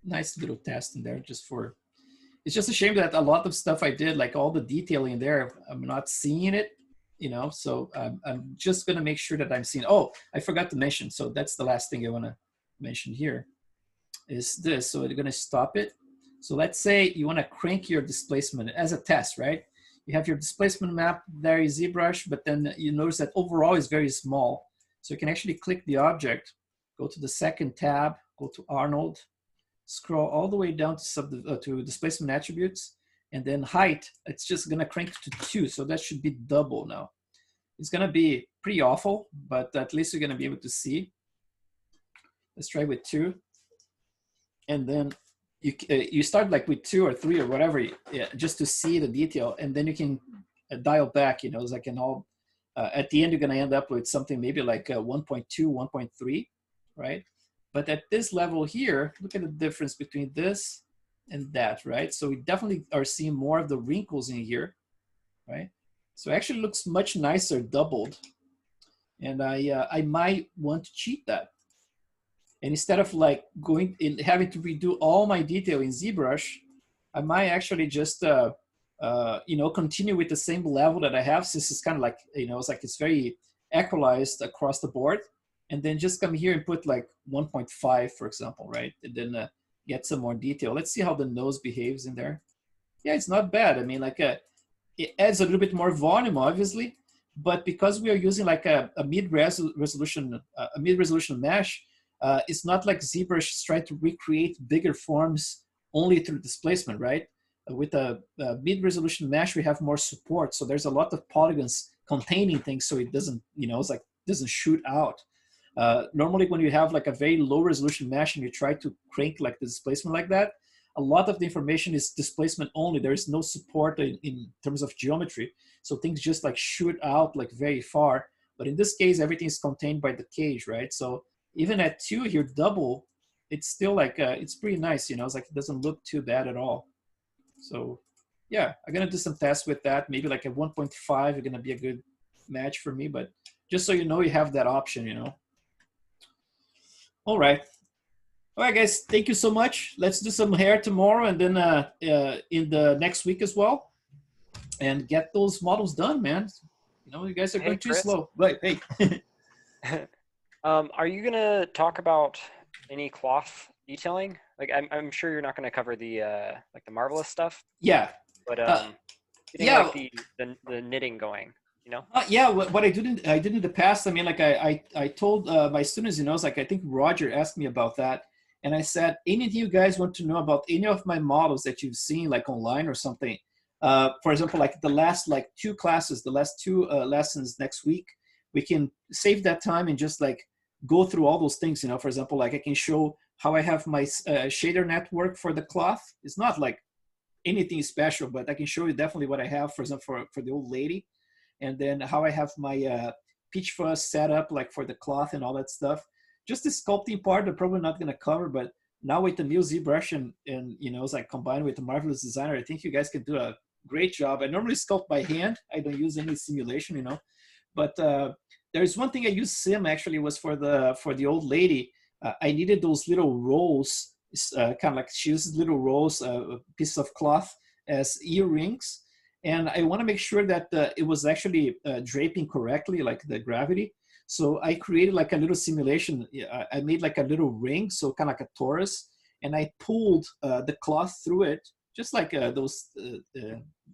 Nice little test in there just for, it's just a shame that a lot of stuff I did, like all the detailing there, I'm not seeing it, you know, so I'm just gonna make sure that I'm seeing, oh, I forgot to mention, so that's the last thing I wanna mention here, is this, so we're gonna stop it. So let's say you wanna crank your displacement as a test, right? You have your displacement map there in ZBrush, but then you notice that overall is very small. So you can actually click the object, go to the second tab, go to Arnold, scroll all the way down to displacement attributes, and then height, it's just gonna crank to 2, so that should be double now. It's gonna be pretty awful, but at least you're gonna be able to see. Let's try with 2. And then you start like with 2 or 3 or whatever, just to see the detail, and then you can dial back, you know, it's like an all, at the end you're gonna end up with something maybe like 1.2, 1.3, right? But at this level here, look at the difference between this and that, right? So we definitely are seeing more of the wrinkles in here, right? So it actually looks much nicer doubled. And I might want to cheat that. And instead of like going in, having to redo all my detail in ZBrush, I might actually just, you know, continue with the same level that I have, since it's kind of like, you know, it's like it's very equalized across the board. And then just come here and put like 1.5, for example, right? And then get some more detail. Let's see how the nose behaves in there. Yeah, it's not bad. I mean, like it adds a little bit more volume, obviously, but because we are using like a mid-resolution mesh, it's not like ZBrush is trying to recreate bigger forms only through displacement, right? With a mid-resolution mesh, we have more support, so there's a lot of polygons containing things, so it doesn't, you know, it's like doesn't shoot out. Normally when you have like a very low resolution mesh and you try to crank like the displacement like that, a lot of the information is displacement only. There is no support in terms of geometry. So things just like shoot out like very far. But in this case, everything is contained by the cage, right? So even at 2 here, double, it's still like, it's pretty nice, you know, it's like it doesn't look too bad at all. So yeah, I'm gonna do some tests with that. Maybe like a 1.5 are gonna be a good match for me, but just so you know, you have that option, you know. All right, guys, thank you so much. Let's do some hair tomorrow and then in the next week as well, and get those models done, man. You know, you guys are going too slow. Right, hey. Are you gonna talk about any cloth detailing? Like, I'm sure you're not gonna cover the like the Marvelous stuff. Yeah. But yeah, like the knitting going. You know? Yeah, what I did in the past, I mean, like I told my students, you know, it's like, I think Roger asked me about that. And I said, anything you guys want to know about any of my models that you've seen like online or something, for example, like the last like 2 classes, the last 2 lessons next week, we can save that time and just like go through all those things, you know. For example, like I can show how I have my shader network for the cloth. It's not like anything special, but I can show you definitely what I have, for example, for the old lady. And then how I have my peach fuzz set up like for the cloth and all that stuff. Just the sculpting part, I'm probably not going to cover, but now with the new ZBrush and you know, it's like combined with the Marvelous Designer, I think you guys can do a great job. I normally sculpt by hand. I don't use any simulation, you know. But there's one thing I used Sim actually was for the old lady. I needed those little rolls, kind of like she uses little rolls, pieces of cloth as earrings. And I want to make sure that it was actually draping correctly, like the gravity. So I created like a little simulation. I made like a little ring, so kind of like a torus. And I pulled the cloth through it, just like those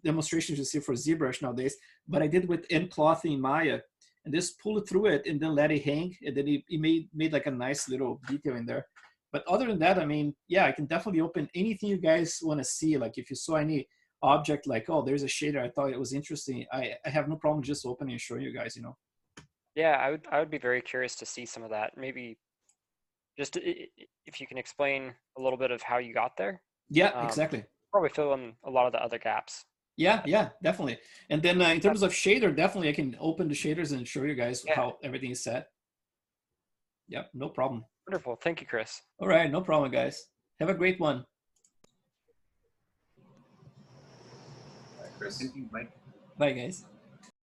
demonstrations you see for ZBrush nowadays. But I did with end cloth in Maya. And just pull it through it and then let it hang. And then it made like a nice little detail in there. But other than that, I mean, yeah, I can definitely open anything you guys want to see. Like if you saw any object like, oh, there's a shader, I thought it was interesting, I have no problem just opening and showing you guys, you know. Yeah, I would be very curious to see some of that. Maybe just if you can explain a little bit of how you got there. Yeah, exactly. probably fill in a lot of the other gaps. Yeah, yeah, definitely. And then in terms of shader, definitely I can open the shaders and show you guys how everything is set. Yep, no problem. Wonderful. Thank you, Chris. All right, no problem, guys. Have a great one. Chris. Bye, guys.